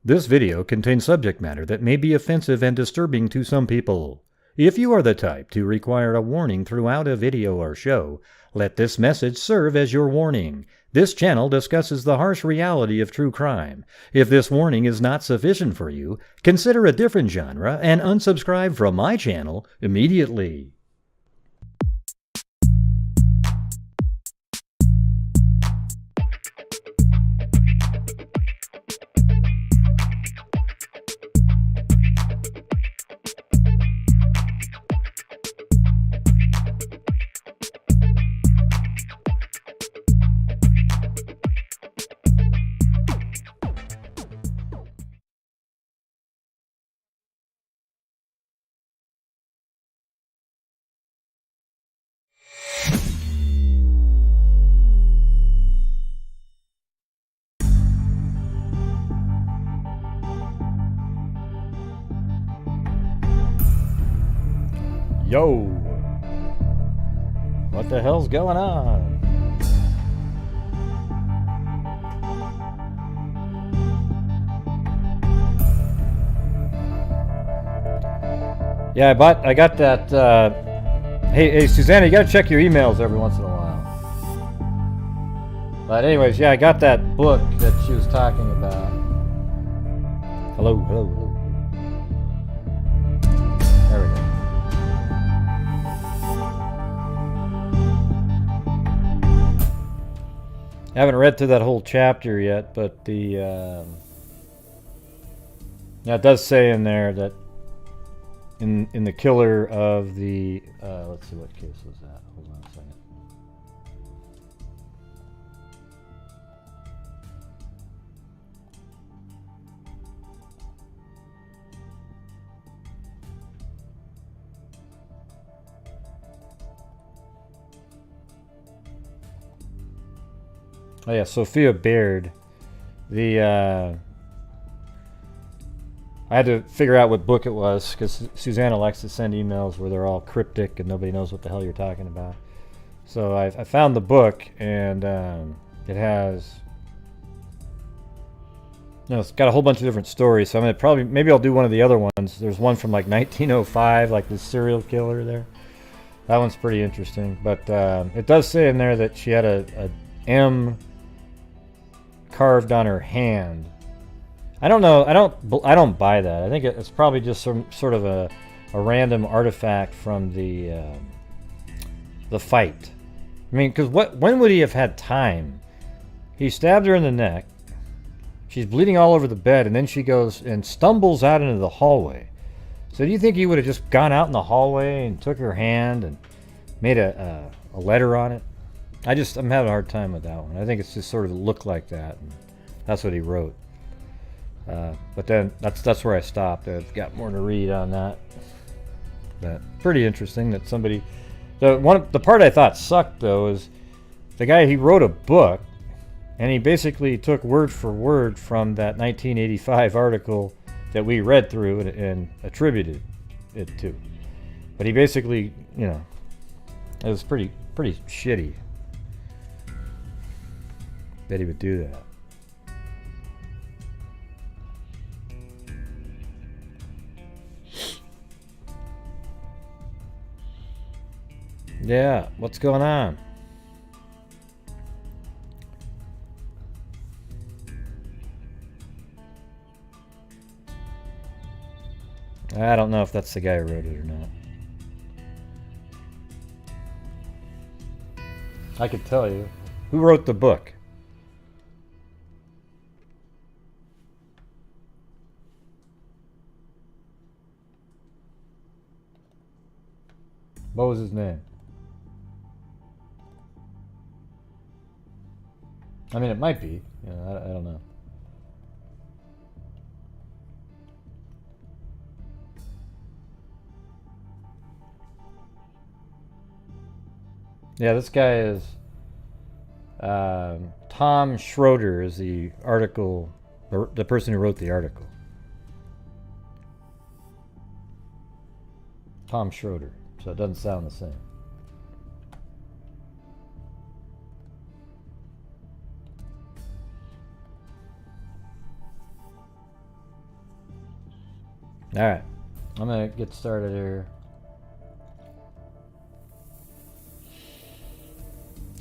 This video contains subject matter that may be offensive and disturbing to some people. If you are the type to require a warning throughout a video or show, let this message serve as your warning. This channel discusses the harsh reality of true crime. If this warning is not sufficient for you, consider a different genre and unsubscribe from my channel immediately. Yo! What the hell's going on? Yeah, I got that, hey, Susanna, you gotta check your emails every once in a while. But anyways, yeah, I got that book that she was talking about. Hello. There we go. I haven't read through that whole chapter yet, but yeah, it does say in there that in the killer of the let's see, what case was that? Hold on a second. Oh yeah, Sophia Baird. I had to figure out what book it was because Susanna likes to send emails where they're all cryptic and nobody knows what the hell you're talking about. So I found the book, and it has, it's got a whole bunch of different stories. So I'm gonna maybe I'll do one of the other ones. There's one from like 1905, like the serial killer there. That one's pretty interesting. But it does say in there that she had a M carved on her hand. I don't know. I don't buy that. I think it's probably just some sort of a random artifact from the fight. I mean, because when would he have had time? He stabbed her in the neck. She's bleeding all over the bed, and then she goes and stumbles out into the hallway. So do you think he would have just gone out in the hallway and took her hand and made a letter on it? I'm having a hard time with that one. I think it's just sort of looked like that, and that's what he wrote. But then that's where I stopped. I've got more to read on that. But pretty interesting that somebody. The part I thought sucked though is the guy. He wrote a book, and he basically took word for word from that 1985 article that we read through and attributed it to. But he basically, it was pretty shitty that he would do that. Yeah, what's going on? I don't know if that's the guy who wrote it or not. I could tell you. Who wrote the book? What was his name? I mean, it might be. I don't know. Yeah, this guy is Tom Schroeder is the article, the person who wrote the article. Tom Schroeder. So it doesn't sound the same. Alright, I'm gonna get started here.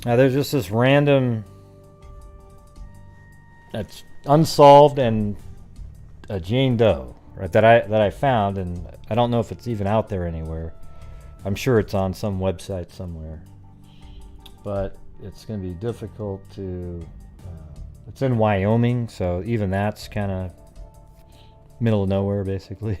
Now there's just this random, that's Unsolved and a Jane Doe, right, that I found, and I don't know if it's even out there anywhere. I'm sure it's on some website somewhere, but it's going to be difficult to, it's in Wyoming, so even that's kind of middle of nowhere, basically.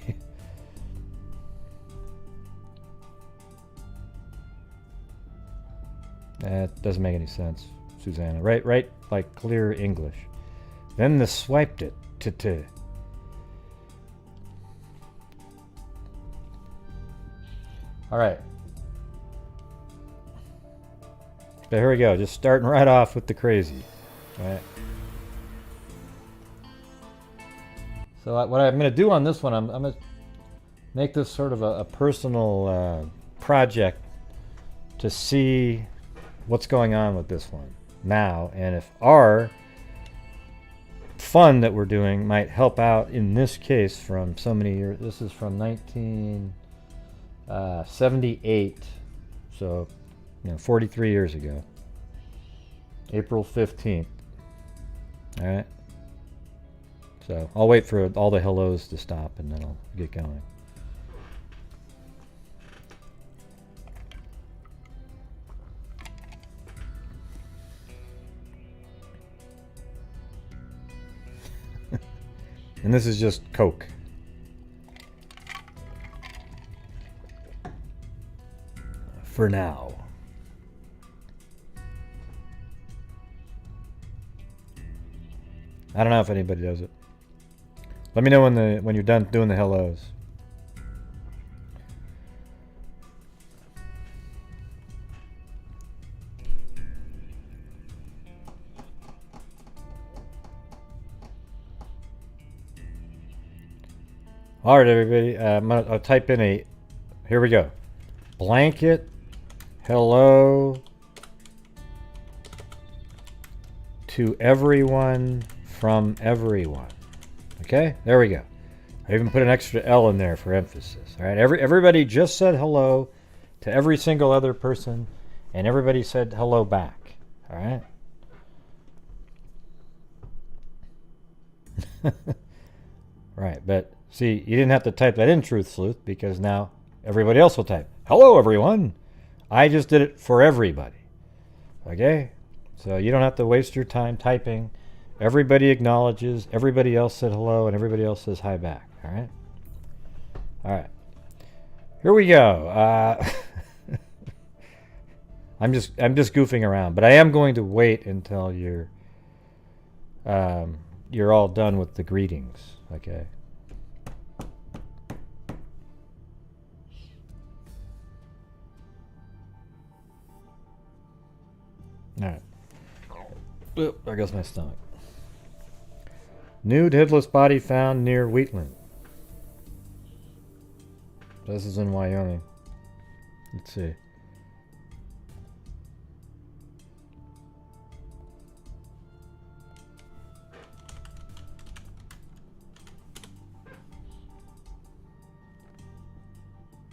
That doesn't make any sense, Susanna. Right, like clear English. Then the swiped it. All right. So here we go. Just starting right off with the crazy. All right. So what I'm going to do on this one, I'm going to make this sort of a personal project to see what's going on with this one now, and if our fun that we're doing might help out in this case from so many years. This is from 1978, so 43 years ago, April 15th. All right, so I'll wait for all the hellos to stop and then I'll get going. And this is just Coke. For now. I don't know if anybody does it. Let me know when you're done doing the hellos. All right, everybody. I'll type in a. Here we go. Blanket. Hello. To everyone from everyone. Okay, there we go. I even put an extra L in there for emphasis. All right, everybody just said hello to every single other person, and everybody said hello back. All right. Right, but see, you didn't have to type that in, Truth Sleuth, because now everybody else will type, hello, everyone. I just did it for everybody. Okay? So you don't have to waste your time typing. Everybody acknowledges, everybody else said hello, and everybody else says hi back. All right? All right. Here we go. I'm just goofing around, but I am going to wait until you're all done with the greetings. Okay. All right. Oop, there goes my stomach. Nude headless body found near Wheatland. This is in Wyoming. Let's see.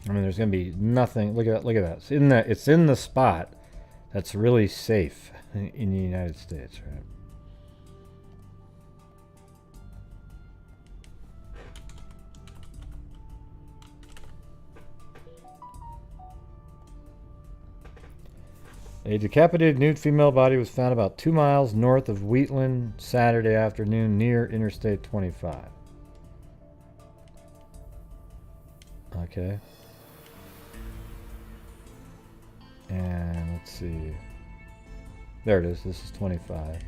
I mean, there's going to be nothing. Look at that. It's in the spot that's really safe in the United States, right? A decapitated nude female body was found about 2 miles north of Wheatland Saturday afternoon near Interstate 25. Okay. And let's see. There it is. This is 25.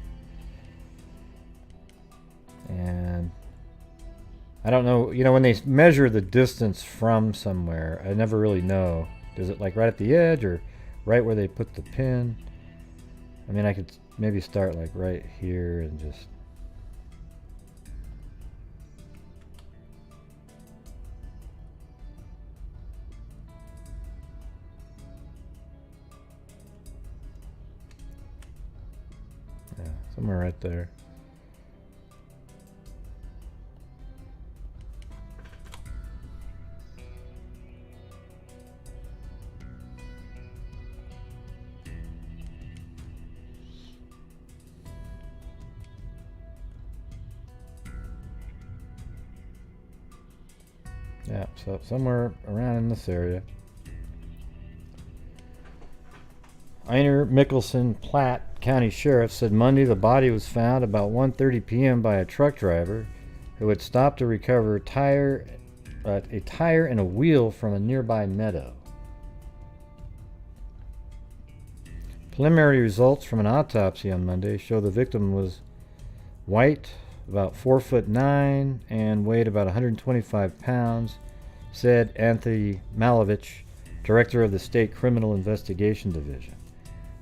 And I don't know, when they measure the distance from somewhere, I never really know. Is it like right at the edge or right where they put the pin? I mean, I could maybe start like right here and just. Yeah, somewhere right there. Yeah, so somewhere around in this area. Einer Mickelson Platte County Sheriff said Monday the body was found about 1:30 p.m. by a truck driver who had stopped to recover a tire and a wheel from a nearby meadow. Preliminary results from an autopsy on Monday show the victim was white, about 4'9", and weighed about 125 pounds, said Anthony Malovich, director of the State Criminal Investigation Division.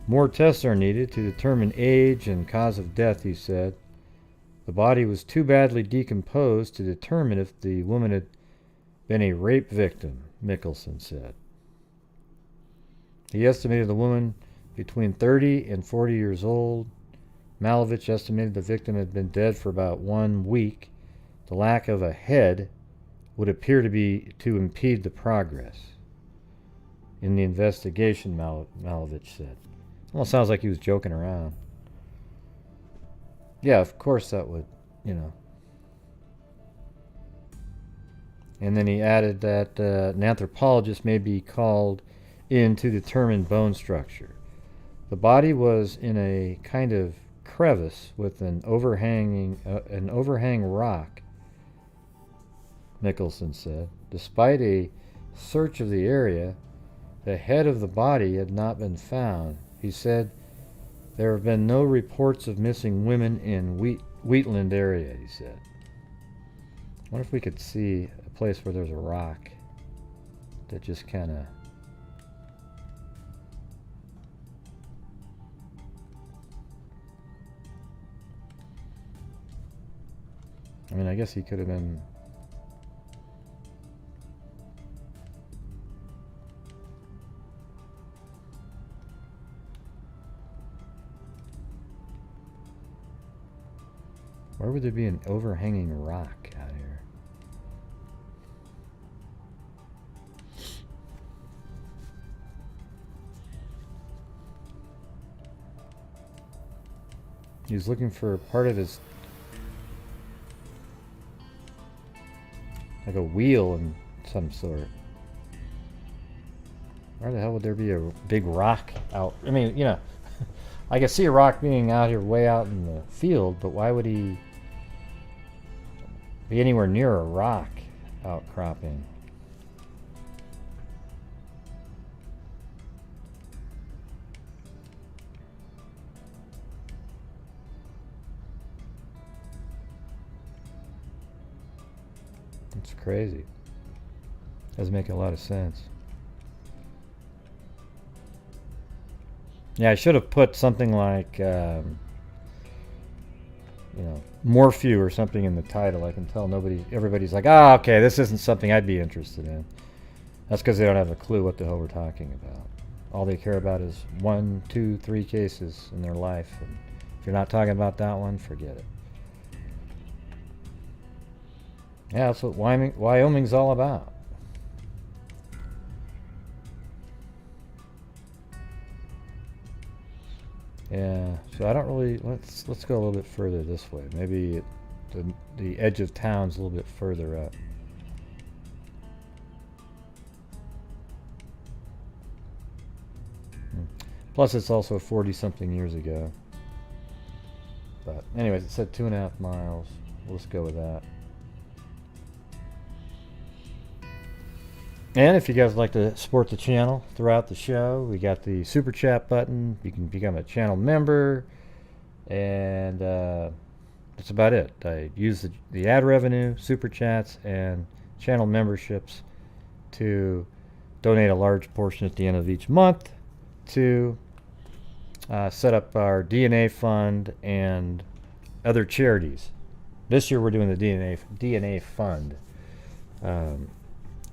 More tests are needed to determine age and cause of death, he said. The body was too badly decomposed to determine if the woman had been a rape victim, Mickelson said. He estimated the woman between 30 and 40 years old. Malovich estimated the victim had been dead for about 1 week. The lack of a head would appear to impede the progress in the investigation, Malovich said. Almost sounds like he was joking around. Yeah, of course that would, And then he added that an anthropologist may be called in to determine bone structure. The body was in a kind of crevice with an overhang rock, Mickelson said. Despite a search of the area, the head of the body had not been found. He said there have been no reports of missing women in Wheatland area, he said. I wonder if we could see a place where there's a rock that just kind of... I mean, I guess he could have been... Where would there be an overhanging rock out here? He's looking for part of his... like a wheel of some sort. Where the hell would there be a big rock out? I mean, I can see a rock being out here way out in the field, but why would he be anywhere near a rock outcropping? It's crazy. Doesn't make a lot of sense. Yeah, I should have put something like, Morphew or something in the title. I can tell everybody's like, okay, this isn't something I'd be interested in. That's because they don't have a clue what the hell we're talking about. All they care about is 1, 2, 3 cases in their life. And if you're not talking about that one, forget it. Yeah, that's what Wyoming's all about. Yeah, so I don't really... Let's go a little bit further this way. Maybe the edge of town's a little bit further up. Plus, it's also 40-something years ago. But anyways, it said 2.5 miles. We'll just go with that. And if you guys would like to support the channel throughout the show, we got the super chat button. You can become a channel member, and that's about it. I use the ad revenue, super chats, and channel memberships to donate a large portion at the end of each month to set up our DNA fund and other charities. This year we're doing the DNA fund.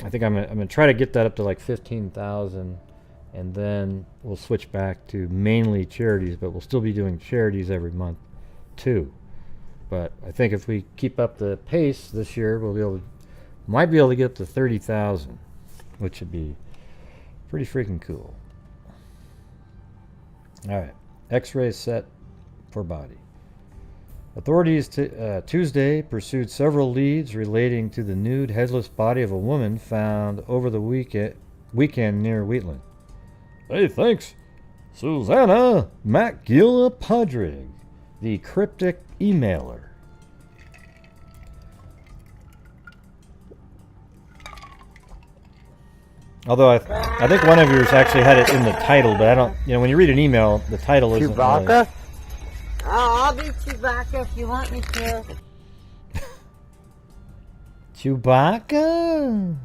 I think I'm gonna try to get that up to like 15,000, and then we'll switch back to mainly charities, but we'll still be doing charities every month too. But I think if we keep up the pace this year, might be able to get up to 30,000, which would be pretty freaking cool. All right, X-ray set for body. Authorities Tuesday pursued several leads relating to the nude, headless body of a woman found over the weekend near Wheatland. Hey, thanks, Susanna McGill-Padrig, the cryptic emailer. Although I think one of yours actually had it in the title, but I don't. You know, when you read an email, the title isn't. Chewbacca? Really... Oh, I'll be Chewbacca if you want me to. Chewbacca?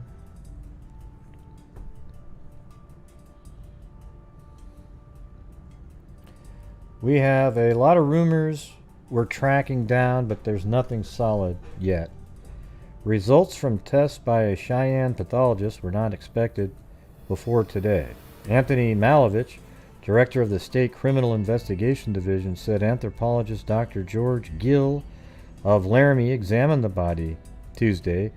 We have a lot of rumors we're tracking down, but there's nothing solid yet. Results from tests by a Cheyenne pathologist were not expected before today. Anthony Malovich, director of the State Criminal Investigation Division, said anthropologist Dr. George Gill of Laramie examined the body Tuesday,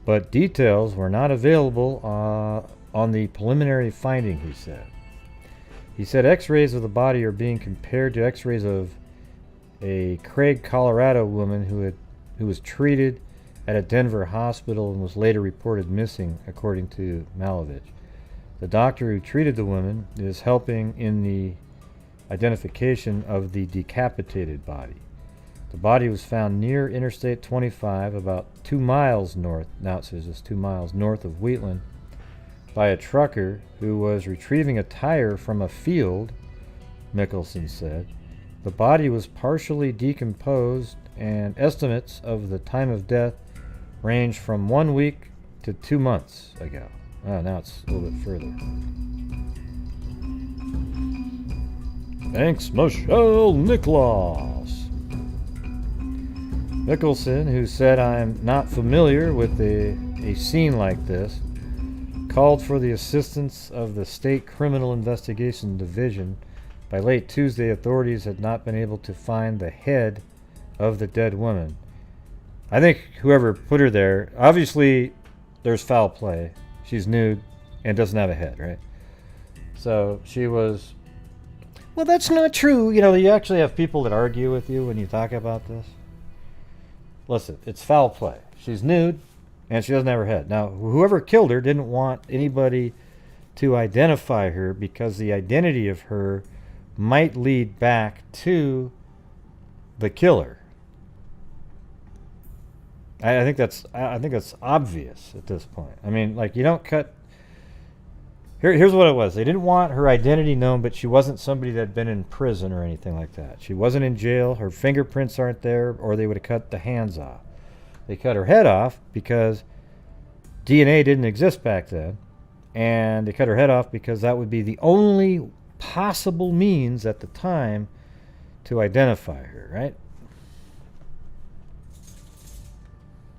but details were not available on the preliminary finding, he said. He said x-rays of the body are being compared to x-rays of a Craig, Colorado woman who was treated at a Denver hospital and was later reported missing, according to Malovich. The doctor who treated the woman is helping in the identification of the decapitated body. The body was found near Interstate 25, about 2 miles north, now it says it's 2 miles north of Wheatland, by a trucker who was retrieving a tire from a field, Mickelson said. The body was partially decomposed, and estimates of the time of death range from 1 week to 2 months ago. Oh, now it's a little bit further. Thanks, Michelle Nicholas. Mickelson, who said, "I'm not familiar with a scene like this," called for the assistance of the State Criminal Investigation Division. By late Tuesday, authorities had not been able to find the head of the dead woman. I think whoever put her there, obviously there's foul play. She's nude and doesn't have a head, right? So she was... Well, that's not true. You know, you actually have people that argue with you when you talk about this. Listen, it's foul play. She's nude and she doesn't have her head. Now, whoever killed her didn't want anybody to identify her because the identity of her might lead back to the killer. I think that's obvious at this point. I mean, like, you don't cut... Here's what it was. They didn't want her identity known, but she wasn't somebody that had been in prison or anything like that. She wasn't in jail. Her fingerprints aren't there, or they would have cut the hands off. They cut her head off because DNA didn't exist back then, and they cut her head off because that would be the only possible means at the time to identify her, right?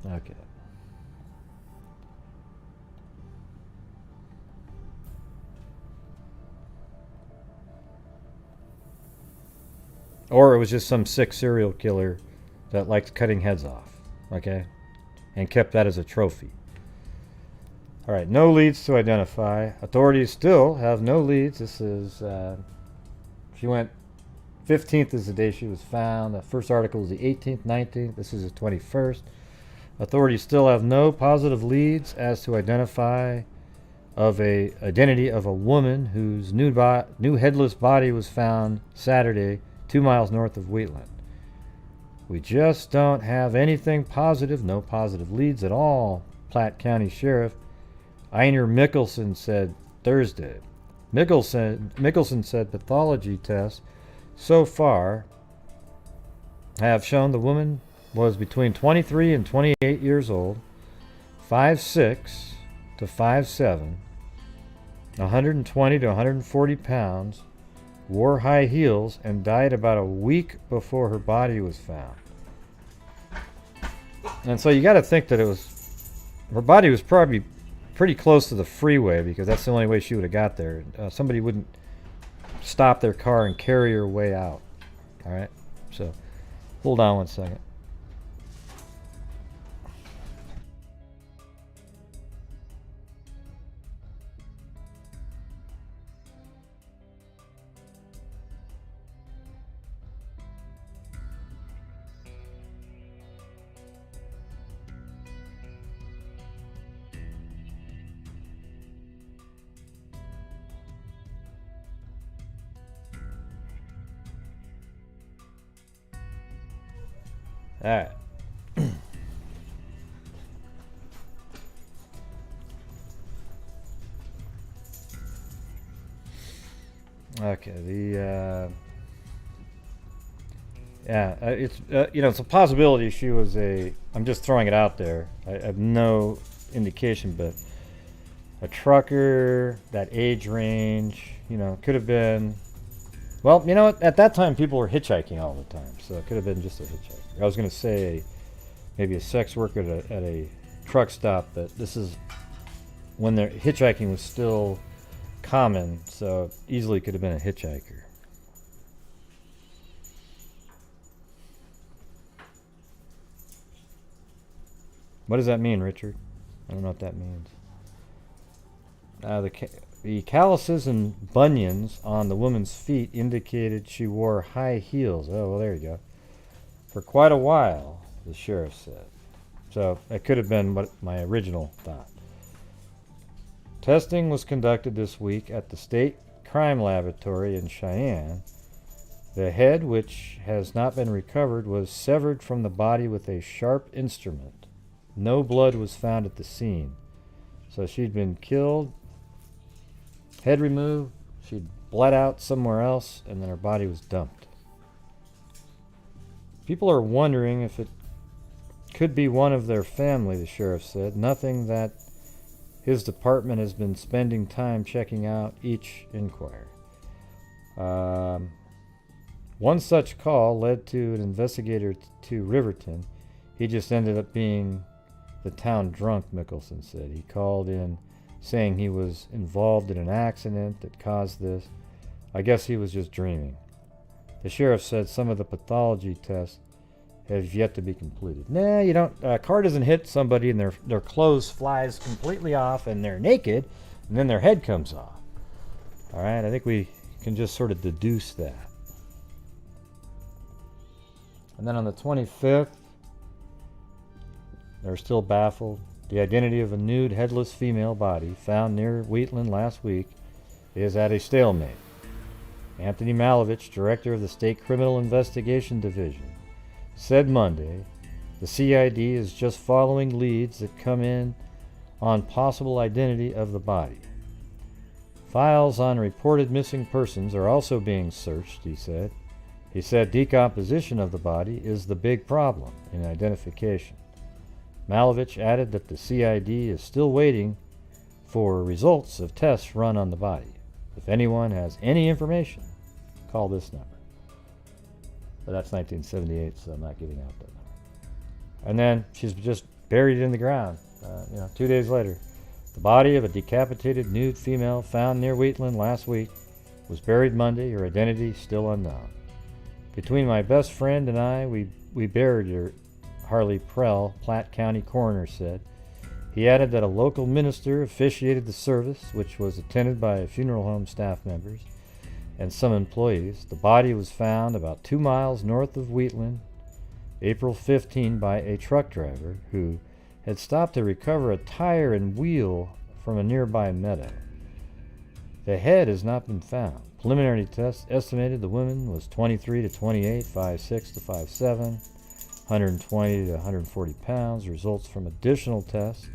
Okay. Or it was just some sick serial killer that liked cutting heads off, okay? And kept that as a trophy. All right, no leads to identify. Authorities still have no leads. This is, she went 15th is the day she was found. The first article was the 18th, 19th. This is the 21st. Authorities still have no positive leads as to identity of a woman whose new headless body was found Saturday, 2 miles north of Wheatland. We just don't have anything positive, no positive leads at all, Platte County Sheriff Einar Mickelson said Thursday. Mickelson said pathology tests so far have shown the woman was between 23 and 28 years old, 5'6" to 5'7", 120 to 140 pounds, wore high heels, and died about a week before her body was found. And so you got to think that her body was probably pretty close to the freeway, because that's the only way she would have got there. Somebody wouldn't stop their car and carry her way out. All right, so hold on one second. Alright. Okay, it's it's a possibility she was I'm just throwing it out there. I have no indication, but a trucker, that age range, could have been. Well, at that time people were hitchhiking all the time, so it could have been just a hitchhiker. I was going to say maybe a sex worker at a truck stop, but this is when the hitchhiking was still common, so easily could have been a hitchhiker. What does that mean, Richard? I don't know what that means. The calluses and bunions on the woman's feet indicated she wore high heels. Oh, well, there you go. For quite a while, the sheriff said. So it could have been what my original thought. Testing was conducted this week at the State Crime Laboratory in Cheyenne. The head, which has not been recovered, was severed from the body with a sharp instrument. No blood was found at the scene. So she'd been killed, head removed, she'd bled out somewhere else, and then her body was dumped. People are wondering if it could be one of their family, the sheriff said. Nothing that his department has been spending time checking out each inquiry. One such call led to an investigator to Riverton. He just ended up being the town drunk, Mickelson said. He called in saying he was involved in an accident that caused this. I guess he was just dreaming. The sheriff said some of the pathology tests have yet to be completed. Nah, you don't. A car doesn't hit somebody and their clothes flies completely off and they're naked and then their head comes off. All right, I think we can just sort of deduce that. And then on the 25th, they're still baffled. The identity of a nude, headless female body found near Wheatland last week is at a stalemate. Anthony Malovich, director of the State Criminal Investigation Division, said Monday the CID is just following leads that come in on possible identity of the body. Files on reported missing persons are also being searched, he said. He said decomposition of the body is the big problem in identification. Malovich added that the CID is still waiting for results of tests run on the body. If anyone has any information, call this number. But that's 1978, so I'm not giving out that number. And then she's just buried in the ground, 2 days later. The body of a decapitated nude female found near Wheatland last week was buried Monday, her identity still unknown. Between my best friend and I, we buried her, Harley Prell, Platte County Coroner said. He added that a local minister officiated the service, which was attended by funeral home staff members and some employees. The body was found about 2 miles north of Wheatland, April 15, by a truck driver who had stopped to recover a tire and wheel from a nearby meadow. The head has not been found. Preliminary tests estimated the woman was 23 to 28, 5'6 to 5'7", 120 to 140 pounds. Results from additional tests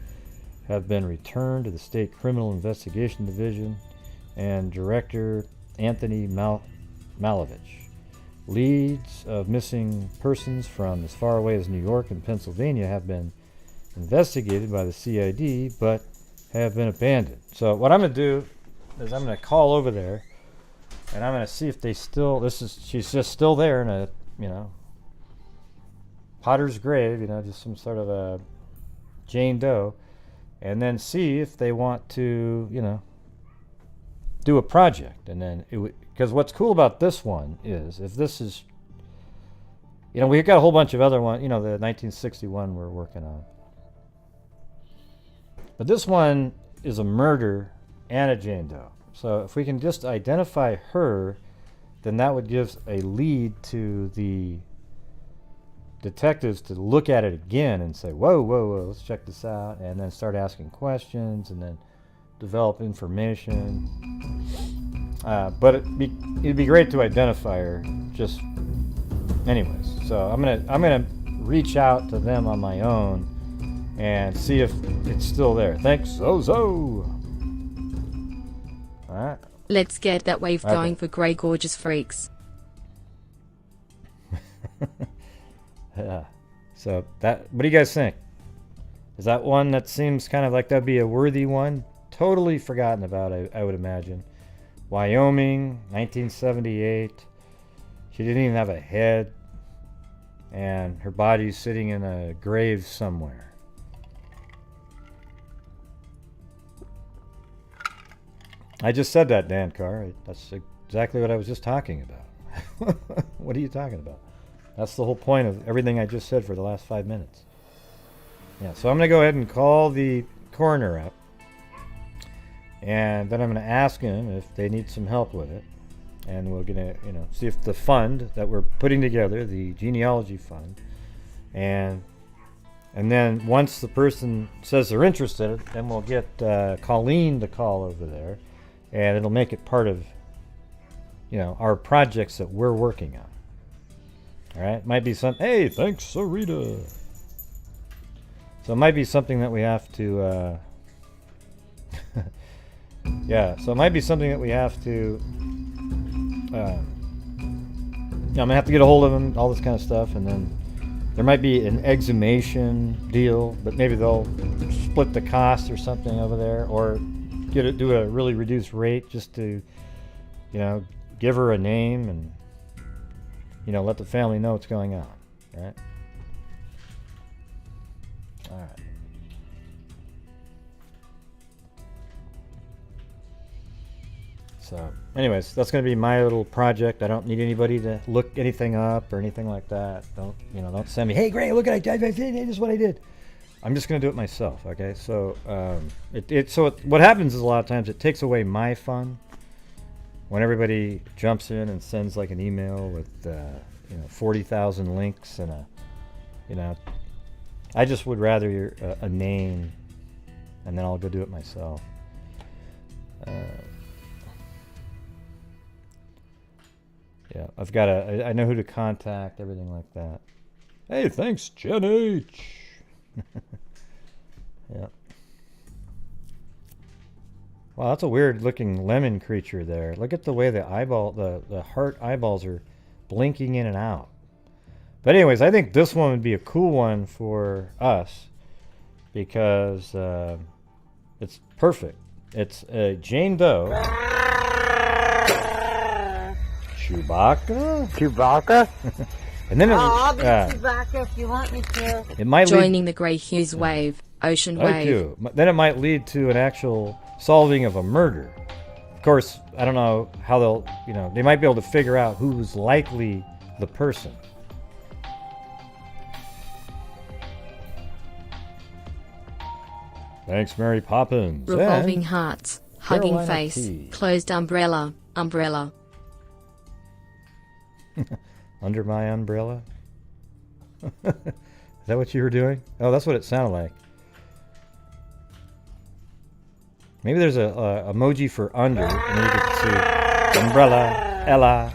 have been returned to the State Criminal Investigation Division and Director Anthony Malovich. Leads of missing persons from as far away as New York and Pennsylvania have been investigated by the CID, but have been abandoned. So what I'm going to do is I'm going to call over there, and I'm going to see if they still. She's just still there in a potter's grave, just some sort of a Jane Doe, and then see if they want to, do a project. And then because what's cool about this one is if this is, we've got a whole bunch of other ones, the 1961 we're working on. But this one is a murder and a Jane Doe. So if we can just identify her, then that would give a lead to the detectives to look at it again and say, whoa, let's check this out, and then start asking questions and then develop information. But it'd be great to identify her just anyways. So I'm gonna reach out to them on my own and see if it's still there. Thanks, Zozo. Alright. Let's get that wave Okay. going for grey gorgeous freaks. Yeah. So that, what do you guys think? Is that one that seems kind of like that'd be a worthy one? Totally forgotten about, I would imagine. Wyoming, 1978. She didn't even have a head. And her body's sitting in a grave somewhere. I just said that, Dan Carr. That's exactly what I was just talking about. What are you talking about? That's the whole point of everything I just said for the last 5 minutes. Yeah, so I'm going to go ahead and call the coroner up. And then I'm going to ask him if they need some help with it. And we're going to, see if the fund that we're putting together, the genealogy fund, and then once the person says they're interested, then we'll get Colleen to call over there, and it'll make it part of, our projects that we're working on. All right, might be some. Hey, thanks, Sarita. So it might be something that we have to. Yeah, so it might be something that we have to. I'm gonna have to get a hold of them, all this kind of stuff, and then there might be an exhumation deal, but maybe they'll split the cost or something over there, or do a really reduced rate just to, give her a name and, let the family know what's going on, right? All right. So, anyways, that's going to be my little project. I don't need anybody to look anything up or anything like that. Don't send me, hey, Gray, look at it. This is what I did. I'm just going to do it myself, okay? So, what happens is a lot of times it takes away my fun when everybody jumps in and sends like an email with, 40,000 links and I just would rather a name, and then I'll go do it myself. Yeah, I know who to contact, everything like that. Hey, thanks, Jen H. Yeah. Wow, that's a weird looking lemon creature there. Look at the way the heart eyeballs are blinking in and out. But anyways, I think this one would be a cool one for us because it's perfect. It's a Jane Doe. Chewbacca? And then I'll be Chewbacca if you want me to. It might Joining the grey hues wave, ocean Thank wave. you. Then it might lead to an actual solving of a murder. Of course, I don't know how they'll, they might be able to figure out who's likely the person. Thanks, Mary Poppins. Revolving And hearts, hugging Carolina face, tea. closed umbrella. Under my umbrella? Is that what you were doing? Oh, that's what it sounded like. Maybe there's a emoji for under, and you can see umbrella, Ella.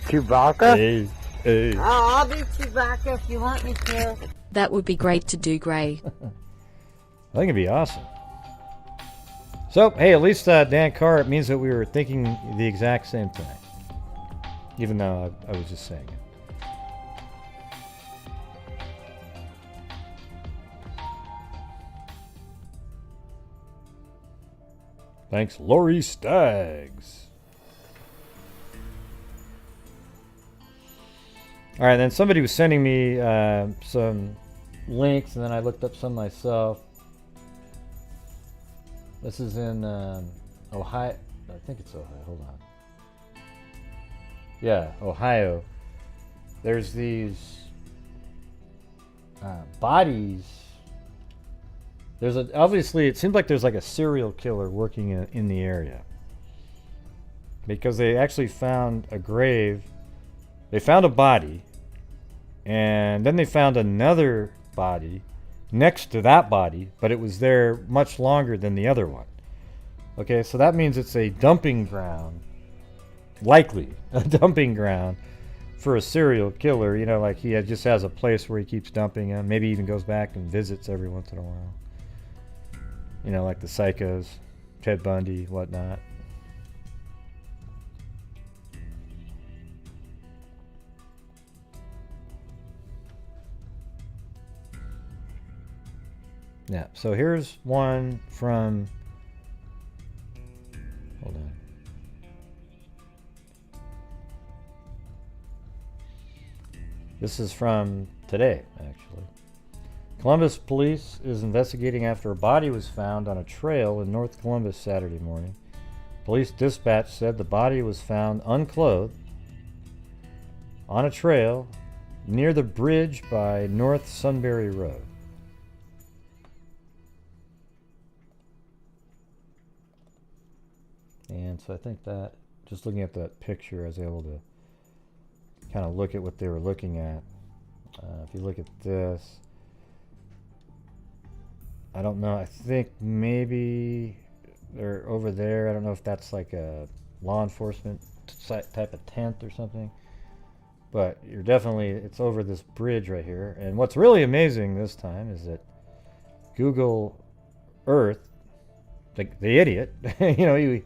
Chewbacca? Hey, hey. I'll be Chewbacca if you want me to. That would be great to do, Grey. I think it'd be awesome. So, hey, at least Dan Carr, it means that we were thinking the exact same thing. Even though I was just saying it. Thanks, Lori Staggs. All right, then somebody was sending me some links, and then I looked up some myself. This is in Ohio. I think it's Ohio. Hold on. Yeah, Ohio. There's these bodies. Obviously, it seems like there's like a serial killer working in the area. Because they actually found a grave. They found a body. And then they found another body next to that body, but it was there much longer than the other one. Okay, so that means it's a dumping ground. Likely a dumping ground for a serial killer, you know, like he just has a place where he keeps dumping them. Maybe even goes back and visits every once in a while. You know, like the psychos, Ted Bundy, whatnot. Yeah, so here's one from, hold on. This is from today, actually. Columbus police is investigating after a body was found on a trail in North Columbus Saturday morning. Police dispatch said the body was found unclothed on a trail near the bridge by North Sunbury Road. And so I think that, just looking at that picture, I was able to kind of look at what they were looking at. If you look at this, I don't know, I think maybe they're over there. I don't know if that's like a law enforcement type of tent or something. But you're definitely, it's over this bridge right here. And what's really amazing this time is that Google Earth, the idiot, you know,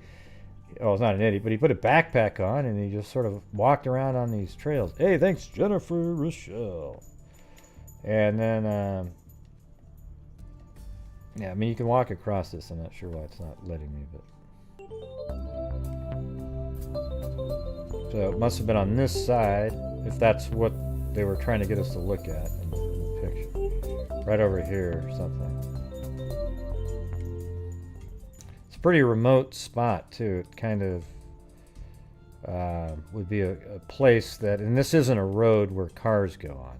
oh, it's not an idiot, but he put a backpack on and he just sort of walked around on these trails. Hey, thanks, Jennifer Rochelle. And then, yeah, I mean, you can walk across this. I'm not sure why it's not letting me, but. So it must have been on this side, if that's what they were trying to get us to look at in the picture. Right over here or something. Pretty remote spot too. It kind of would be a place that, and this isn't a road where cars go on.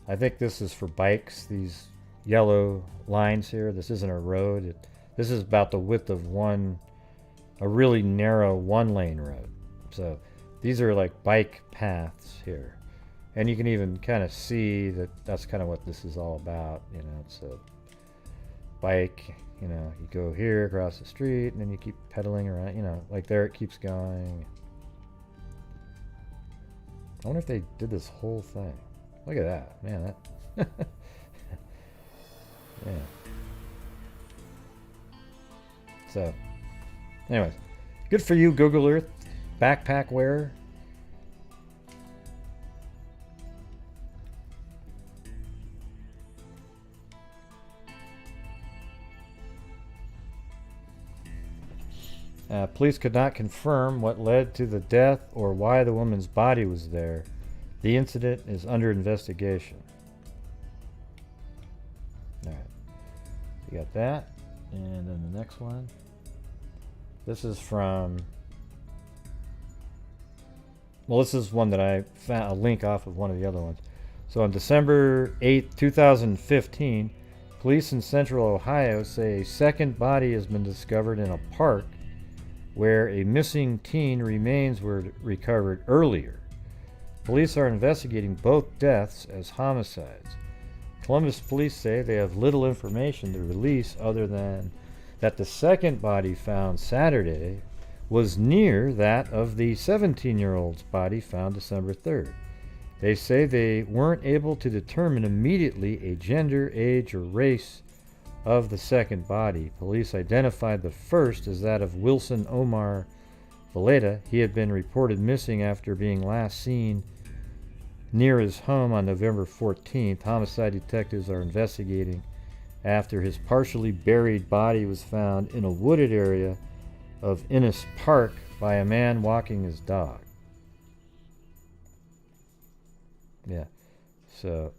I think this is for bikes, these yellow lines here. This isn't a road. This is about the width of a really narrow one-lane road. So these are like bike paths here. And you can even kind of see that that's kind of what this is all about. You know, it's a bike. You know, you go here across the street and then you keep pedaling around, you know, like there it keeps going. I wonder if they did this whole thing. Look at that. Man, that. Yeah. So, anyways, good for you, Google Earth backpack wearer. Police could not confirm what led to the death or why the woman's body was there. The incident is under investigation. All right. You got that. And then the next one. This is from... Well, this is one that I found a link off of one of the other ones. So on December 8th, 2015, police in Central Ohio say a second body has been discovered in a park where a missing teen remains were recovered earlier. Police are investigating both deaths as homicides. Columbus police say they have little information to release other than that the second body found Saturday was near that of the 17-year-old's body found December 3rd. They say they weren't able to determine immediately a gender, age, or race of the second body. Police identified the first as that of Wilson Omar Valletta. He had been reported missing after being last seen near his home on November 14th. Homicide detectives are investigating after his partially buried body was found in a wooded area of Innis Park by a man walking his dog. Yeah, so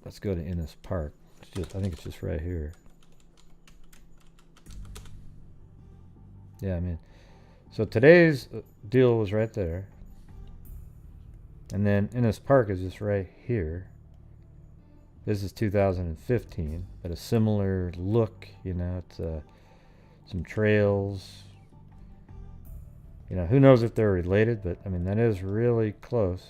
let's go to Innis Park. I think it's just right here. Yeah, I mean, so today's deal was right there. And then Innis Park is just right here. This is 2015, but a similar look, you know, it's some trails. You know, who knows if they're related, but I mean, that is really close.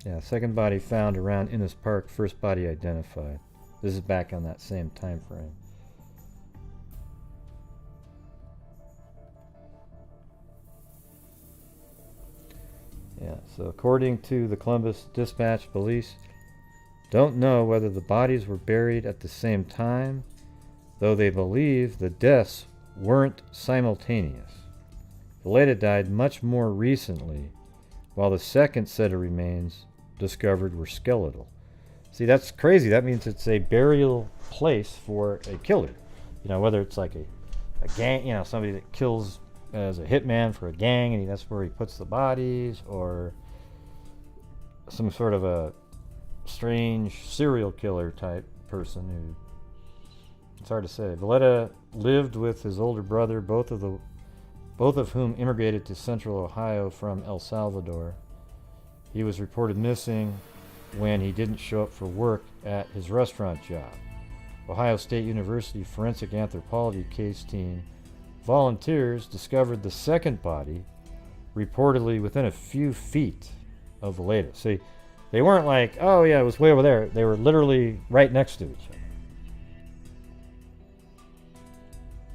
Yeah, second body found around Innis Park, first body identified. This is back on that same time frame. Yeah, so according to the Columbus Dispatch, police don't know whether the bodies were buried at the same time, though they believe the deaths weren't simultaneous. Valletta died much more recently, while the second set of remains discovered were skeletal. See, that's crazy. That means it's a burial place for a killer. You know, whether it's like a gang, you know, somebody that kills as a hitman for a gang, and that's where he puts the bodies, or some sort of a strange serial killer type person who, it's hard to say. Valletta lived with his older brother, both of whom immigrated to Central Ohio from El Salvador. He was reported missing when he didn't show up for work at his restaurant job. Ohio State University forensic anthropology case team volunteers discovered the second body reportedly within a few feet of Valletta. See, they weren't like, oh yeah, it was way over there. They were literally right next to each other.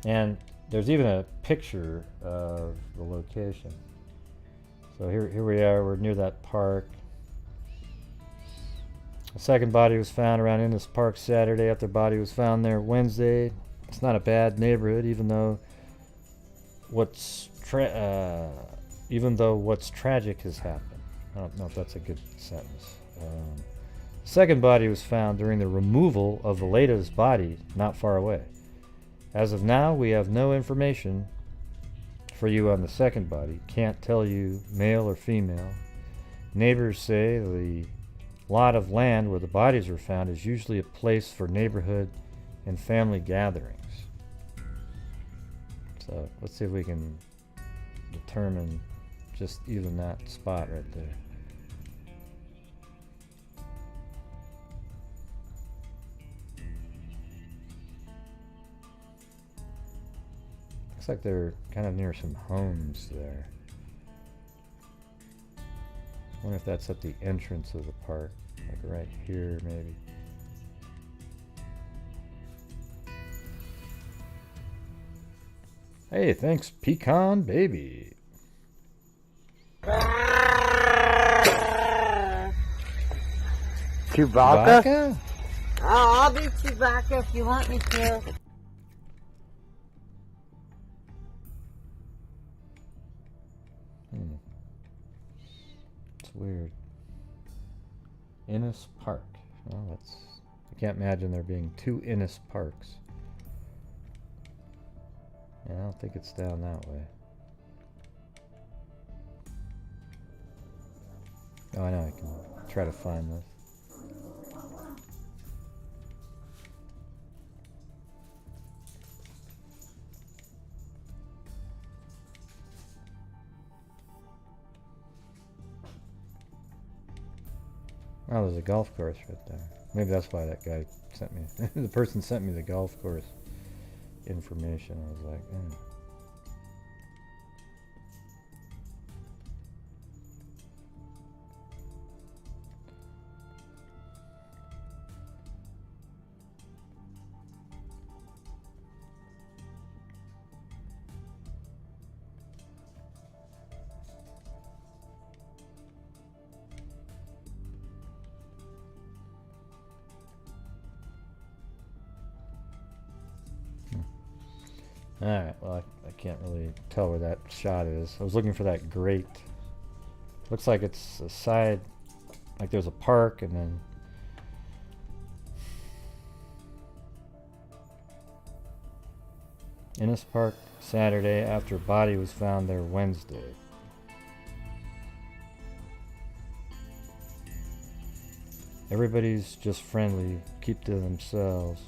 And there's even a picture of the location. So here we are, we're near that park. The second body was found around Innis Park Saturday. After the body was found there Wednesday. It's not a bad neighborhood, even though what's tragic has happened. I don't know if that's a good sentence. Second body was found during the removal of Valletta's body not far away. As of now, we have no information for you on the second body. Can't tell you male or female. Neighbors say the lot of land where the bodies were found is usually a place for neighborhood and family gatherings. So let's see if we can determine just even that spot right there. Looks like they're kind of near some homes there. I wonder if that's at the entrance of the park, like right here maybe. Hey, thanks, Pecan Baby. Chewbacca? Oh, I'll be Chewbacca if you want me to. It's weird. Innis Park. Well, that's... I can't imagine there being two Innis Parks. Yeah, I don't think it's down that way. Oh, I know. I can try to find this. Oh, there's a golf course right there. Maybe that's why that guy sent me. The person sent me the golf course information. I was like, Alright, well, I can't really tell where that shot is. I was looking for that grate. Looks like it's a side, like there's a park and then... Innis Park, Saturday, after body was found there Wednesday. Everybody's just friendly, keep to themselves.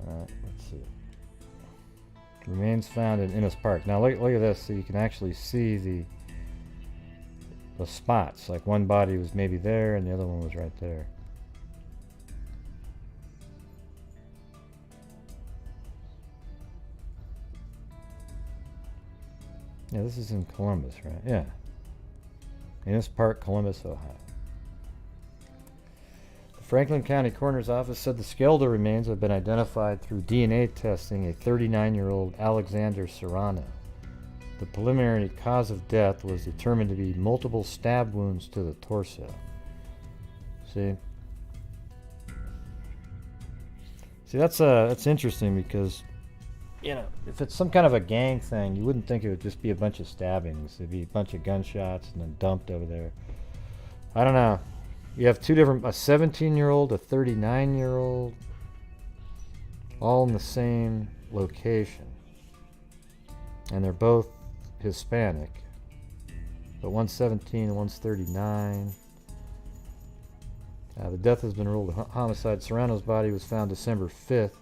Alright, let's see. Remains found in Innis Park. Now look at this, so you can actually see the spots. Like one body was maybe there and the other one was right there. Yeah, this is in Columbus, right? Yeah. Innis Park, Columbus, Ohio. Franklin County Coroner's Office said the skeletal remains have been identified through DNA testing a 39-year-old Alexander Serrano. The preliminary cause of death was determined to be multiple stab wounds to the torso. See, that's interesting because, you know, if it's some kind of a gang thing, you wouldn't think it would just be a bunch of stabbings. It'd be a bunch of gunshots and then dumped over there. I don't know. You have two different, a 17-year-old, a 39-year-old, all in the same location. And they're both Hispanic. But one's 17 and one's 39. The death has been ruled a homicide. Serrano's body was found December 5th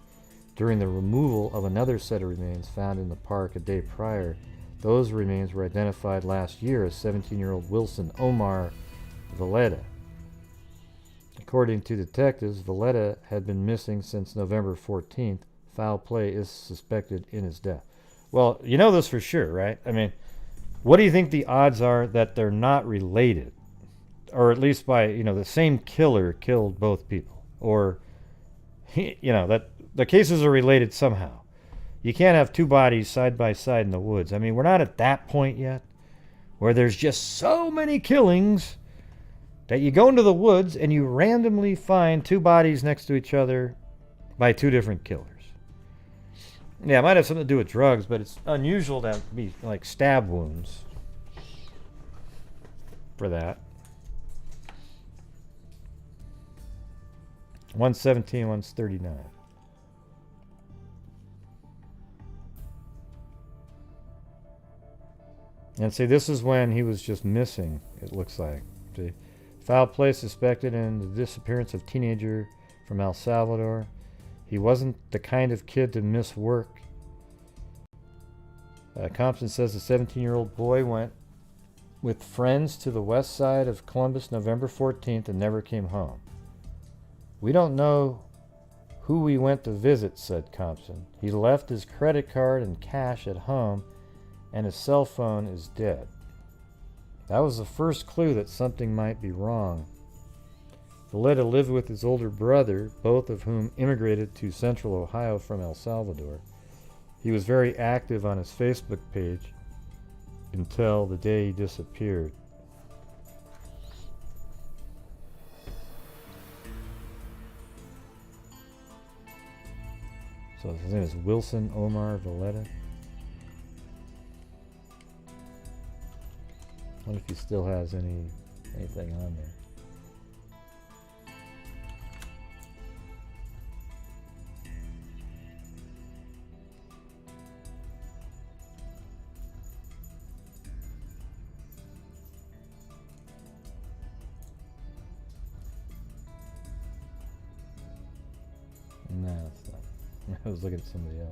during the removal of another set of remains found in the park a day prior. Those remains were identified last year as 17-year-old Wilson Omar Valletta. According to detectives, Valletta had been missing since November 14th. Foul play is suspected in his death. Well, you know this for sure, right? I mean, what do you think the odds are that they're not related? Or at least by, you know, the same killer killed both people. Or, you know, that the cases are related somehow. You can't have two bodies side by side in the woods. I mean, we're not at that point yet where there's just so many killings that you go into the woods and you randomly find two bodies next to each other by two different killers. Yeah, it might have something to do with drugs, but it's unusual to be like stab wounds for that. One's 17, one's 39. And see, this is when he was just missing, it looks like. See? Foul play suspected in the disappearance of teenager from El Salvador. He wasn't the kind of kid to miss work. Compton says the 17-year-old boy went with friends to the west side of Columbus November 14th and never came home. We don't know who we went to visit, said Compton. He left his credit card and cash at home, and his cell phone is dead. That was the first clue that something might be wrong. Valletta lived with his older brother, both of whom immigrated to Central Ohio from El Salvador. He was very active on his Facebook page until the day he disappeared. So his name is Wilson Omar Valletta. I wonder if he still has anything on there. No, it's not. I was looking at somebody else.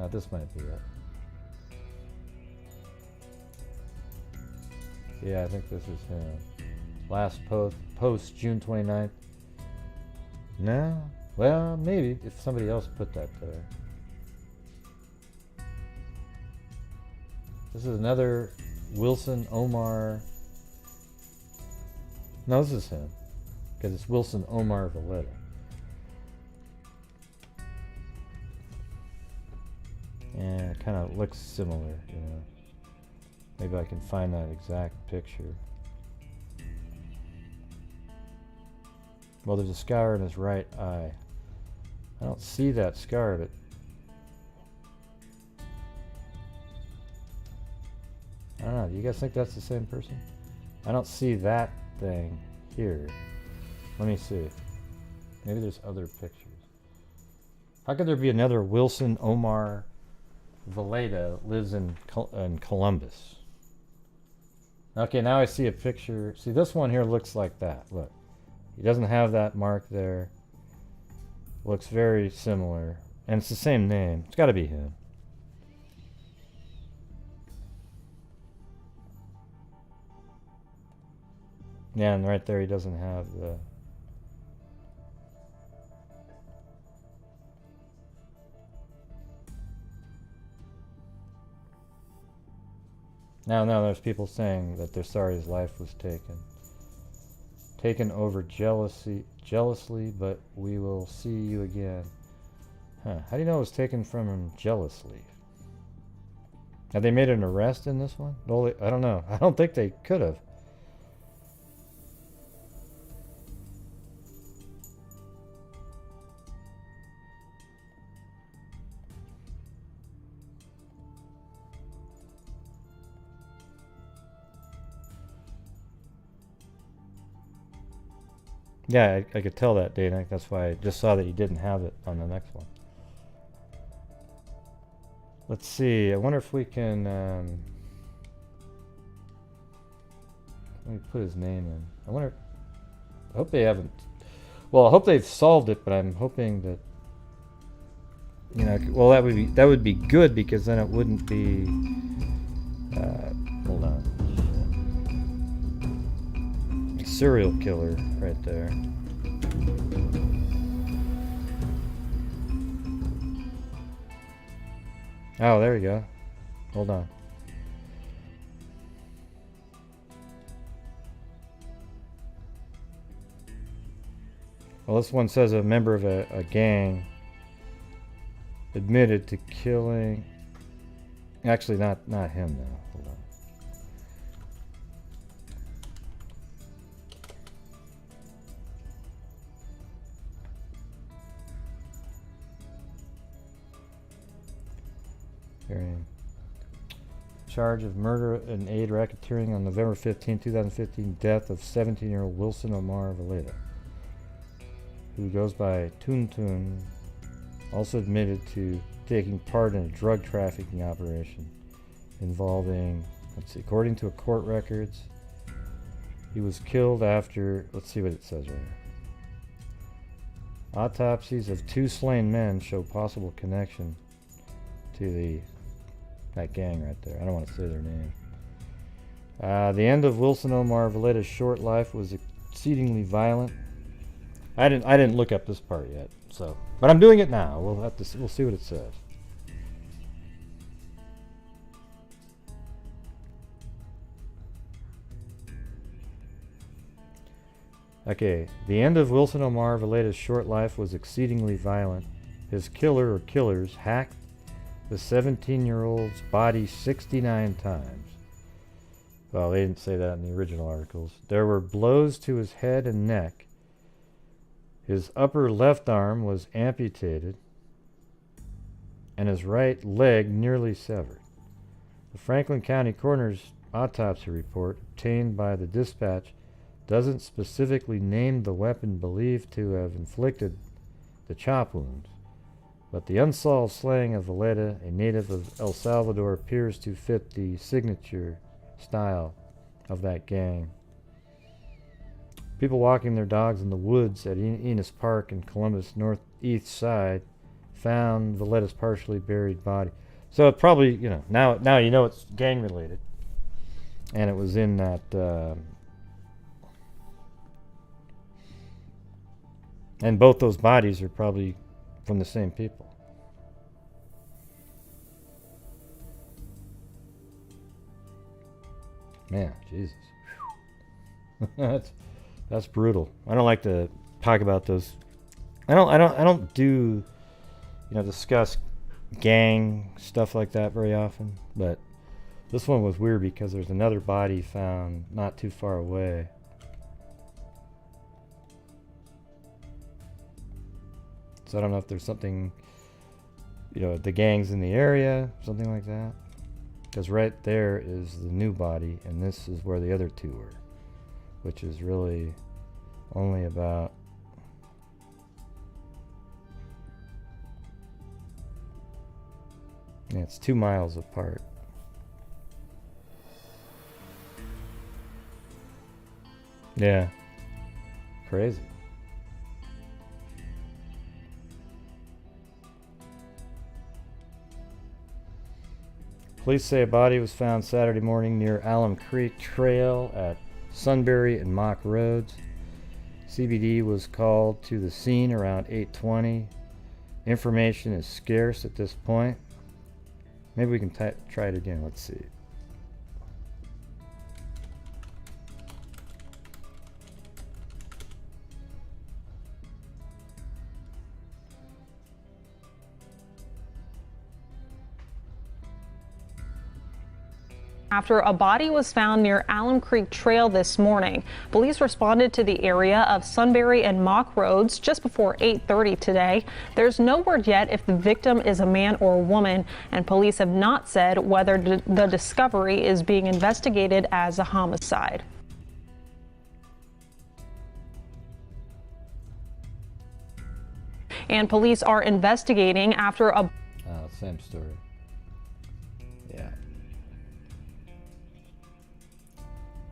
This might be it. Yeah, I think this is him. Last post June 29th. No? Well, maybe if somebody else put that there. This is another Wilson Omar. No, this is him. Because it's Wilson Omar Valletta. Yeah, it kind of looks similar, you know. Maybe I can find that exact picture. Well, there's a scar in his right eye. I don't see that scar, but I don't know. Do you guys think that's the same person? I don't see that thing here. Let me see. Maybe there's other pictures. How could there be another Wilson Omar Valletta lives in Columbus? Okay, now I see a picture. See, this one here looks like that. Look. He doesn't have that mark there. Looks very similar. And it's the same name. It's got to be him. Yeah, and right there he doesn't have the... Now there's people saying that they're sorry his life was taken over jealously, but we will see you again. Huh. How do you know it was taken from him jealously? Have they made an arrest in this one? Well, I don't know. I don't think they could have. Yeah, I could tell that, Dana. That's why I just saw that he didn't have it on the next one. Let's see. I wonder if we can... let me put his name in. I wonder... I hope they haven't... Well, I hope they've solved it, but I'm hoping that... You know, well, that would be good, because then it wouldn't be... hold on. Serial killer right there. Oh, there we go. Hold on. Well, this one says a member of a gang admitted to killing... Actually, not him, though. Hold on. Charge of murder and aid racketeering on November 15, 2015, death of 17-year-old Wilson Omar Valeda, who goes by Toon Toon, also admitted to taking part in a drug trafficking operation involving, let's see, according to court records, he was killed after, let's see what it says right here. Autopsies of 2 slain men show possible connection to that gang right there. I don't want to say their name. The end of Wilson Omar Valeda's short life was exceedingly violent. I didn't look up this part yet, so, but I'm doing it now. We'll see what it says. Okay, the end of Wilson Omar Valeda's short life was exceedingly violent. His killer or killers hacked the 17-year-old's body 69 times. Well, they didn't say that in the original articles. There were blows to his head and neck. His upper left arm was amputated, and his right leg nearly severed. The Franklin County Coroner's autopsy report, obtained by the dispatch, doesn't specifically name the weapon believed to have inflicted the chop wounds. But the unsolved slaying of Valeda, a native of El Salvador, appears to fit the signature style of that gang. People walking their dogs in the woods at Innis Park in Columbus northeast side found Valeda's partially buried body. So it probably, you know, now you know it's gang related. And it was in that and both those bodies are probably from the same people. Man, Jesus. That's brutal. I don't like to talk about those. I don't do, discuss gang stuff like that very often, but this one was weird because there's another body found not too far away. So I don't know if there's something, the gang's in the area, something like that. Because right there is the new body, and this is where the other two were, which is really only about it's 2 miles apart. Yeah, crazy. Police say a body was found Saturday morning near Alum Creek Trail at Sunbury and Mock Roads. CBD was called to the scene around 8:20. Information is scarce at this point. Maybe we can try it again. Let's see. After a body was found near Alum Creek Trail this morning, police responded to the area of Sunbury and Mock Roads just before 8:30 today. There's no word yet if the victim is a man or a woman, and police have not said whether the discovery is being investigated as a homicide. And police are investigating after a... Same story. Yeah.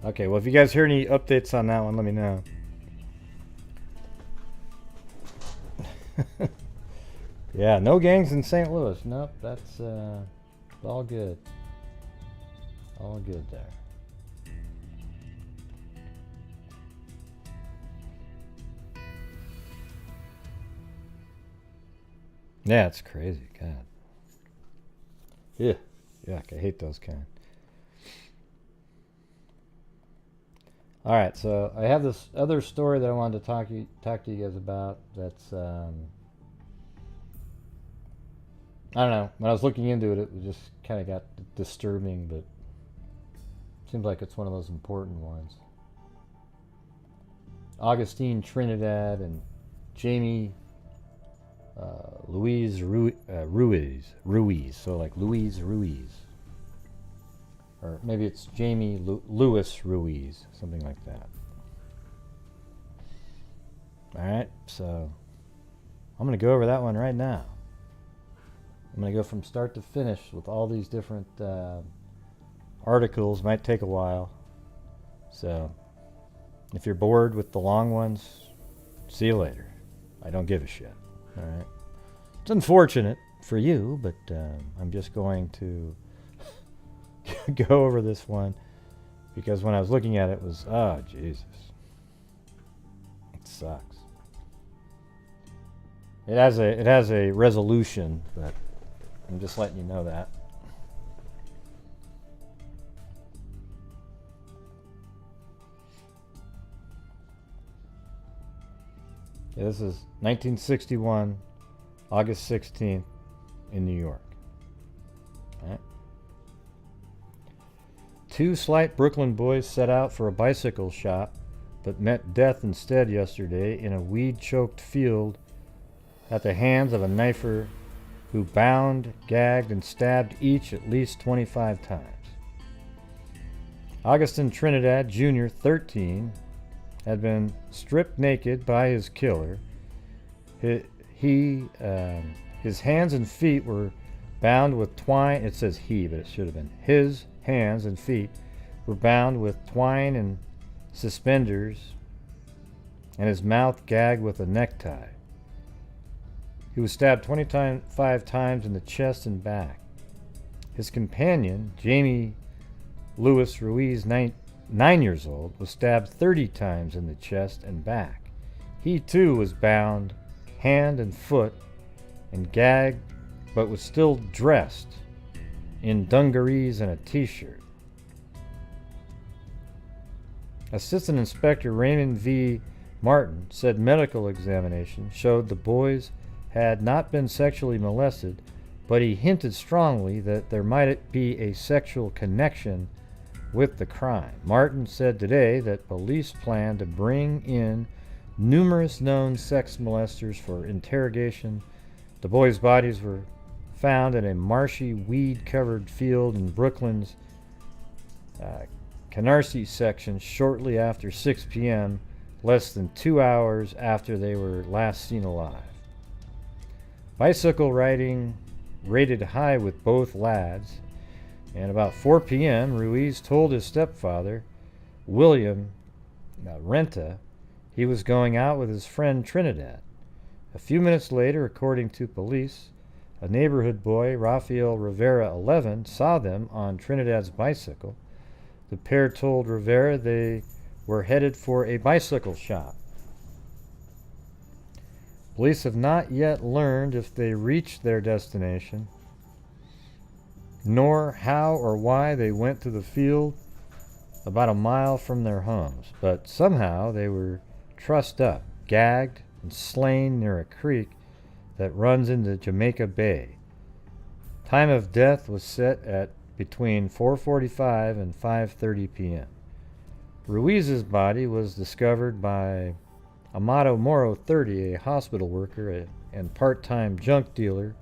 Okay, well, if you guys hear any updates on that one, let me know. Yeah, no gangs in St. Louis. Nope, that's all good. All good there. Yeah, it's crazy. God. Yeah. Yuck, I hate those kind. All right, so I have this other story that I wanted to talk to you guys about. That's I don't know. When I was looking into it, it just kind of got disturbing, but it seems like it's one of those important ones. Augustin, Trinidad, and Jaime Ruiz. So like Luis Ruiz. Or maybe it's Jaime Louis Ruiz, something like that. Alright, so I'm going to go over that one right now. I'm going to go from start to finish with all these different articles. Might take a while. So if you're bored with the long ones, see you later. I don't give a shit. Alright. It's unfortunate for you, but I'm just going to go over this one because when I was looking at it, it was, oh Jesus, it sucks. It has a resolution, but I'm just letting you know that. Yeah, this is 1961, August 16th in New York. All right. Two slight Brooklyn boys set out for a bicycle shop, but met death instead yesterday in a weed-choked field at the hands of a knifer who bound, gagged, and stabbed each at least 25 times. Augustin Trinidad Jr., 13, had been stripped naked by his killer. His hands and feet were bound with twine. It says he, but it should have been his hands and feet were bound with twine and suspenders, and his mouth gagged with a necktie. He was stabbed 25 times in the chest and back. His companion, Jaime Louis Ruiz, 9 years old, was stabbed 30 times in the chest and back. He too was bound hand and foot and gagged, but was still dressed in dungarees and a t-shirt. Assistant Inspector Raymond V. Martin said medical examination showed the boys had not been sexually molested, but he hinted strongly that there might be a sexual connection with the crime. Martin said today that police plan to bring in numerous known sex molesters for interrogation. The boys' bodies were found in a marshy, weed-covered field in Brooklyn's Canarsie section shortly after 6 p.m., less than 2 hours after they were last seen alive. Bicycle riding rated high with both lads, and about 4 p.m., Ruiz told his stepfather, William Renta, he was going out with his friend Trinidad. A few minutes later, according to police, a neighborhood boy, Rafael Rivera, 11, saw them on Trinidad's bicycle. The pair told Rivera they were headed for a bicycle shop. Police have not yet learned if they reached their destination, nor how or why they went to the field about a mile from their homes, but somehow they were trussed up, gagged, and slain near a creek that runs into Jamaica Bay. Time of death was set at between 4:45 and 5:30 p.m. Ruiz's body was discovered by Amado Moro, 30, a hospital worker and part-time junk dealer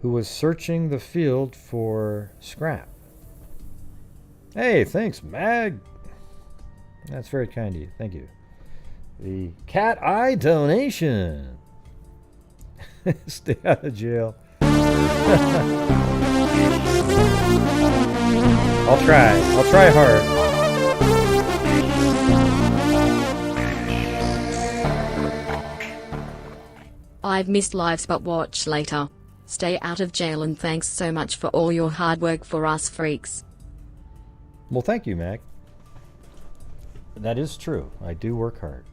who was searching the field for scrap. Hey, thanks, Mag. That's very kind of you. Thank you. The cat eye donation. Stay out of jail. I'll try hard. I've missed lives, but watch later. Stay out of jail, and thanks so much for all your hard work for us freaks. Well, thank you, Mac. That is true. I do work hard.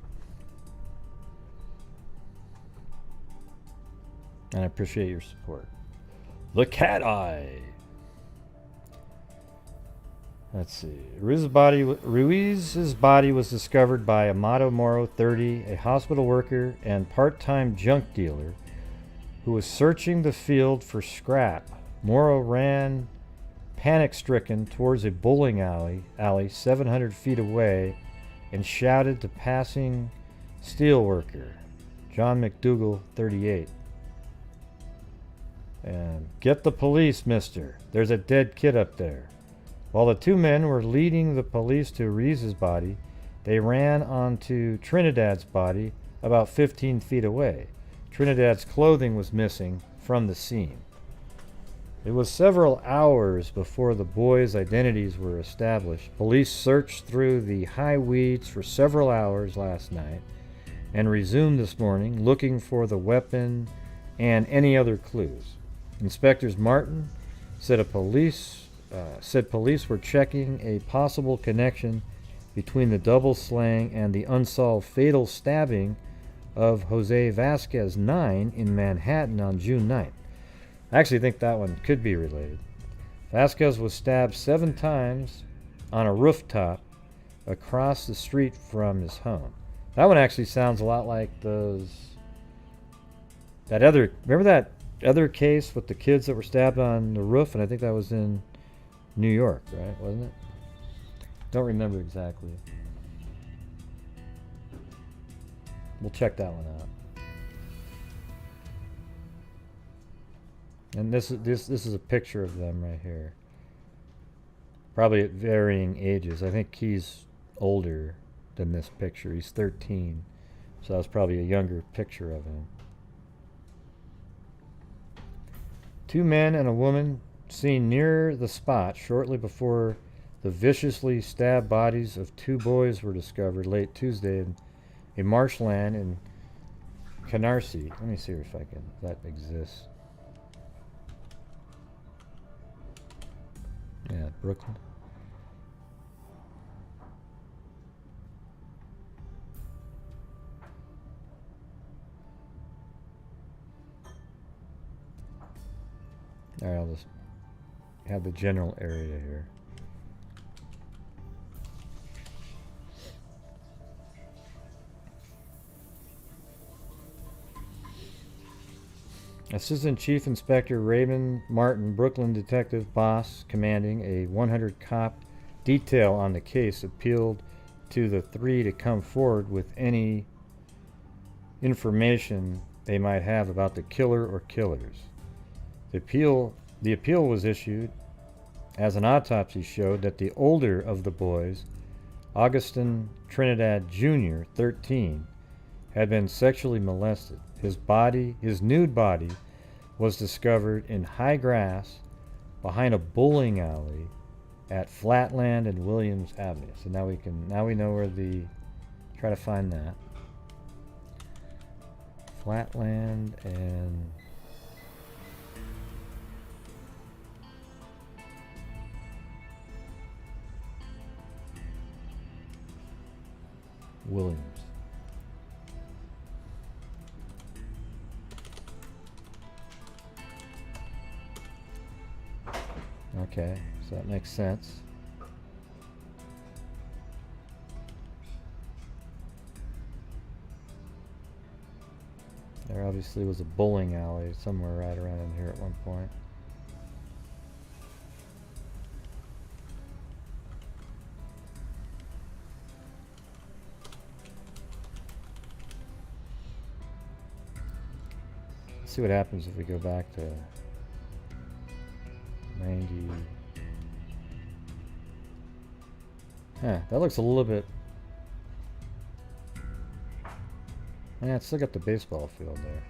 And I appreciate your support. The cat eye. Let's see. Ruiz's body was discovered by Amado Moro, 30, a hospital worker and part-time junk dealer who was searching the field for scrap. Moro ran panic-stricken towards a bowling alley 700 feet away and shouted to passing steel worker John McDougal, 38. And get the police, mister. There's a dead kid up there. While the two men were leading the police to Ruiz's body, they ran onto Trinidad's body about 15 feet away. Trinidad's clothing was missing from the scene. It was several hours before the boys' identities were established. Police searched through the high weeds for several hours last night and resumed this morning looking for the weapon and any other clues. Inspectors Martin said police were checking a possible connection between the double slaying and the unsolved fatal stabbing of Jose Vasquez 9 in Manhattan on June 9th. I actually think that one could be related. Vasquez was stabbed 7 times on a rooftop across the street from his home. That one actually sounds a lot like remember that other case with the kids that were stabbed on the roof? And I think that was in New York, right? Wasn't it? Don't remember exactly. We'll check that one out. And this is a picture of them right here. Probably at varying ages. I think he's older than this picture. He's 13. So that was probably a younger picture of him. 2 men and a woman seen near the spot shortly before the viciously stabbed bodies of 2 boys were discovered late Tuesday in a marshland in Canarsie. Let me see if that exists. Yeah, Brooklyn. All right, I'll just have the general area here. Assistant Chief Inspector Raymond Martin, Brooklyn Detective Boss, commanding a 100-cop detail on the case, appealed to the 3 to come forward with any information they might have about the killer or killers. The appeal was issued as an autopsy showed that the older of the boys, Augustin Trinidad Jr., 13, had been sexually molested. His nude body was discovered in high grass behind a bowling alley at Flatland and Williams Avenue. So now we know where try to find that. Flatland and Williams. Okay, so that makes sense. There obviously was a bowling alley somewhere right around in here at one point. Let's see what happens if we go back to 90. Huh, that looks a little bit... Yeah, it's still got the baseball field there.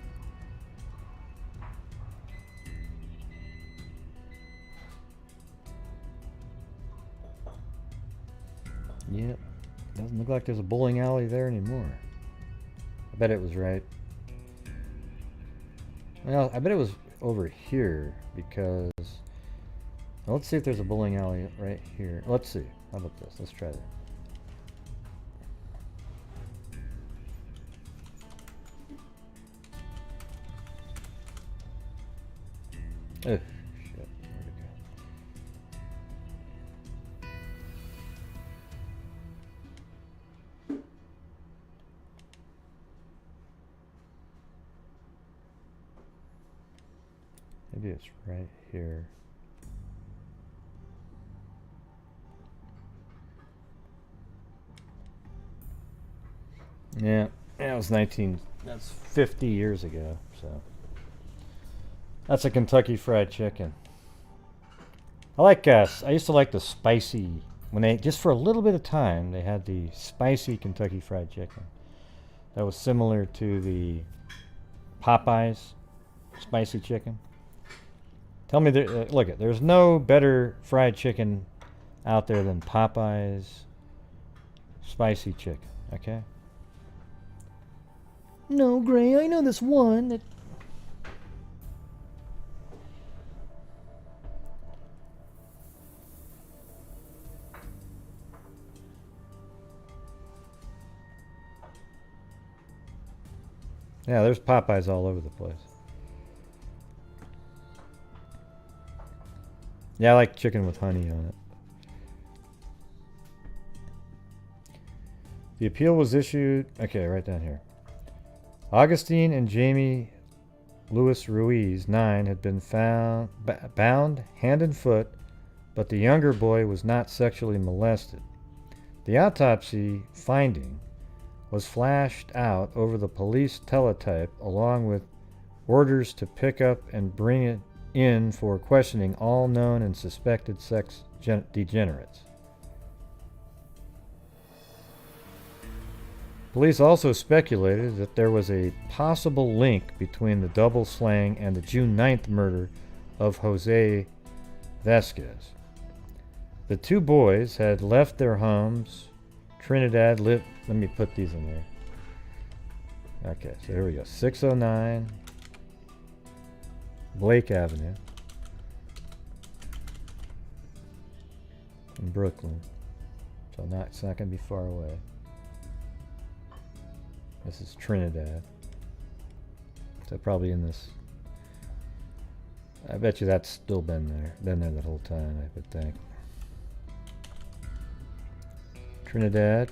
Yep. Doesn't look like there's a bowling alley there anymore. I bet it was right. Well, I bet it was over here because... Well, let's see if there's a bowling alley right here. Let's see. How about this? Let's try that. Oh, shit. Where'd it go? Maybe it's right here. Yeah, that was that's 50 years ago, so. That's a Kentucky Fried Chicken. I used to like the spicy, when they, just for a little bit of time, they had the spicy Kentucky Fried Chicken. That was similar to the Popeyes spicy chicken. Tell me, look, there's no better fried chicken out there than Popeyes spicy chicken, okay? No, Gray, I know this one that... Yeah, there's Popeyes all over the place. Yeah, I like chicken with honey on it. The appeal was issued... Okay, right down here. Augustin and Jaime Luis Ruiz, 9, had been found bound hand and foot, but the younger boy was not sexually molested. The autopsy finding was flashed out over the police teletype along with orders to pick up and bring it in for questioning all known and suspected sex degenerates. Police also speculated that there was a possible link between the double slaying and the June 9th murder of Jose Vasquez. The two boys had left their homes. Trinidad lived... Let me put these in there. Okay, so here we go. 609 Blake Avenue in Brooklyn. So it's not going to be far away. This is Trinidad. So probably in this... I bet you that's still been there. Been there the whole time, I would think. Trinidad.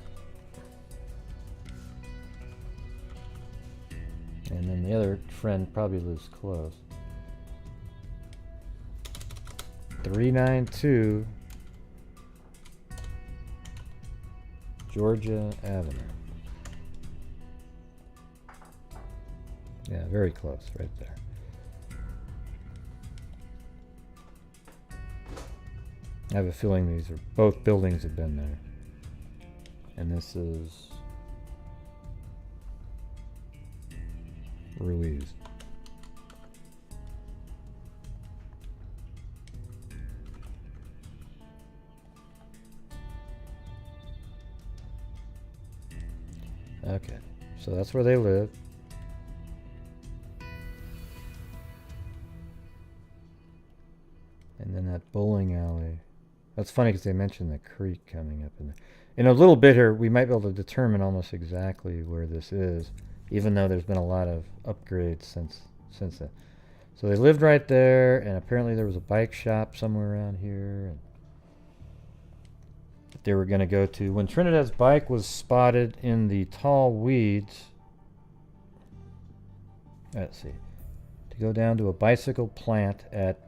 And then the other friend probably lives close. 392 Georgia Avenue. Yeah, very close, right there. I have a feeling these are both buildings have been there. And this is Ruiz. Okay, so that's where they live. And then that bowling alley. That's funny because they mentioned the creek coming up in there. In a little bit here, we might be able to determine almost exactly where this is, even though there's been a lot of upgrades since then. So they lived right there, and apparently there was a bike shop somewhere around here and that they were going to go to. When Trinidad's bike was spotted in the tall weeds, let's see, to go down to a bicycle plant at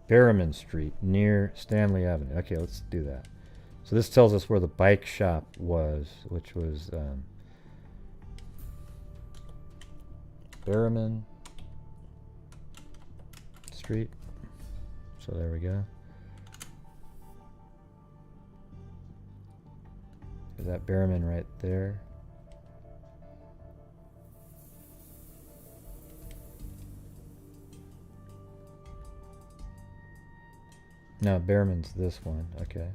Berriman Street near Stanley Avenue. Okay, let's do that. So this tells us where the bike shop was, which was Berriman street. So there we go. There's that Behrman right there. No, Behrman's this one. Okay.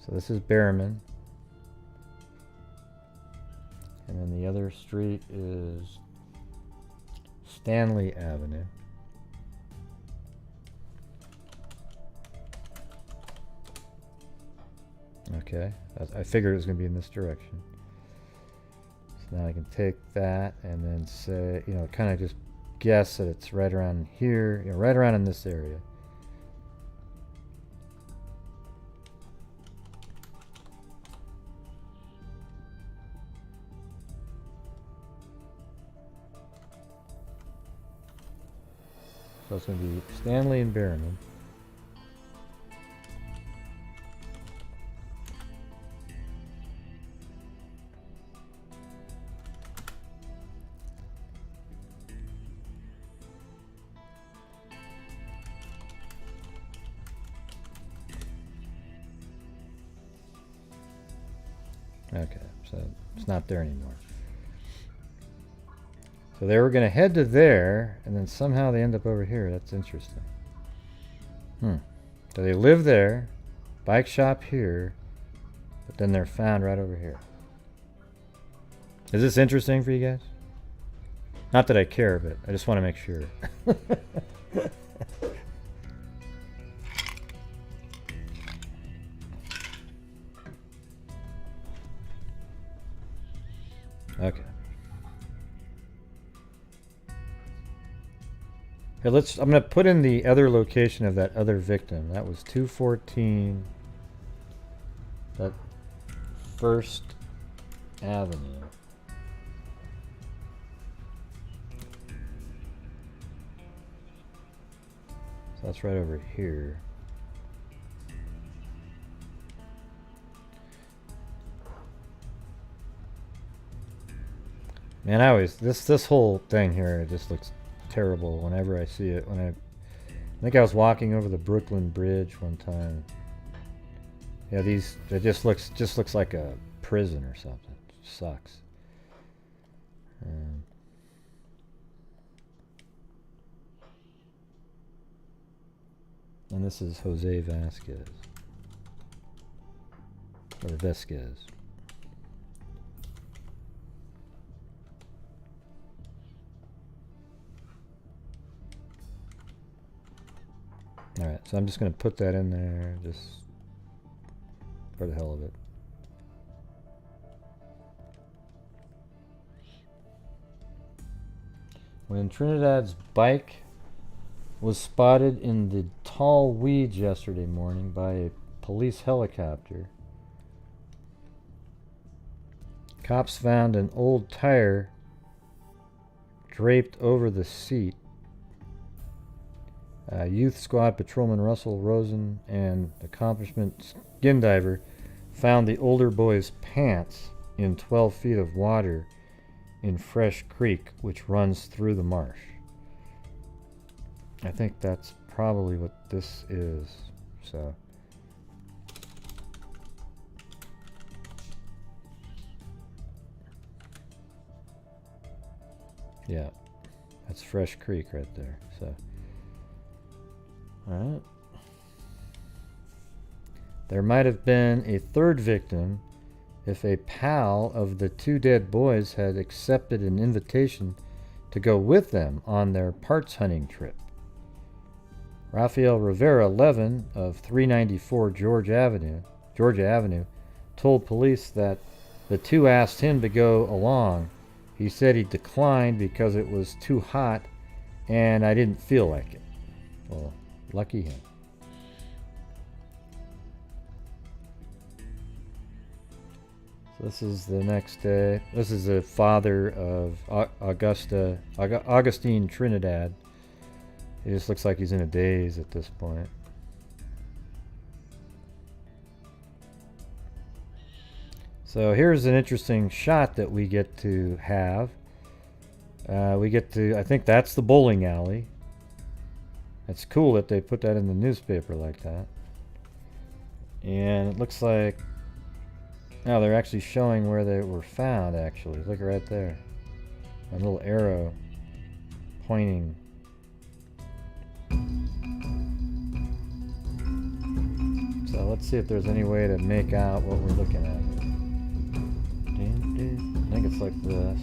So this is Behrman. And then the other street is Stanley Avenue. Okay, I figured it was going to be in this direction. So now I can take that and then say, you know, kind of just guess that it's right around here, you know, right around in this area. So it's going to be Stanley and Behrman. Okay, so it's not there anymore. So they were going to head to there, and then somehow they end up over here. That's interesting. So they live there, bike shop here, but then they're found right over here. Is this interesting for you guys? Not that I care, but I just want to make sure. Okay. Here, I'm going to put in the other location of that other victim. That was 214. That First Avenue. So that's right over here. Man, I always this whole thing here, it just looks terrible whenever I see it. I think I was walking over the Brooklyn Bridge one time. Yeah, it just looks like a prison or something. It sucks. And this is Jose Vasquez. Or Vasquez. Alright, so I'm just going to put that in there, just for the hell of it. When Trinidad's bike was spotted in the tall weeds yesterday morning by a police helicopter, cops found an old tire draped over the seat. Youth Squad Patrolman Russell Rosen and accomplishment skin diver found the older boy's pants in 12 feet of water in Fresh Creek, which runs through the marsh. I think that's probably what this is. So yeah, that's Fresh Creek right there. So alright. There might have been a third victim if a pal of the two dead boys had accepted an invitation to go with them on their parts hunting trip. Rafael Rivera 11 of 394 Georgia Avenue, told police that the two asked him to go along. He said he declined because it was too hot and I didn't feel like it. Well, lucky him. So this is the next day. This is the father of Augustin Trinidad. He just looks like he's in a daze at this point. So here's an interesting shot that we get to have. I think that's the bowling alley. It's cool that they put that in the newspaper like that. And it looks like... now they're actually showing where they were found, actually. Look right there. A little arrow pointing. So let's see if there's any way to make out what we're looking at. I think it's like this.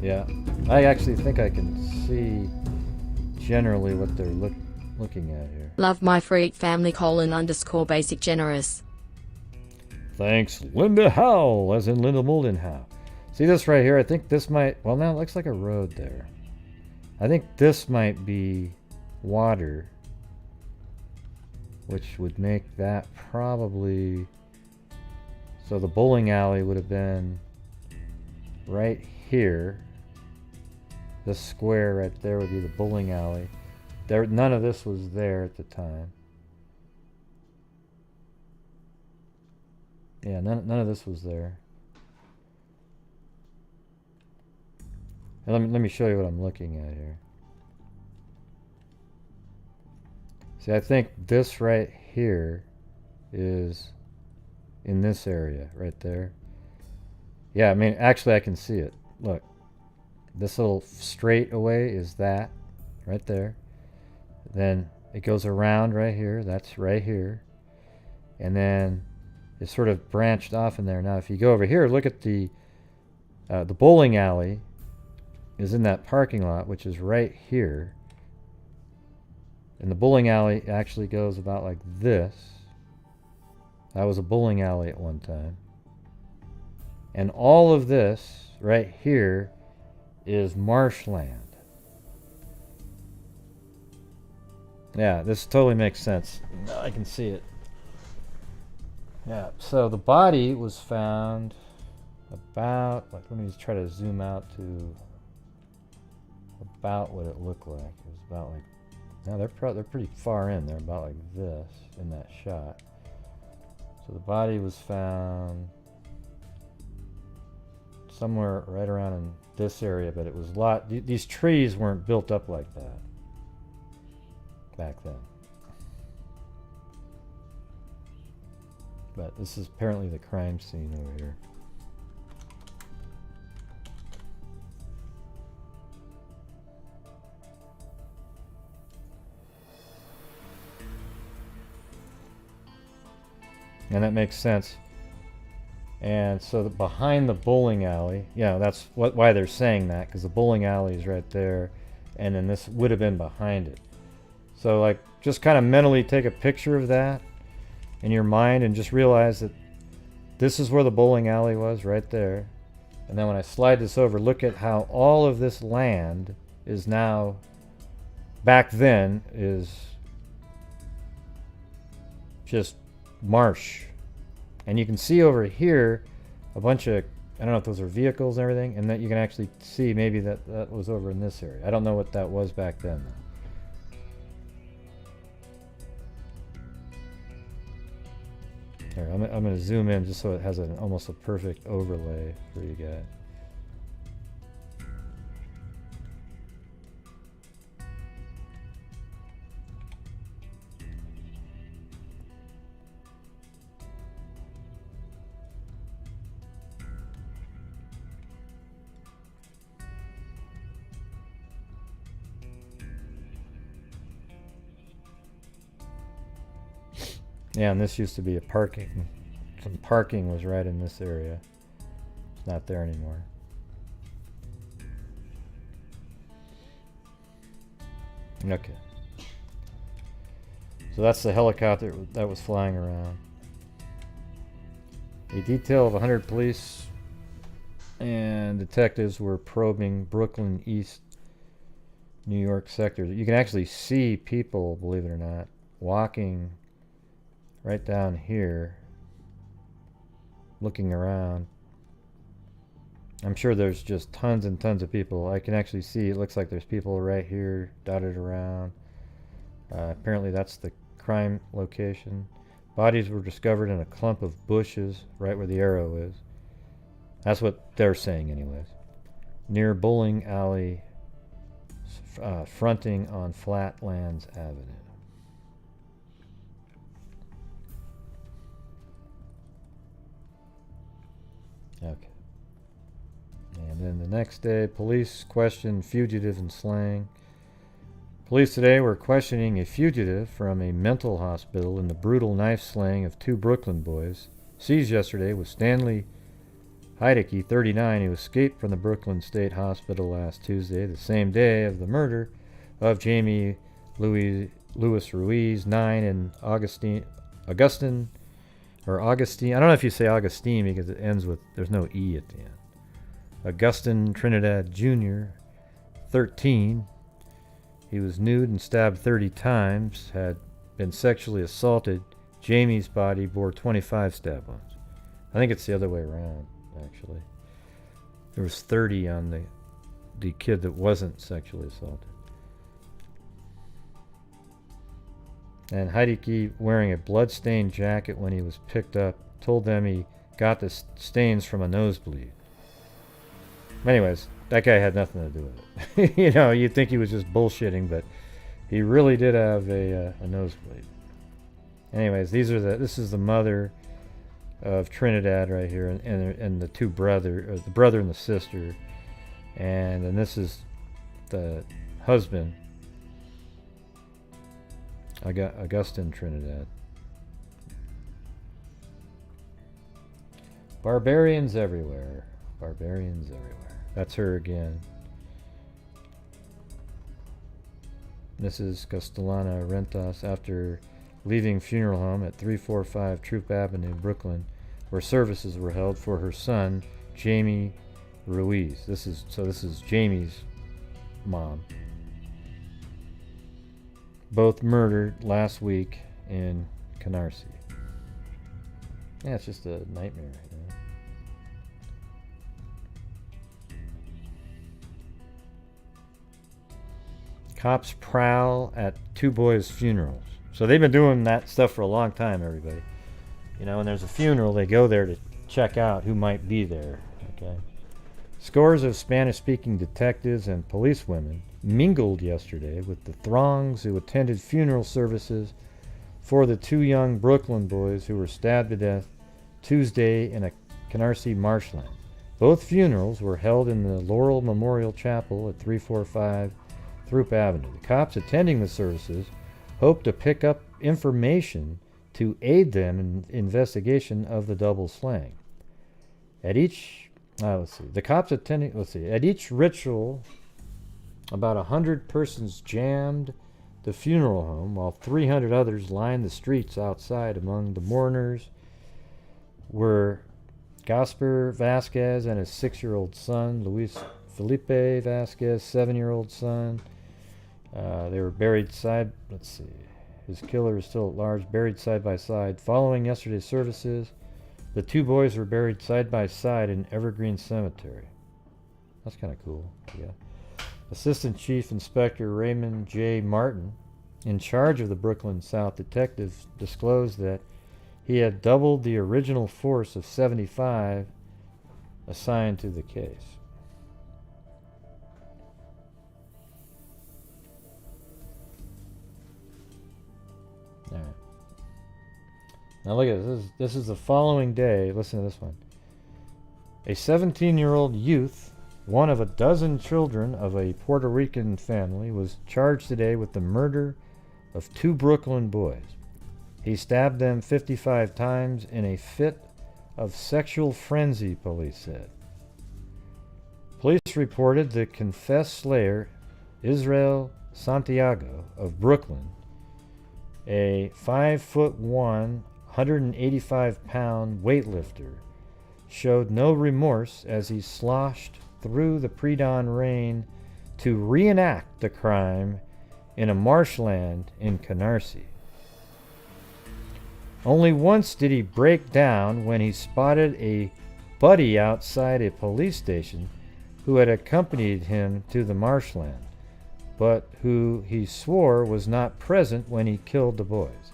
Yeah. I actually think I can see generally what they're looking at here. Love my freak family _basic generous. Thanks, Linda Howell, as in Linda Moldenhau. See this right here? I think this might... well, now it looks like a road there. I think this might be water, which would make that probably... so the bowling alley would have been right here. This square right there would be the bowling alley. None of this was there at the time. Yeah, none of this was there. And let me show you what I'm looking at here. See, I think this right here is in this area right there. Yeah, I mean, actually I can see it. Look. This little straight away is that right there. Then it goes around right here. That's right here. And then it's sort of branched off in there. Now, if you go over here, look at the bowling alley is in that parking lot, which is right here. And the bowling alley actually goes about like this. That was a bowling alley at one time. And all of this right here is marshland. Yeah, this totally makes sense. I can see it. Yeah, so the body was found about, like, let me just try to zoom out to about what it looked like. It was about like, now they're pretty far in. They're about like this in that shot. So the body was found somewhere right around in this area, but it was a lot. These trees weren't built up like that back then. But this is apparently the crime scene over here. And that makes sense. And so behind the bowling alley, yeah, that's why they're saying that, because the bowling alley is right there, and then this would have been behind it. So, like, just kind of mentally take a picture of that in your mind and just realize that this is where the bowling alley was, right there. And then when I slide this over, look at how all of this land is now, back then, is just marsh. And you can see over here a bunch of, I don't know if those are vehicles and everything, and that you can actually see maybe that was over in this area. I don't know what that was back then, though. Here, I'm going to zoom in just so it has almost a perfect overlay for you guys. Yeah, and this used to be a parking. Some parking was right in this area. It's not there anymore. Okay. So that's the helicopter that was flying around. A detail of 100 police and detectives were probing Brooklyn East New York sector. You can actually see people, believe it or not, walking right down here, looking around. I'm sure there's just tons and tons of people. I can actually see, it looks like there's people right here dotted around. Apparently that's the crime location. Bodies were discovered in a clump of bushes right where the arrow is. That's what they're saying anyways. Near bowling alley fronting on Flatlands Avenue. Okay. And then the next day, police questioned fugitive in slang. Police today were questioning a fugitive from a mental hospital in the brutal knife slaying of 2 Brooklyn boys. Seized yesterday was Stanley Heidecke, 39, who escaped from the Brooklyn State Hospital last Tuesday, the same day of the murder of Jaime Louis Ruiz, 9, and Augustin. I don't know if you say Augustin because it ends with, there's no E at the end. Augustin Trinidad Jr., 13. He was nude and stabbed 30 times, had been sexually assaulted. Jamie's body bore 25 stab wounds. I think it's the other way around, actually. There was 30 on the kid that wasn't sexually assaulted. And Heidecke, wearing a blood-stained jacket when he was picked up, told them he got the stains from a nosebleed. Anyways, that guy had nothing to do with it. You know, you'd think he was just bullshitting, but he really did have a nosebleed. Anyways, this is the mother of Trinidad right here, and the 2 brothers, the brother and the sister, and then this is the husband, Augustin Trinidad. Barbarians everywhere. Barbarians everywhere. That's her again. Mrs. Castellana Rentas, after leaving funeral home at 345 Troop Avenue, Brooklyn, where services were held for her son, Jaime Ruiz. This is Jamie's mom. Both murdered last week in Canarsie. Yeah, it's just a nightmare. You know? Cops prowl at 2 boys' funerals. So they've been doing that stuff for a long time, everybody. You know, when there's a funeral, they go there to check out who might be there. Okay. Scores of Spanish-speaking detectives and policewomen mingled yesterday with the throngs who attended funeral services for the 2 young Brooklyn boys who were stabbed to death Tuesday in a Canarsie marshland. Both funerals were held in the Laurel Memorial Chapel at 345 Throop Avenue. The cops attending the services hope to pick up information to aid them in investigation of the double slaying. At each at each ritual, about 100 persons jammed the funeral home while 300 others lined the streets outside. Among the mourners were Gaspar Vasquez and his 6-year-old son, Luis Felipe Vasquez, 7-year-old son. They were buried his killer is still at large, buried side by side. Following yesterday's services, the 2 boys were buried side by side in Evergreen Cemetery. That's kind of cool, yeah. Assistant Chief Inspector Raymond J. Martin, in charge of the Brooklyn South detectives, disclosed that he had doubled the original force of 75 assigned to the case. All right. Now look at this. This is the following day. Listen to this one. A 17-year-old youth, one of a dozen children of a Puerto Rican family, was charged today with the murder of 2 Brooklyn boys. He stabbed them 55 times in a fit of sexual frenzy, police said. Police reported the confessed slayer, Israel Santiago of Brooklyn, a 5'1", 185-pound weightlifter, showed no remorse as he sloshed through the pre-dawn rain to reenact the crime in a marshland in Canarsie. Only once did he break down when he spotted a buddy outside a police station who had accompanied him to the marshland, but who he swore was not present when he killed the boys.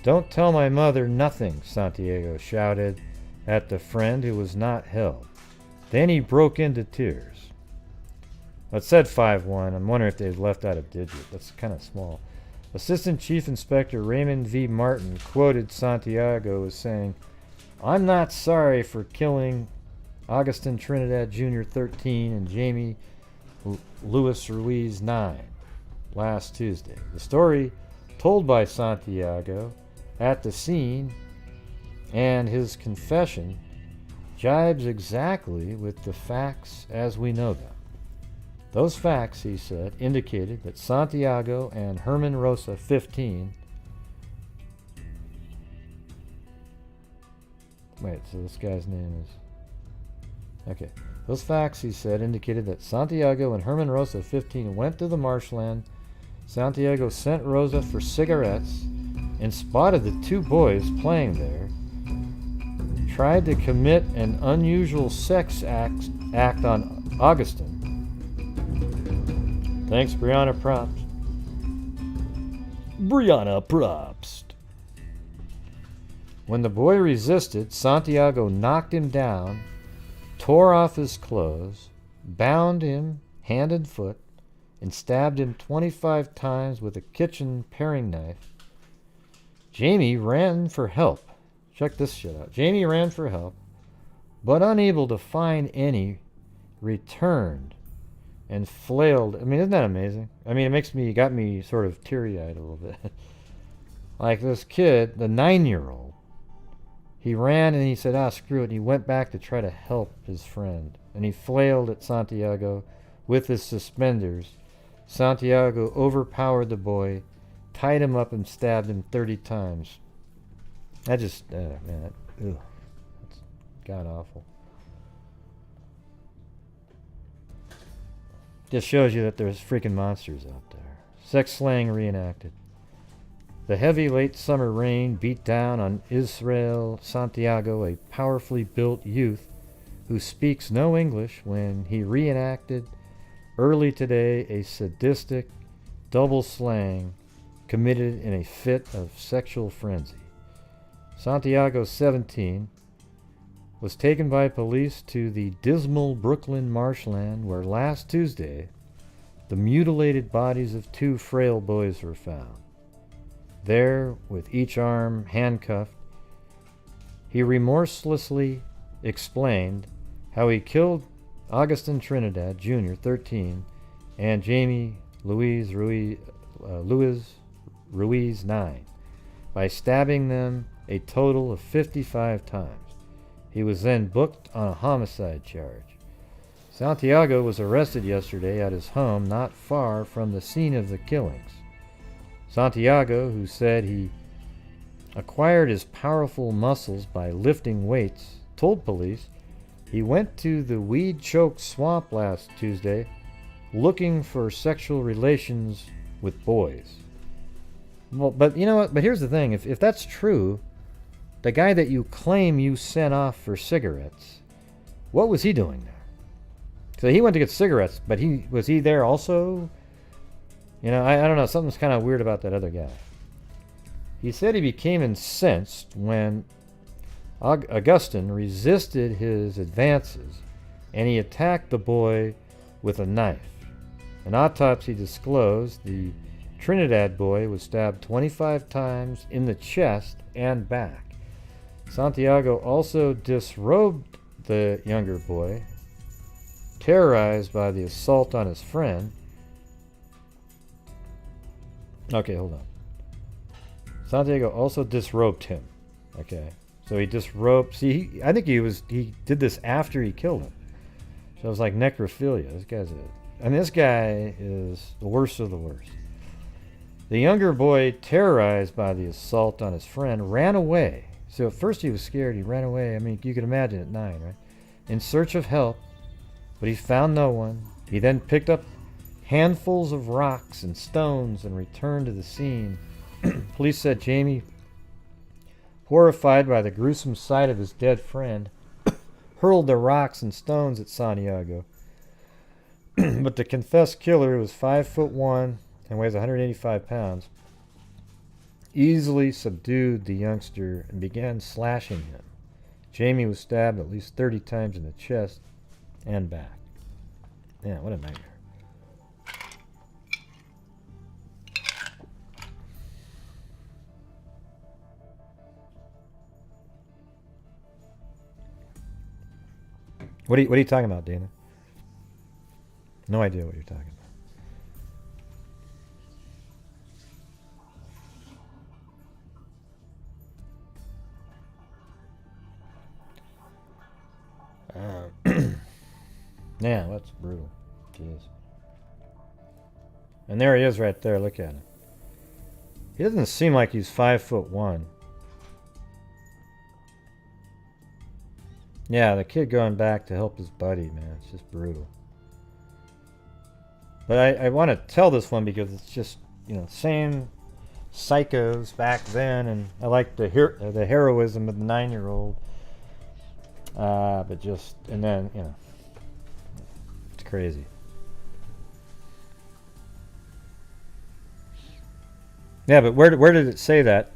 "Don't tell my mother nothing," Santiago shouted at the friend who was not held. Then he broke into tears. It said 5'1". I'm wondering if they've left out a digit. That's kind of small. Assistant Chief Inspector Raymond V. Martin quoted Santiago as saying, "I'm not sorry for killing Augustin Trinidad Jr. 13 and Jaime Luis Ruiz 9 last Tuesday." The story told by Santiago at the scene and his confession jibes exactly with the facts as we know them. Those facts, he said, indicated that Santiago and Herman Rosa 15... Wait, so this guy's name is... Okay. Those facts, he said, indicated that Santiago and Herman Rosa 15 went to the marshland. Santiago sent Rosa for cigarettes and spotted the two boys playing there. Tried to commit an unusual sex act on Augustin. Thanks, Brianna Props. Brianna Props. When the boy resisted, Santiago knocked him down, tore off his clothes, bound him hand and foot, and stabbed him 25 times with a kitchen paring knife. Jaime ran for help. Check this shit out. Jaime ran for help, but unable to find any, returned and flailed. I mean, isn't that amazing? I mean, it got me sort of teary-eyed a little bit. Like this kid, the 9-year-old, he ran and he said, screw it. And he went back to try to help his friend. And he flailed at Santiago with his suspenders. Santiago overpowered the boy, tied him up and stabbed him 30 times. That just, man, that's god-awful. Just shows you that there's freaking monsters out there. Sex slaying reenacted. The heavy late summer rain beat down on Israel Santiago, a powerfully built youth who speaks no English, when he reenacted early today a sadistic double slaying committed in a fit of sexual frenzy. Santiago, 17, was taken by police to the dismal Brooklyn marshland, where last Tuesday the mutilated bodies of two frail boys were found. There, with each arm handcuffed, he remorselessly explained how he killed Augustin Trinidad Jr., 13, and Jaime Luis Ruiz 9 by stabbing them a total of 55 times. He was then booked on a homicide charge. Santiago was arrested yesterday at his home not far from the scene of the killings. Santiago, who said he acquired his powerful muscles by lifting weights, told police he went to the weed-choked swamp last Tuesday looking for sexual relations with boys. Well, but you know what? But here's the thing. If that's true, the guy that you claim you sent off for cigarettes, what was he doing there? So he went to get cigarettes, but was he there also? You know, I don't know. Something's kind of weird about that other guy. He said he became incensed when Augustin resisted his advances and he attacked the boy with a knife. An autopsy disclosed the Trinidad boy was stabbed 25 times in the chest and back. Santiago also disrobed the younger boy, terrorized by the assault on his friend. Okay, hold on. Santiago also disrobed him. Okay, so he disrobed. See, I think he did this after he killed him. So it was like necrophilia. This guy is the worst of the worst. The younger boy, terrorized by the assault on his friend, ran away. So at first he was scared. He ran away. I mean, you can imagine at 9, right? In search of help, but he found no one. He then picked up handfuls of rocks and stones and returned to the scene. Police said Jaime, horrified by the gruesome sight of his dead friend, hurled the rocks and stones at Santiago. But the confessed killer, who was 5'1" and weighs 185 pounds, easily subdued the youngster and began slashing him. Jaime was stabbed at least 30 times in the chest and back. Man, what a nightmare. What are you talking about, Dana? No idea what you're talking about. Yeah, that's brutal. Jeez. And there he is right there. Look at him. He doesn't seem like he's 5'1". Yeah, the kid going back to help his buddy, man. It's just brutal. But I want to tell this one because it's just, you know, same psychos back then, and I like the heroism of the 9-year-old. But just, and then, you know, it's crazy. Yeah, but where did it say that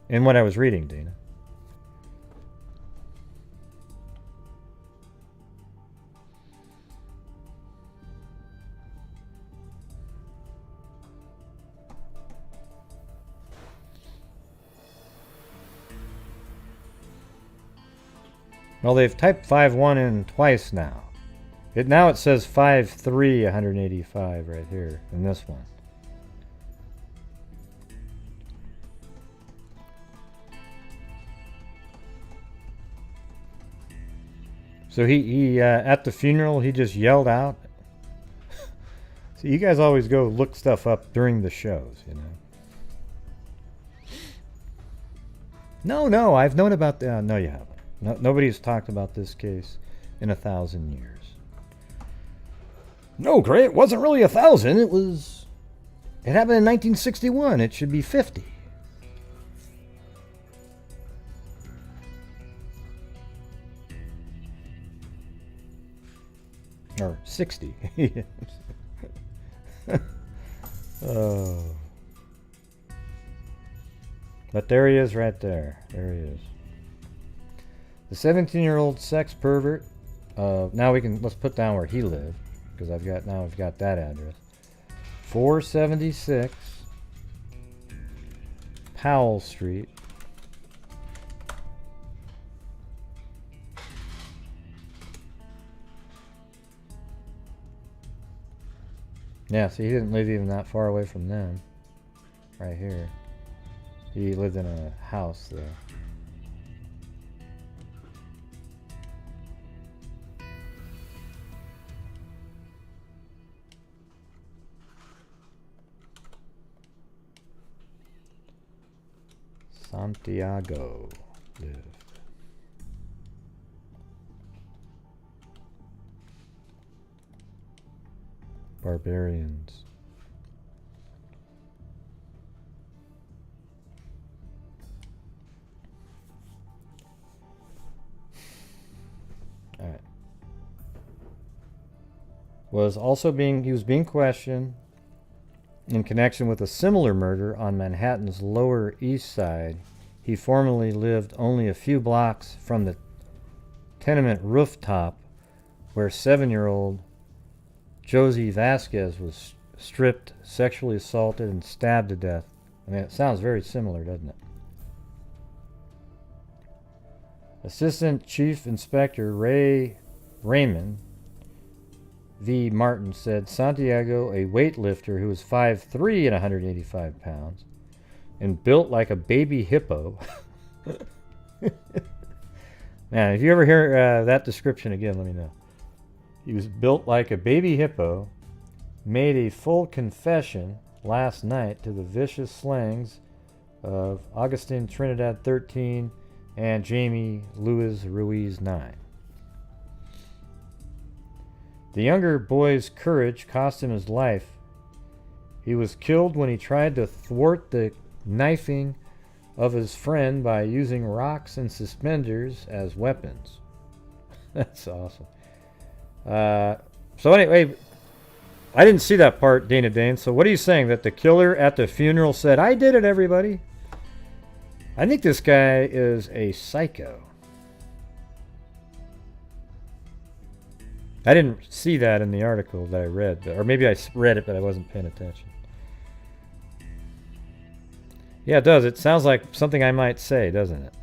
in what I was reading, Dana? Well, they've typed 5'1" in twice now. Now it says 5'3", 185 right here in this one. So he at the funeral, he just yelled out. So you guys always go look stuff up during the shows, you know. No, I've known about the. No, you haven't. No, nobody's talked about this case in 1,000 years. No, Gray, it wasn't really 1,000. It happened in 1961. It should be 50. Or 60. Oh. But there he is right there. There he is. The 17-year-old sex pervert. Now let's put down where he lived, because I've got that address. 476 Powell Street. Yeah, see, he didn't live even that far away from them. Right here. He lived in a house there. Santiago lived. Barbarians. All right. He was being questioned in connection with a similar murder on Manhattan's Lower East Side. He formerly lived only a few blocks from the tenement rooftop where 7-year-old Josie Vasquez was stripped, sexually assaulted, and stabbed to death. I mean, it sounds very similar, doesn't it? Assistant Chief Inspector Raymond V. Martin said Santiago, a weightlifter who was 5'3" and 185 pounds, and built like a baby hippo. Man, if you ever hear that description again, let me know. He was built like a baby hippo, made a full confession last night to the vicious slangs of Augustin Trinidad 13 and Jaime Luis Ruiz 9. The younger boy's courage cost him his life. He was killed when he tried to thwart the knifing of his friend by using rocks and suspenders as weapons. That's awesome. So anyway, I didn't see that part, Dana Dane. So what are you saying? That the killer at the funeral said, "I did it, everybody"? I think this guy is a psycho. I didn't see that in the article that I read. Or maybe I read it, but I wasn't paying attention. Yeah, it does. It sounds like something I might say, doesn't it?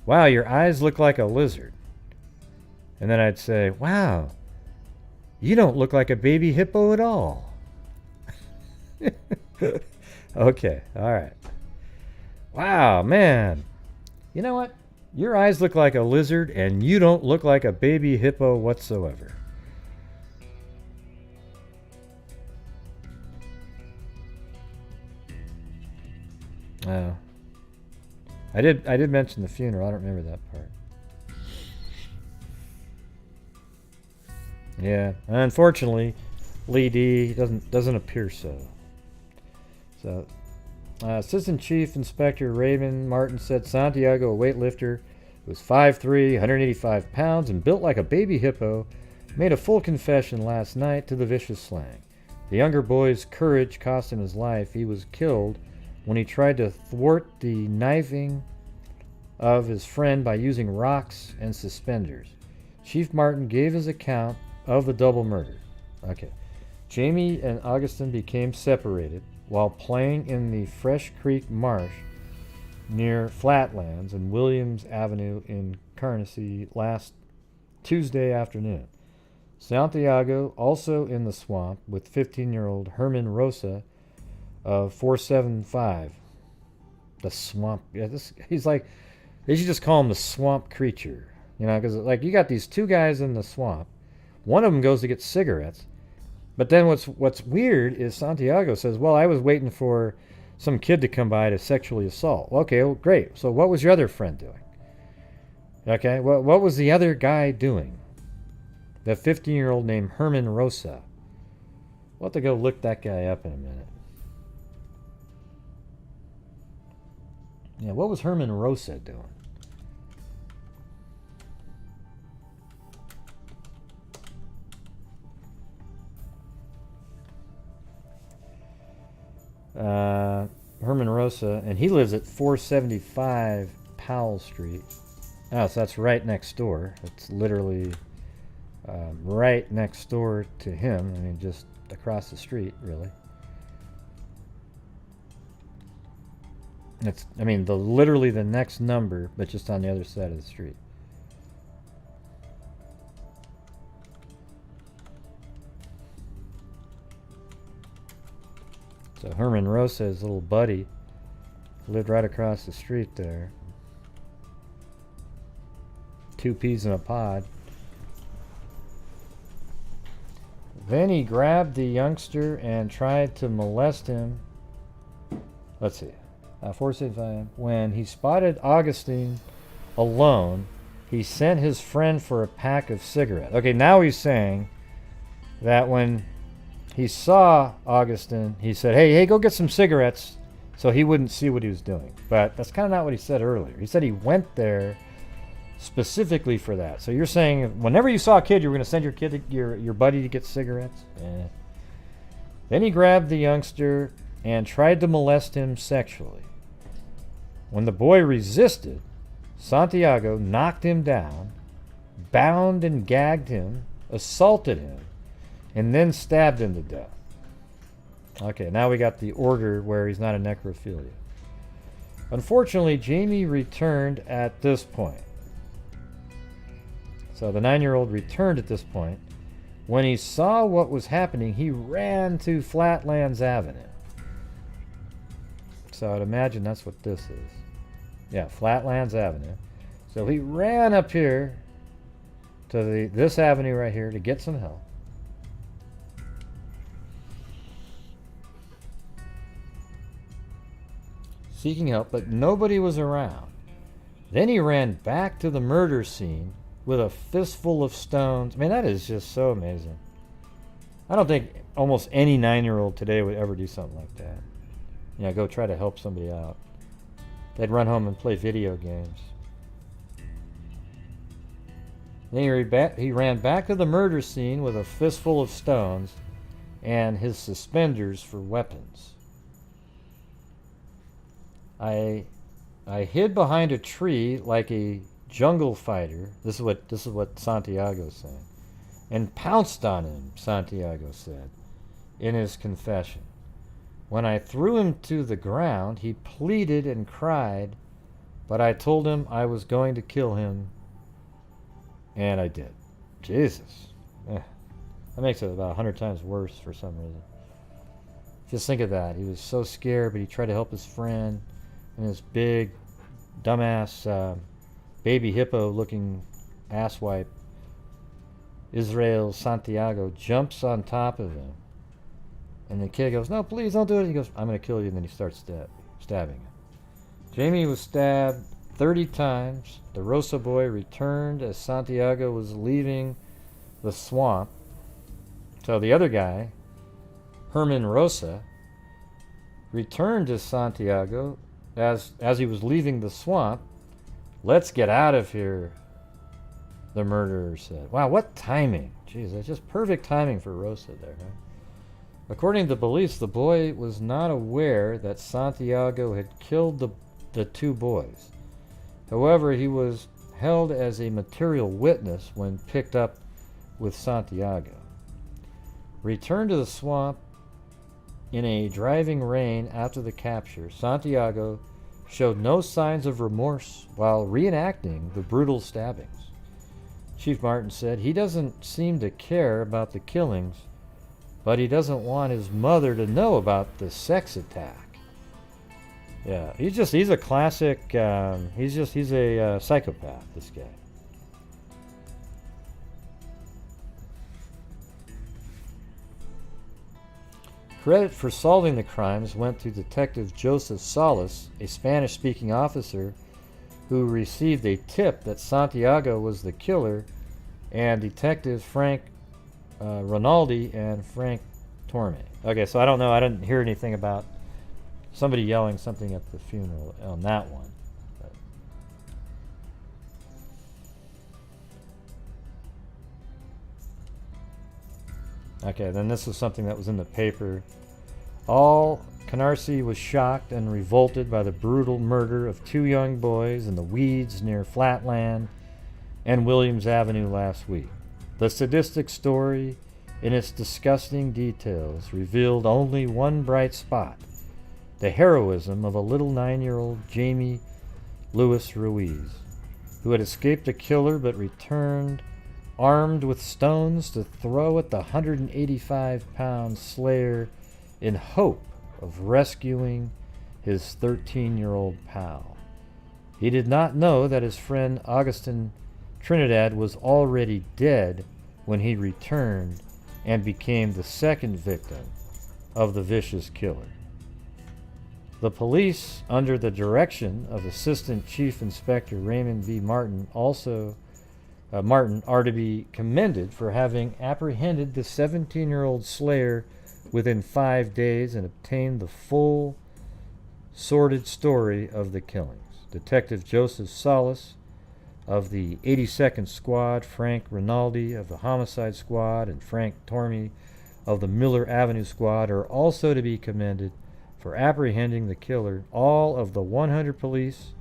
Wow, your eyes look like a lizard. And then I'd say, wow, you don't look like a baby hippo at all. Okay, all right. Wow, man. You know what? Your eyes look like a lizard, and you don't look like a baby hippo whatsoever. I did mention the funeral. I don't remember that part. Yeah, unfortunately, Lee D doesn't appear so. So, Assistant Chief Inspector Raymond Martin said Santiago, a weightlifter, who was 5'3", 185 pounds, and built like a baby hippo, made a full confession last night to the vicious slang. The younger boy's courage cost him his life. He was killed when he tried to thwart the knifing of his friend by using rocks and suspenders. Chief Martin gave his account of the double murder. Okay. Jaime and Augustin became separated while playing in the Fresh Creek Marsh near Flatlands and Williams Avenue in Carnegie last Tuesday afternoon. Santiago also in the swamp with 15-year-old Herman Rosa of 475. The swamp. Yeah, he's like, they should just call him the swamp creature. You know, because like you got these two guys in the swamp. One of them goes to get cigarettes. But then what's weird is Santiago says, well, I was waiting for some kid to come by to sexually assault. Okay, well, great. So what was your other friend doing? Okay, what was the other guy doing? The 15-year-old named Herman Rosa. We'll have to go look that guy up in a minute. Yeah, what was Herman Rosa doing? Herman Rosa, and he lives at 475 Powell Street. Oh, so that's right next door. It's literally right next door to him. I mean, just across the street, really. It's, I mean, literally the next number, but just on the other side of the street. So Herman Rosa, his little buddy, lived right across the street there. 2 peas in a pod. Then he grabbed the youngster and tried to molest him. Let's see. 465. When he spotted Augustin alone, he sent his friend for a pack of cigarettes. Okay, now he's saying that when he saw Augustin, he said, hey, go get some cigarettes, so he wouldn't see what he was doing. But that's kind of not what he said earlier. He said he went there specifically for that. So you're saying whenever you saw a kid, you were going to send your kid, your buddy to get cigarettes? Eh. Then he grabbed the youngster and tried to molest him sexually. When the boy resisted, Santiago knocked him down, bound and gagged him, assaulted him, and then stabbed him to death. Okay, now we got the order where he's not a necrophilia. Unfortunately, Jaime returned at this point. So the 9-year-old returned at this point. When he saw what was happening, he ran to Flatlands Avenue. So I'd imagine that's what this is. Yeah, Flatlands Avenue. So he ran up here to this avenue right here to get some help. Seeking help, but nobody was around. Then he ran back to the murder scene with a fistful of stones. I mean, that is just so amazing. I don't think almost any 9-year-old today would ever do something like that. You know, go try to help somebody out. They'd run home and play video games. Then he ran back to the murder scene with a fistful of stones and his suspenders for weapons. I hid behind a tree like a jungle fighter. This is what Santiago's saying. And pounced on him, Santiago said in his confession. When I threw him to the ground, he pleaded and cried, but I told him I was going to kill him, and I did. Jesus. That makes it about 100 times worse for some reason. Just think of that. He was so scared, but he tried to help his friend. And this big, dumbass, baby hippo-looking asswipe, Israel Santiago, jumps on top of him. And the kid goes, "No, please don't do it." He goes, "I'm going to kill you." And then he starts stabbing him. Jamie was stabbed 30 times. The Rosa boy returned as Santiago was leaving the swamp. So the other guy, Herman Rosa, returned to Santiago as he was leaving the swamp. "Let's get out of here," the murderer said. Wow, what timing. Jeez, that's just perfect timing for Rosa there, huh? According to police, the boy was not aware that Santiago had killed the two boys. However, he was held as a material witness when picked up with Santiago. Returned to the swamp in a driving rain after the capture, Santiago showed no signs of remorse while reenacting the brutal stabbings. Chief Martin said he doesn't seem to care about the killings, but he doesn't want his mother to know about the sex attack. Yeah, he's a classic, he's a psychopath, this guy. Credit for solving the crimes went to Detective Joseph Salas, a Spanish-speaking officer who received a tip that Santiago was the killer, and Detective Frank Rinaldi and Frank Torme. Okay, so I don't know. I didn't hear anything about somebody yelling something at the funeral on that one. Okay, then this was something that was in the paper. All Canarsie was shocked and revolted by the brutal murder of two young boys in the weeds near Flatland and Williams Avenue last week. The sadistic story, in its disgusting details, revealed only one bright spot: the heroism of a little 9-year-old Jaime Luis Ruiz, who had escaped a killer but returned armed with stones to throw at the 185-pound slayer in hope of rescuing his 13-year-old pal. He did not know that his friend Augustin Trinidad was already dead when he returned and became the second victim of the vicious killer. The police, under the direction of Assistant Chief Inspector Raymond V. Martin, are to be commended for having apprehended the 17-year-old slayer within 5 days and obtained the full, sordid story of the killings. Detective Joseph Salas of the 82nd Squad, Frank Rinaldi of the Homicide Squad, and Frank Torme of the Miller Avenue Squad are also to be commended for apprehending the killer. All of the 100 police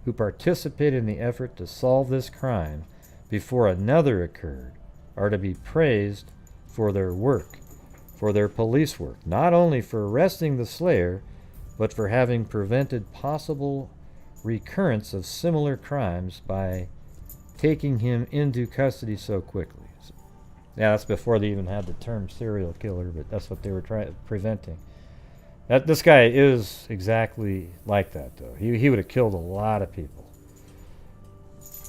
who participated in the effort to solve this crime before another occurred are to be praised for their work, for their police work, not only for arresting the slayer, but for having prevented possible recurrence of similar crimes by taking him into custody so quickly. So, yeah, that's before they even had the term serial killer, but that's what they were preventing. This guy is exactly like that, though. He would have killed a lot of people.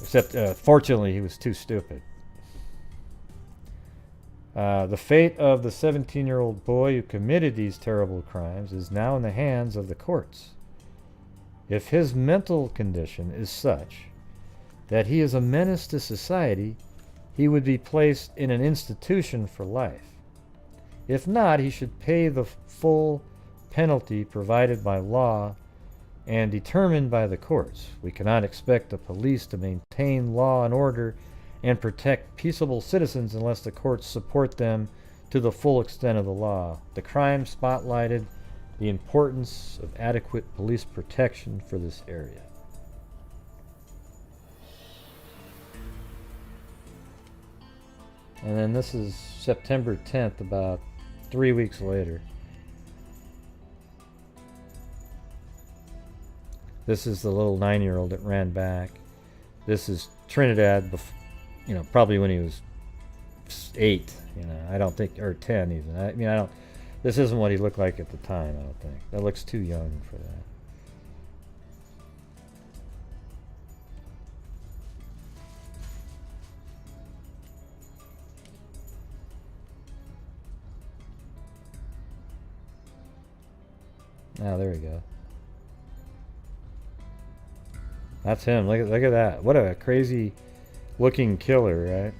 Except, fortunately, he was too stupid. The fate of the 17-year-old boy who committed these terrible crimes is now in the hands of the courts. If his mental condition is such that he is a menace to society, he would be placed in an institution for life. If not, he should pay the full penalty provided by law and determined by the courts. We cannot expect the police to maintain law and order and protect peaceable citizens unless the courts support them to the full extent of the law. The crime spotlighted the importance of adequate police protection for this area. And then this is September 10th, about 3 weeks later. This is the little 9-year-old that ran back. This is Trinidad, probably when he was 8, you know. I don't think, or 10 even. I mean, I don't. This isn't what he looked like at the time. I don't think that looks too young for that. Oh, there we go. That's him. Look at that. What a crazy looking killer, right?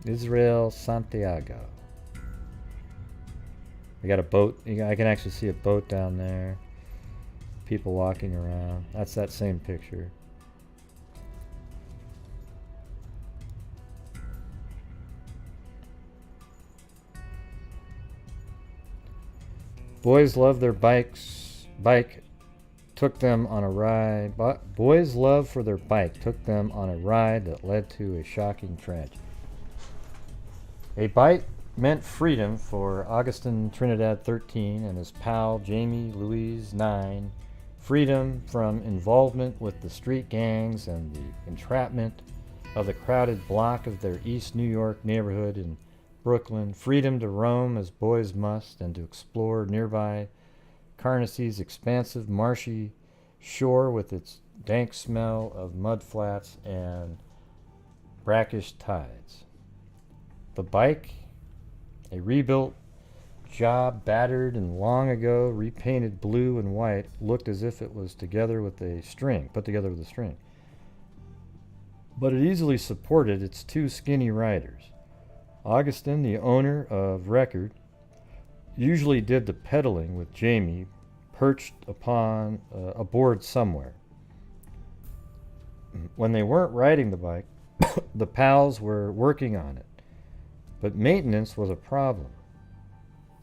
Israel Santiago. We got a boat. I can actually see a boat down there. People walking around. That's that same picture. Boys love their bikes. Took them on a ride. Boys' love for their bike took them on a ride that led to a shocking tragedy. A bike meant freedom for Augustin Trinidad 13 and his pal Jaime Louise 9. Freedom from involvement with the street gangs and the entrapment of the crowded block of their East New York neighborhood in Brooklyn. Freedom to roam as boys must and to explore nearby Carnassee's expansive marshy shore with its dank smell of mud flats and brackish tides. The bike, a rebuilt job, battered and long ago repainted blue and white, looked as if it was put together with a string. But it easily supported its two skinny riders. Augustin, the owner of record, usually did the pedaling with Jaime perched upon a board somewhere. When they weren't riding the bike, the pals were working on it. But maintenance was a problem.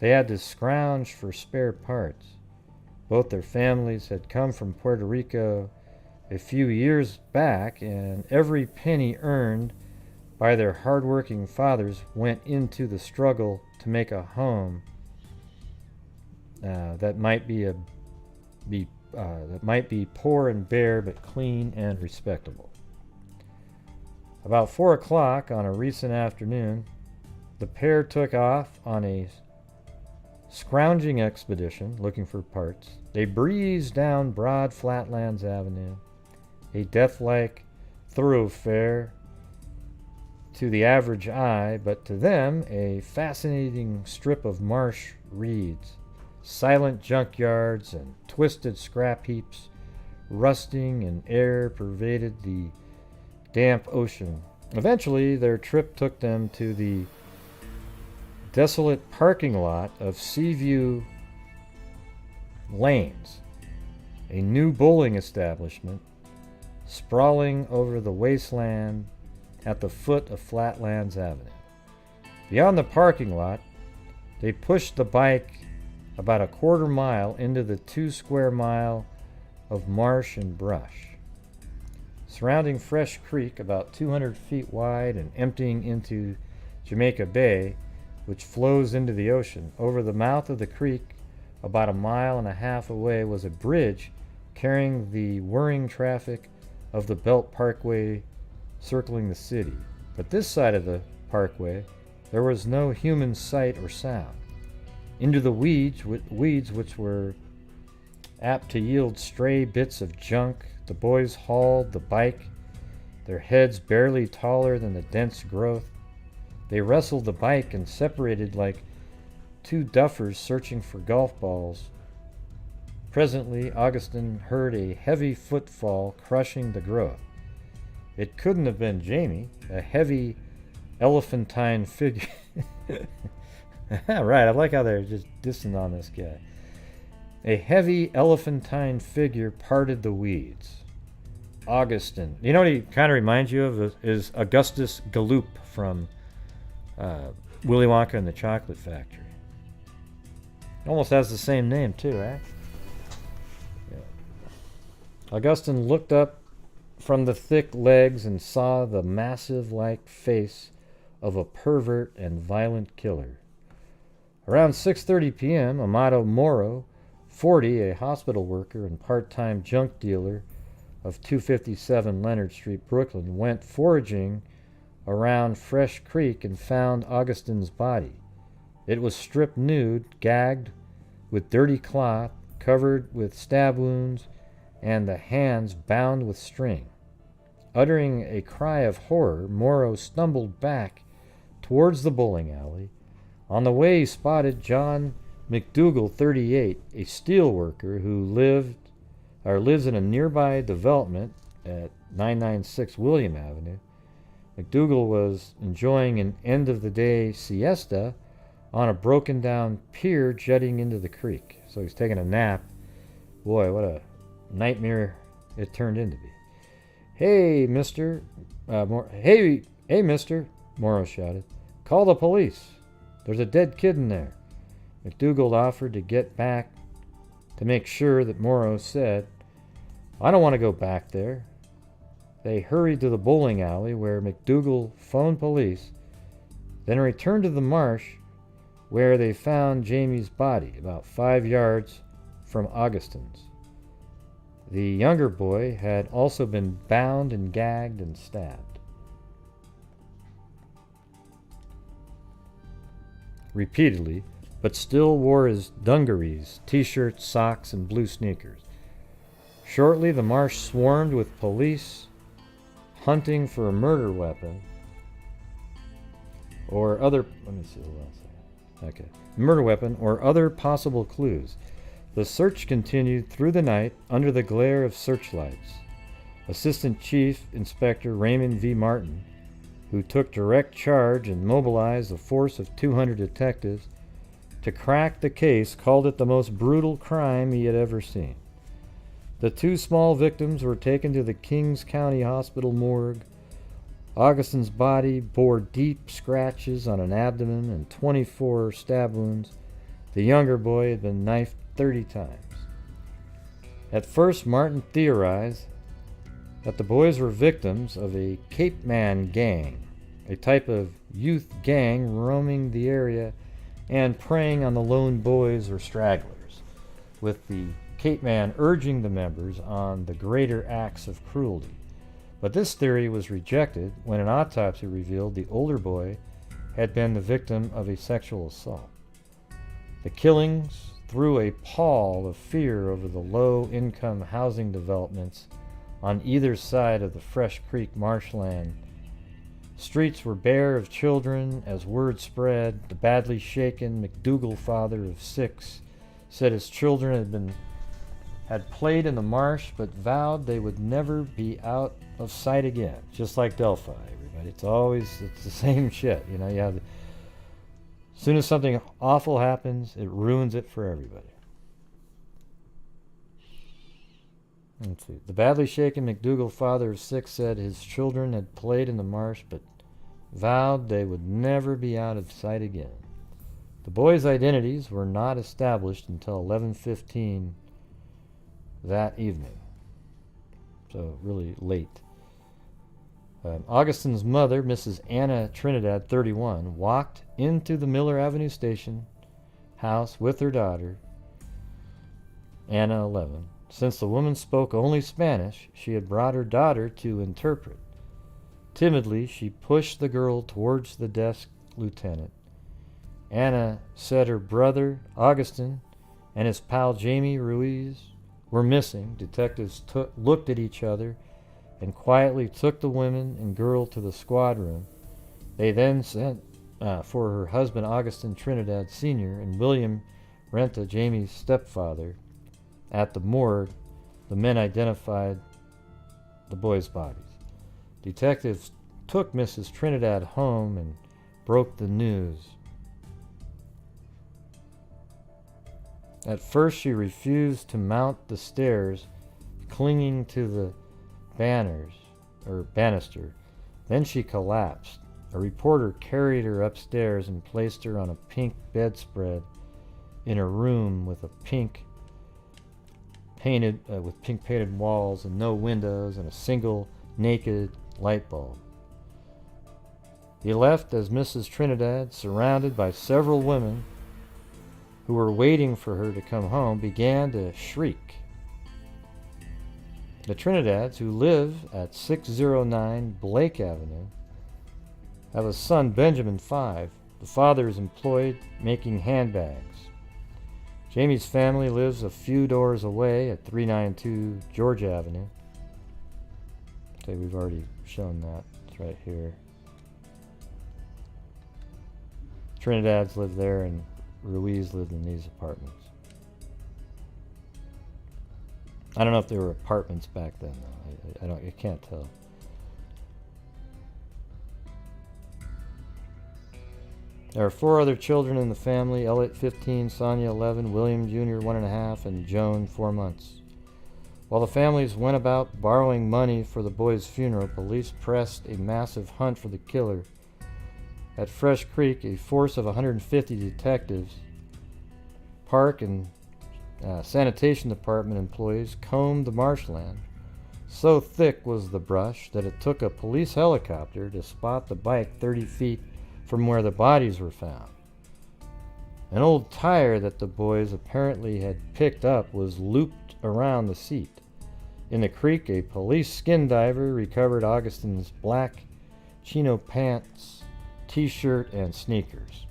They had to scrounge for spare parts. Both their families had come from Puerto Rico a few years back, and every penny earned by their hard-working fathers went into the struggle to make a home that might be poor and bare, but clean and respectable. About 4 o'clock on a recent afternoon, the pair took off on a scrounging expedition looking for parts. They breezed down broad Flatlands Avenue, a death-like thoroughfare to the average eye, but to them a fascinating strip of marsh reeds, silent junkyards and twisted scrap heaps, rusting and air pervaded the damp ocean. Eventually, their trip took them to the desolate parking lot of Seaview Lanes, a new bowling establishment sprawling over the wasteland at the foot of Flatlands Avenue. Beyond the parking lot, they pushed the bike about a quarter mile into the 2 square mile of marsh and brush. Surrounding Fresh Creek, about 200 feet wide and emptying into Jamaica Bay, which flows into the ocean. Over the mouth of the creek, about 1.5 miles away, was a bridge carrying the whirring traffic of the Belt Parkway circling the city. But this side of the parkway, there was no human sight or sound. Into the weeds which were apt to yield stray bits of junk, the boys hauled the bike, their heads barely taller than the dense growth. They wrestled the bike and separated like two duffers searching for golf balls. Presently, Augustin heard a heavy footfall crushing the growth. It couldn't have been Jaime, a heavy elephantine figure. Right, I like how they're just dissing on this guy. A heavy elephantine figure parted the weeds. Augustin. You know what he kind of reminds you of is Augustus Gloop from Willy Wonka and the Chocolate Factory. Almost has the same name too, right? Yeah. Augustin looked up from the thick legs and saw the massive-like face of a pervert and violent killer. Around 6:30 p.m., Amado Moro, 40, a hospital worker and part-time junk dealer of 257 Leonard Street, Brooklyn, went foraging around Fresh Creek and found Augustin's body. It was stripped nude, gagged with dirty cloth, covered with stab wounds, and the hands bound with string. Uttering a cry of horror, Morrow stumbled back towards the bowling alley. On the way, he spotted John McDougal, 38, a steel worker who lives in a nearby development at 996 William Avenue. McDougal was enjoying an end-of-the-day siesta on a broken-down pier jutting into the creek. So he's taking a nap. Boy, what a nightmare it turned into be. Hey, mister. Hey, mister, Morrow shouted. Call the police. There's a dead kid in there. McDougal offered to get back to make sure that Morrow said, I don't want to go back there. They hurried to the bowling alley where McDougal phoned police, then returned to the marsh where they found Jamie's body about 5 yards from Augustin's. The younger boy had also been bound and gagged and stabbed. Repeatedly, but still wore his dungarees, t-shirts, socks, and blue sneakers. Shortly, the marsh swarmed with police hunting for a murder weapon or other... Let me see what else. Okay. Murder weapon or other possible clues. The search continued through the night under the glare of searchlights. Assistant Chief Inspector Raymond V. Martin, who took direct charge and mobilized a force of 200 detectives to crack the case, called it the most brutal crime he had ever seen. The 2 small victims were taken to the Kings County Hospital morgue. Augustin's body bore deep scratches on an abdomen and 24 stab wounds. The younger boy had been knifed 30 times. At first, Martin theorized that the boys were victims of a Cape Man gang, a type of youth gang roaming the area and preying on the lone boys or stragglers, with the Cape Man urging the members on the greater acts of cruelty. But this theory was rejected when an autopsy revealed the older boy had been the victim of a sexual assault. The killings threw a pall of fear over the low-income housing developments on either side of the Fresh Creek marshland. Streets were bare of children as word spread. The badly shaken McDougal father of 6 said his children had played in the marsh but vowed they would never be out of sight again. Just like Delphi, everybody. It's the same shit. You know, as soon as something awful happens, it ruins it for everybody. Let's see. The badly shaken McDougal father of 6 said his children had played in the marsh but vowed they would never be out of sight again. The boys' identities were not established until 11:15 that evening. So really late. Augustin's mother, Mrs. Anna Trinidad, 31, walked into the Miller Avenue station house with her daughter, Anna, 11. Since the woman spoke only Spanish, she had brought her daughter to interpret. Timidly, she pushed the girl towards the desk lieutenant. Anna said her brother, Augustin, and his pal Jaime Ruiz were missing. Detectives looked at each other and quietly took the women and girl to the squad room. They then sent for her husband, Augustin Trinidad Sr., and William Renta, Jamie's stepfather. At the morgue, the men identified the boys' bodies. Detectives took Mrs. Trinidad home and broke the news. At first, she refused to mount the stairs, clinging to the banister. Then she collapsed. A reporter carried her upstairs and placed her on a pink bedspread in a room with pink painted walls and no windows and a single naked light bulb. He left as Mrs. Trinidad, surrounded by several women who were waiting for her to come home, began to shriek. The Trinidads, who live at 609 Blake Avenue, have a son, Benjamin, 5. The father is employed making handbags. Jamie's family lives a few doors away at 392 George Avenue. Okay, we've already shown that. It's right here. Trinidad's live there, and Ruiz lived in these apartments. I don't know if there were apartments back then, though. I can't tell. There are 4 other children in the family: Elliot, 15, Sonia, 11, William Jr., 1.5, and Joan, 4 months. While the families went about borrowing money for the boys' funeral, police pressed a massive hunt for the killer. At Fresh Creek, a force of 150 detectives, park and sanitation department employees combed the marshland. So thick was the brush that it took a police helicopter to spot the bike 30 feet from where the bodies were found. An old tire that the boys apparently had picked up was looped around the seat. In the creek, a police skin diver recovered Augustin's black chino pants, t-shirt, and sneakers.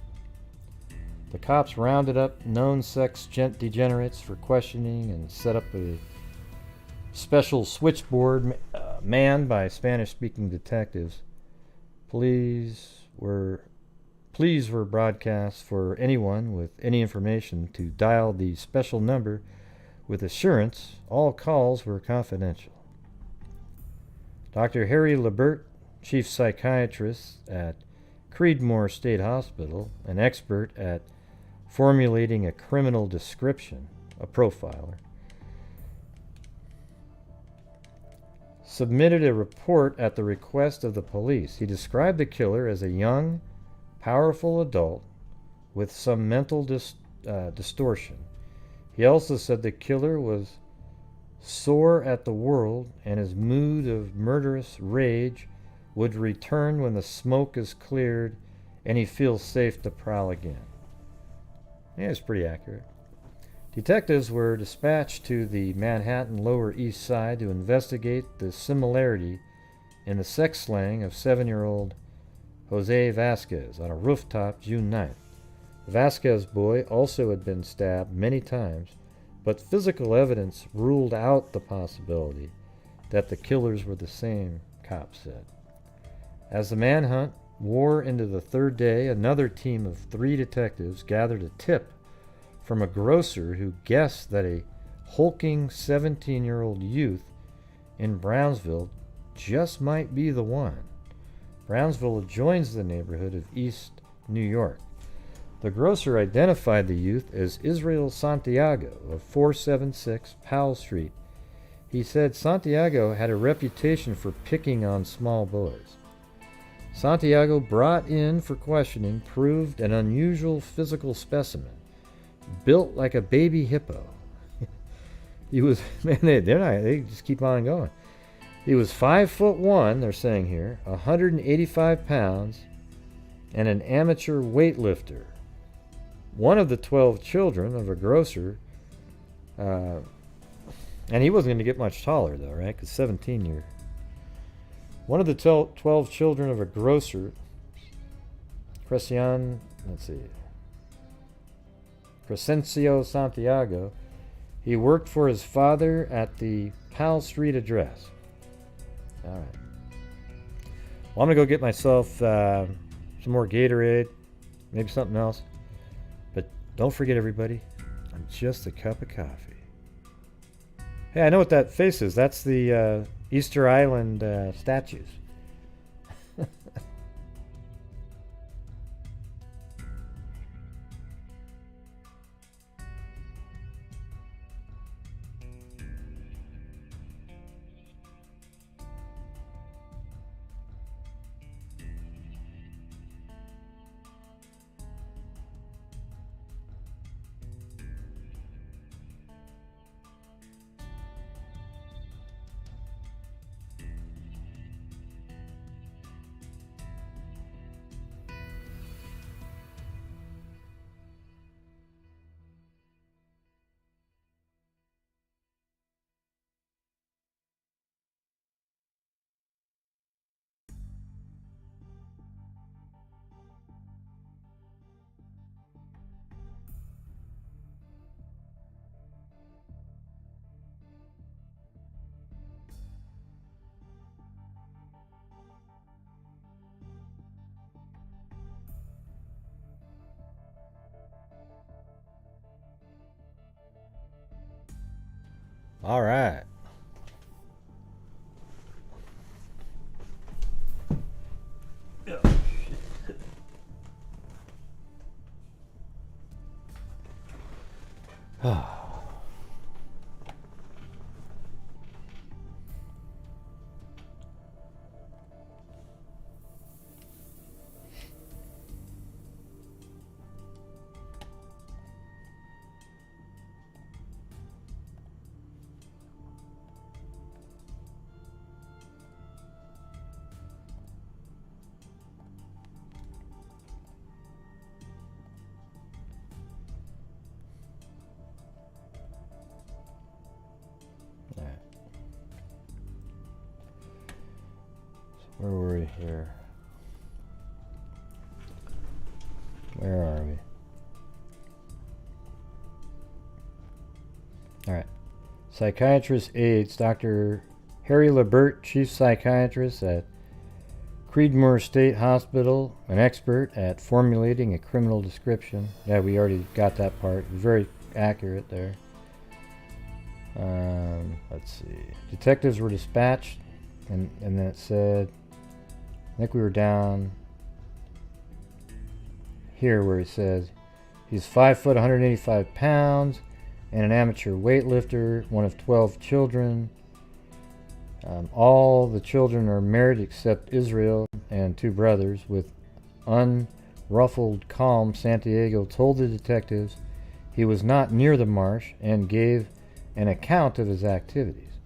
The cops rounded up known sex degenerates for questioning and set up a special switchboard manned by Spanish-speaking detectives. Pleas were broadcast for anyone with any information to dial the special number with assurance all calls were confidential. Dr. Harry Lebert, chief psychiatrist at Creedmoor State Hospital, an expert at formulating a criminal description, a profiler, submitted a report at the request of the police. He described the killer as a young, powerful adult with some mental distortion. He also said the killer was sore at the world and his mood of murderous rage would return when the smoke is cleared and he feels safe to prowl again. Yeah, it's pretty accurate. Detectives were dispatched to the Manhattan Lower East Side to investigate the similarity in the sex slang of 7-year-old Jose Vasquez on a rooftop June 9th. The Vasquez boy also had been stabbed many times, but physical evidence ruled out the possibility that the killers were the same, cops said. As the manhunt wore into the third day, another team of 3 detectives gathered a tip from a grocer who guessed that a hulking 17-year-old youth in Brownsville just might be the one. Brownsville adjoins the neighborhood of East New York. The grocer identified the youth as Israel Santiago of 476 Powell Street. He said Santiago had a reputation for picking on small boys. Santiago, brought in for questioning, proved an unusual physical specimen, built like a baby hippo. He was, man, they just keep on going. He was 5'1", they're saying here, 185 pounds, and an amateur weightlifter. One of the 12 children of a grocer, and he wasn't going to get much taller though, right? Because 17 year. One of the 12 children of a grocer, Crescencio Santiago, he worked for his father at the Powell Street address. All right. Well, I'm going to go get myself some more Gatorade, maybe something else. But don't forget, everybody, I'm just a cup of coffee. Hey, I know what that face is. That's the Easter Island statues. All right. Where were we here? Where are we? Alright. Psychiatrist aides Dr. Harry Lebert, chief psychiatrist at Creedmoor State Hospital, an expert at formulating a criminal description. Yeah, we already got that part. Very accurate there. Let's see. Detectives were dispatched, and then it said, I think we were down here where it says he's 5 foot, 185 pounds, and an amateur weightlifter, one of 12 children. All the children are married except Israel and 2 brothers. With unruffled calm, Santiago told the detectives he was not near the marsh and gave an account of his activities.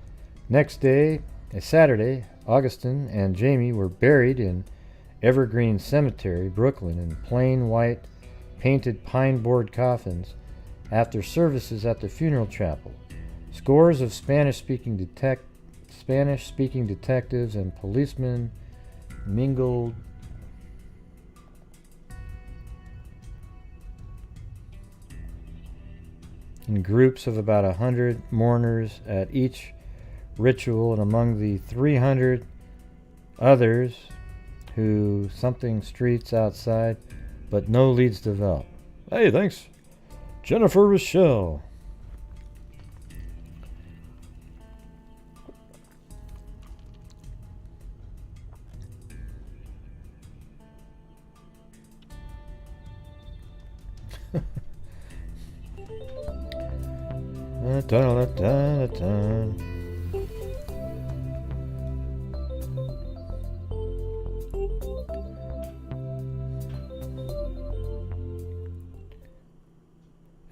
Next day, a Saturday, Augustin and Jaime were buried in Evergreen Cemetery, Brooklyn, in plain white painted pine board coffins after services at the funeral chapel. Scores of Spanish-speaking detectives and policemen mingled in groups of about 100 mourners at each ritual, and among the 300 others who something streets outside, but no leads developed. Hey, thanks, Jennifer Rochelle.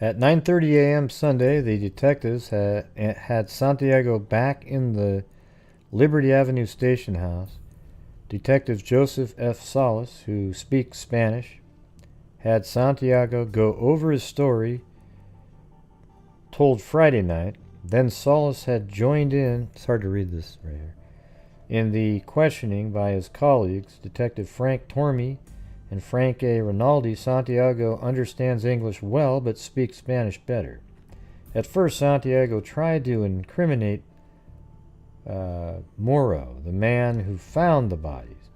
At 9:30 a.m. Sunday, the detectives had Santiago back in the Liberty Avenue station house. Detective Joseph F. Solis, who speaks Spanish, had Santiago go over his story told Friday night. Then Solis had joined in, it's hard to read this right here, in the questioning by his colleagues, Detective Frank Tormey and Frank A. Rinaldi. Santiago understands English well but speaks Spanish better. At first, Santiago tried to incriminate Moro, the man who found the bodies.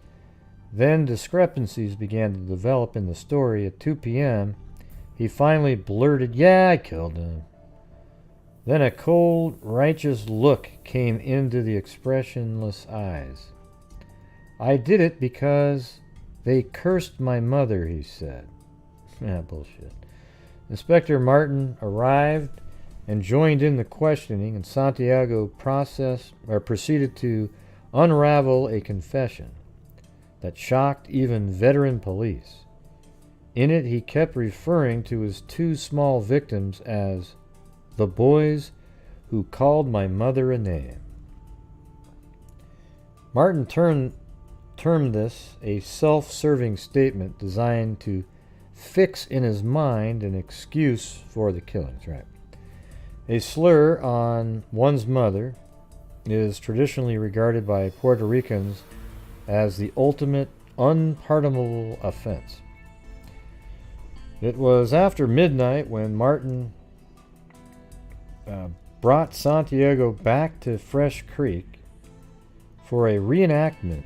Then discrepancies began to develop in the story. At 2 p.m., he finally blurted, "Yeah, I killed him." Then a cold, righteous look came into the expressionless eyes. "I did it because they cursed my mother," he said. Bullshit. Inspector Martin arrived and joined in the questioning, and Santiago proceeded to unravel a confession that shocked even veteran police. In it, he kept referring to his 2 small victims as the boys who called my mother a name. Martin termed this a self-serving statement designed to fix in his mind an excuse for the killings. Right. A slur on one's mother is traditionally regarded by Puerto Ricans as the ultimate unpardonable offense. It was after midnight when Martin brought Santiago back to Fresh Creek for a reenactment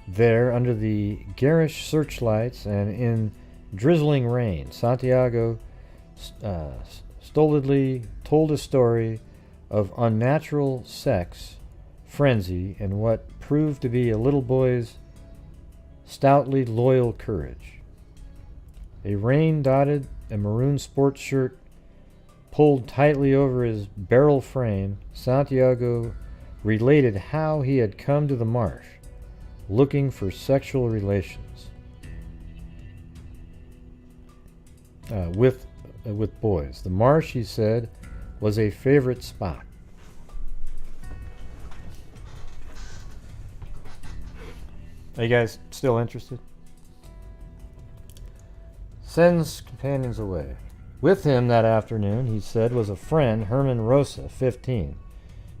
there under the garish searchlights and in drizzling rain. Santiago stolidly told a story of unnatural sex, frenzy, and what proved to be a little boy's stoutly loyal courage. A rain-dotted and maroon sports shirt pulled tightly over his barrel frame, Santiago related how he had come to the marsh, looking for sexual relations with boys. The marsh, he said, was a favorite spot. Are you guys still interested? Sends companions away. With him that afternoon, he said, was a friend, Herman Rosa, 15.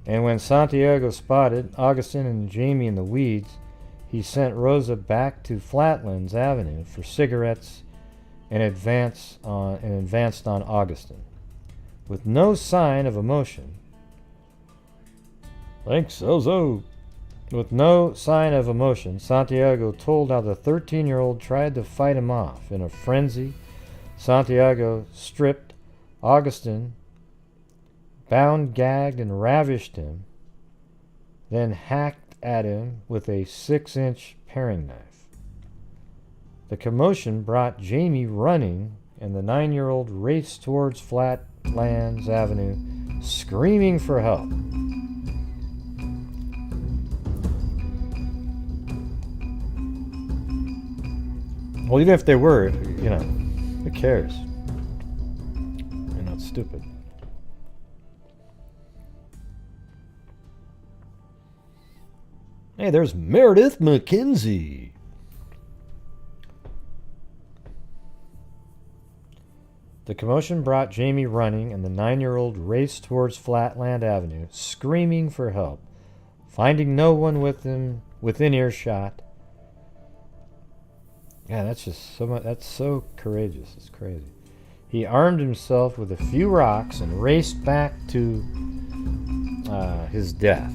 And when Santiago spotted Augustin and Jaime in the weeds, he sent Rosa back to Flatlands Avenue for cigarettes and advanced on Augustin. With no sign of emotion. Thanks, Ozo. With no sign of emotion, Santiago told how the 13-year-old tried to fight him off. In a frenzy, Santiago stripped Augustin, bound, gagged, and ravished him, then hacked at him with a 6-inch paring knife. The commotion brought Jaime running, and the 9-year-old raced towards Flatlands Avenue, screaming for help. Well, even if they were, who cares? They're not stupid. Hey, there's Meredith McKenzie. The commotion brought Jaime running, and the 9-year-old raced towards Flatland Avenue, screaming for help. Finding no one within earshot. Yeah, that's just so much. That's so courageous. It's crazy. He armed himself with a few rocks and raced back to his death.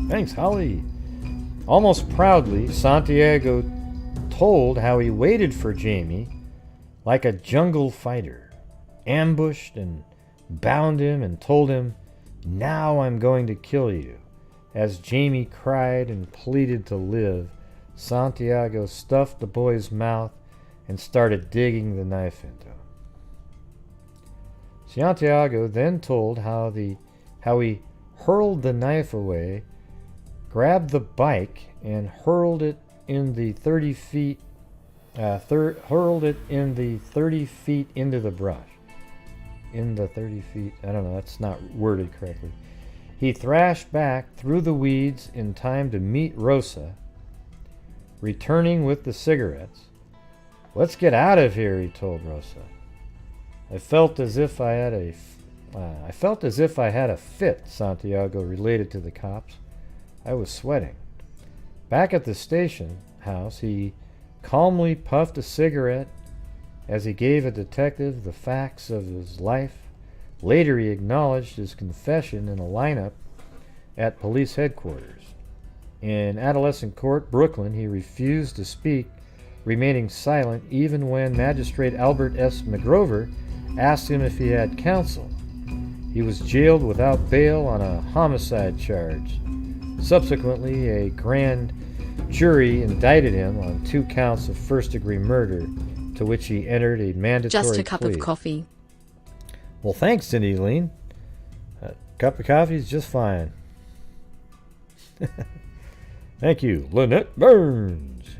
Thanks, Holly. Almost proudly, Santiago told how he waited for Jaime like a jungle fighter, ambushed and bound him and told him, "Now I'm going to kill you." As Jaime cried and pleaded to live, Santiago stuffed the boy's mouth and started digging the knife into him. Santiago then told how he hurled the knife away, grabbed the bike, and hurled it in the 30 feet into the brush. In the 30 feet, I don't know, that's not worded correctly. He thrashed back through the weeds in time to meet Rosa, returning with the cigarettes. "Let's get out of here," he told Rosa. I felt as if I had a fit, Santiago related to the cops. I was sweating. Back at the station house, he calmly puffed a cigarette as he gave a detective the facts of his life. Later, he acknowledged his confession in a lineup at police headquarters. In adolescent court, Brooklyn, he refused to speak, remaining silent even when Magistrate Albert S. McGrover asked him if he had counsel. He was jailed without bail on a homicide charge. Subsequently, a grand jury indicted him on 2 counts of first-degree murder, to which he entered a mandatory Just a cup plea. of coffee. Well, thanks, Cindy Lean. A cup of coffee is just fine. Thank you, Lynette Burns.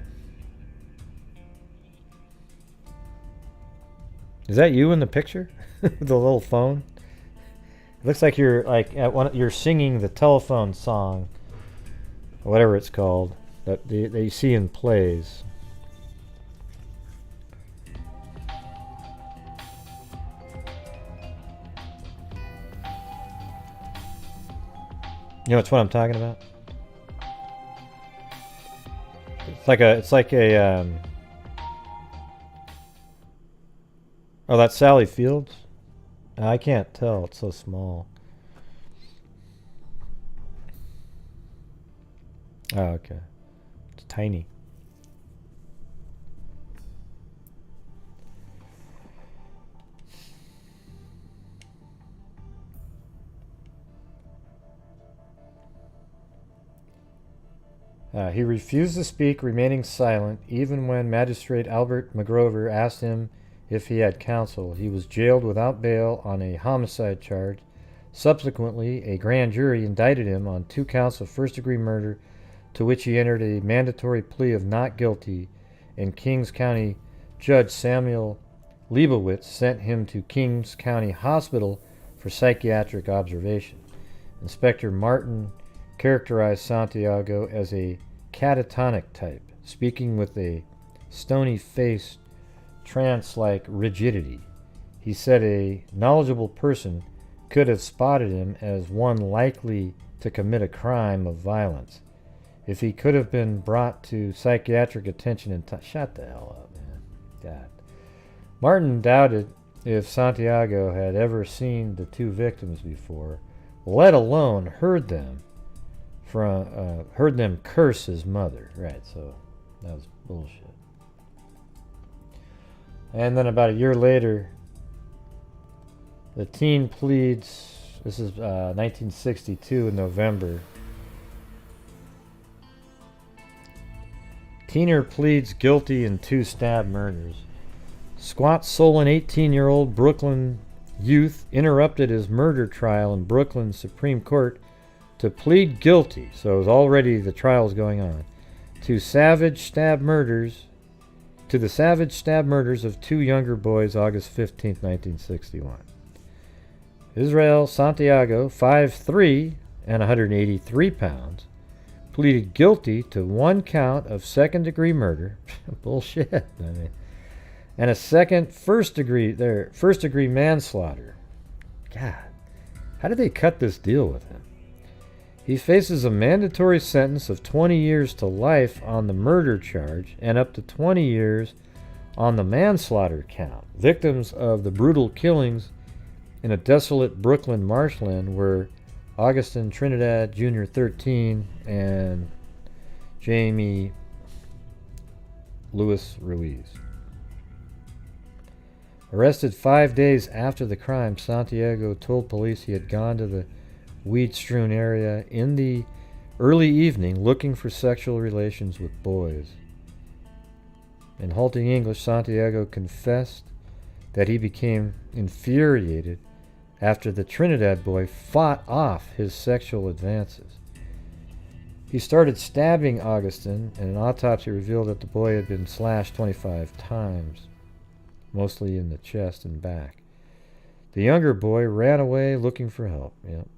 Is that you in the picture? The little phone? It looks like you're you're singing the telephone song, or whatever it's called, that you see in plays. You know, it's what I'm talking about. It's like a. Oh, that's Sally Fields. I can't tell. It's so small. Oh, okay. It's tiny. He refused to speak, remaining silent, even when Magistrate Albert McGrover asked him if he had counsel. He was jailed without bail on a homicide charge. Subsequently, a grand jury indicted him on 2 counts of first-degree murder, to which he entered a mandatory plea of not guilty, and Kings County Judge Samuel Leibowitz sent him to Kings County Hospital for psychiatric observation. Inspector Martin characterized Santiago as a catatonic type, speaking with a stony-faced, trance-like rigidity. He said a knowledgeable person could have spotted him as one likely to commit a crime of violence. If he could have been brought to psychiatric attention in time... Shut the hell up, man. God. Martin doubted if Santiago had ever seen the 2 victims before, let alone heard them curse his mother. Right, so that was bullshit. And then about a year later, the teen pleads, this is 1962 in November. Teener pleads guilty in 2 stab murders. Squat Solon 18-year-old Brooklyn youth interrupted his murder trial in Brooklyn Supreme Court to plead guilty, so the trial's going on, to the savage stab murders of 2 younger boys August 15, 1961. Israel Santiago, 5'3" and 183 pounds, pleaded guilty to 1 count of second-degree murder. Bullshit, I mean. And a first-degree manslaughter. God, how did they cut this deal with him? He faces a mandatory sentence of 20 years to life on the murder charge and up to 20 years on the manslaughter count. Victims of the brutal killings in a desolate Brooklyn marshland were Augustin Trinidad Jr. 13 and Jaime Luis Ruiz. Arrested 5 days after the crime, Santiago told police he had gone to the weed-strewn area in the early evening looking for sexual relations with boys. In halting English, Santiago confessed that he became infuriated after the Trinidad boy fought off his sexual advances. He started stabbing Augustin, and an autopsy revealed that the boy had been slashed 25 times, mostly in the chest and back. The younger boy ran away looking for help. Yep.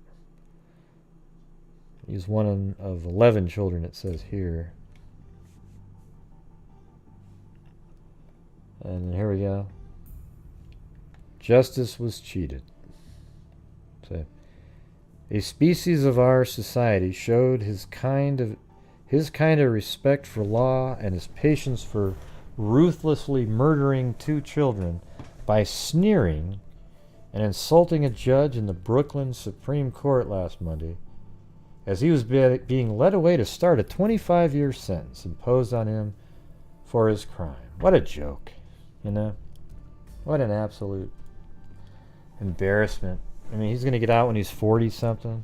He's one of 11 children, it says here. And here we go. Justice was cheated. So, a species of our society showed his kind of respect for law and his patience for ruthlessly murdering 2 children by sneering and insulting a judge in the Brooklyn Supreme Court last Monday as he was being led away to start a 25-year sentence imposed on him for his crime. What a joke, you know? What an absolute embarrassment. I mean, he's going to get out when he's 40-something.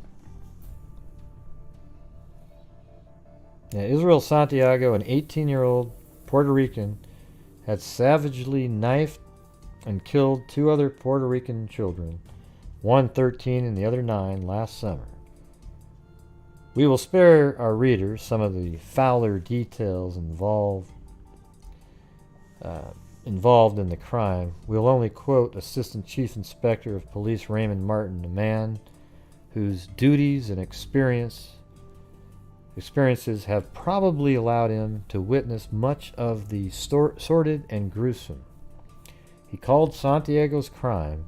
Yeah, Israel Santiago, an 18-year-old Puerto Rican, had savagely knifed and killed 2 other Puerto Rican children, one 13 and the other 9, last summer. We will spare our readers some of the fouler details involved in the crime. We'll only quote Assistant Chief Inspector of Police Raymond Martin, a man whose duties and experiences have probably allowed him to witness much of the sordid and gruesome. He called Santiago's crime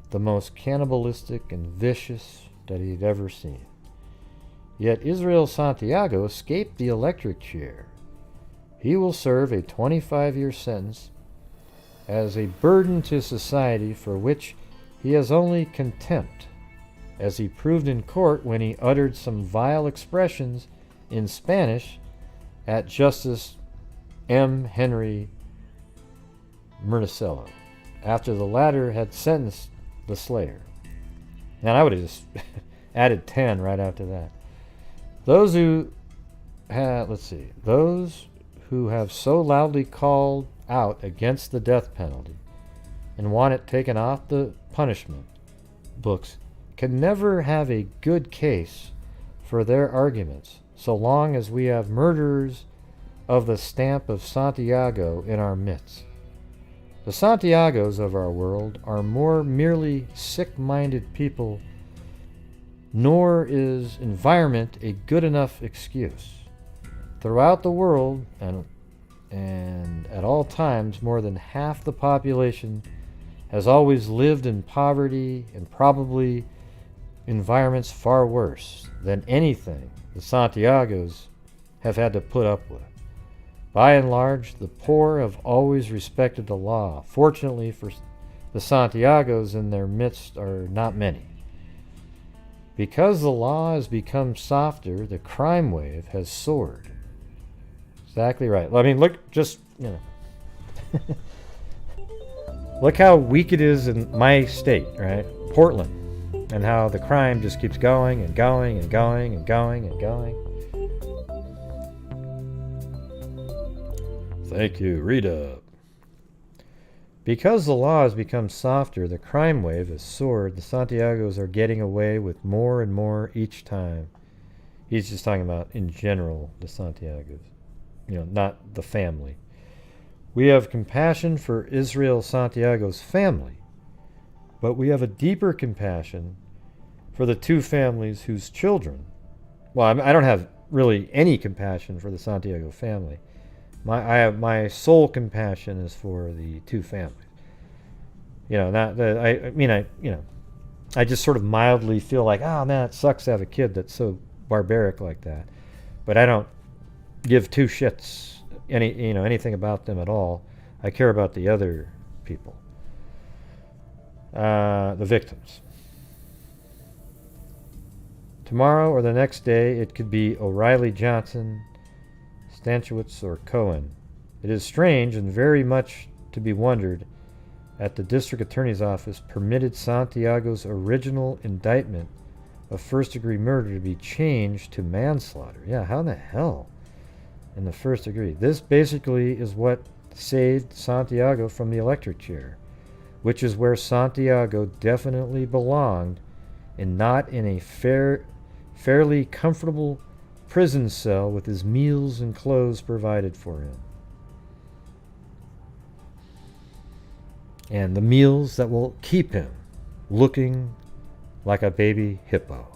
the most cannibalistic and vicious that he had ever seen. Yet Israel Santiago escaped the electric chair. He will serve a 25-year sentence as a burden to society for which he has only contempt, as he proved in court when he uttered some vile expressions in Spanish at Justice M. Henry Murnicello, after the latter had sentenced the slayer. And I would have just added 10 right after that. Those who let's see, those who have so loudly called out against the death penalty and want it taken off the punishment books can never have a good case for their arguments so long as we have murderers of the stamp of Santiago in our midst. The Santiagos of our world are more merely sick-minded people, nor is environment a good enough excuse. Throughout the world, and at all times, more than half the population has always lived in poverty and probably environments far worse than anything the Santiagos have had to put up with. By and large, the poor have always respected the law. Fortunately for the Santiagos in their midst are not many. Because the law has become softer, the crime wave has soared. Exactly right. I mean, look, just, you know. Look how weak it is in my state, right? Portland. And how the crime just keeps going and going and going and going and going. Thank you, Rita. Because the law has become softer, the crime wave has soared. The Santiagos are getting away with more and more each time. He's just talking about, in general, the Santiagos. You know, not the family. We have compassion for Israel Santiago's family, but we have a deeper compassion for the two families whose children... Well, I don't have really any compassion for the Santiago family. My sole compassion is for the two families. You know, not the, I just sort of mildly feel like, oh man, it sucks to have a kid that's so barbaric like that. But I don't give two shits anything about them at all. I care about the other people, the victims. Tomorrow or the next day, it could be O'Reilly Johnson, Stankiewicz, or Cohen. It is strange and very much to be wondered at the district attorney's office permitted Santiago's original indictment of first-degree murder to be changed to manslaughter. Yeah, how in the hell? In the first degree. This basically is what saved Santiago from the electric chair, which is where Santiago definitely belonged, and not in a fairly comfortable prison cell with his meals and clothes provided for him. And the meals that will keep him looking like a baby hippo.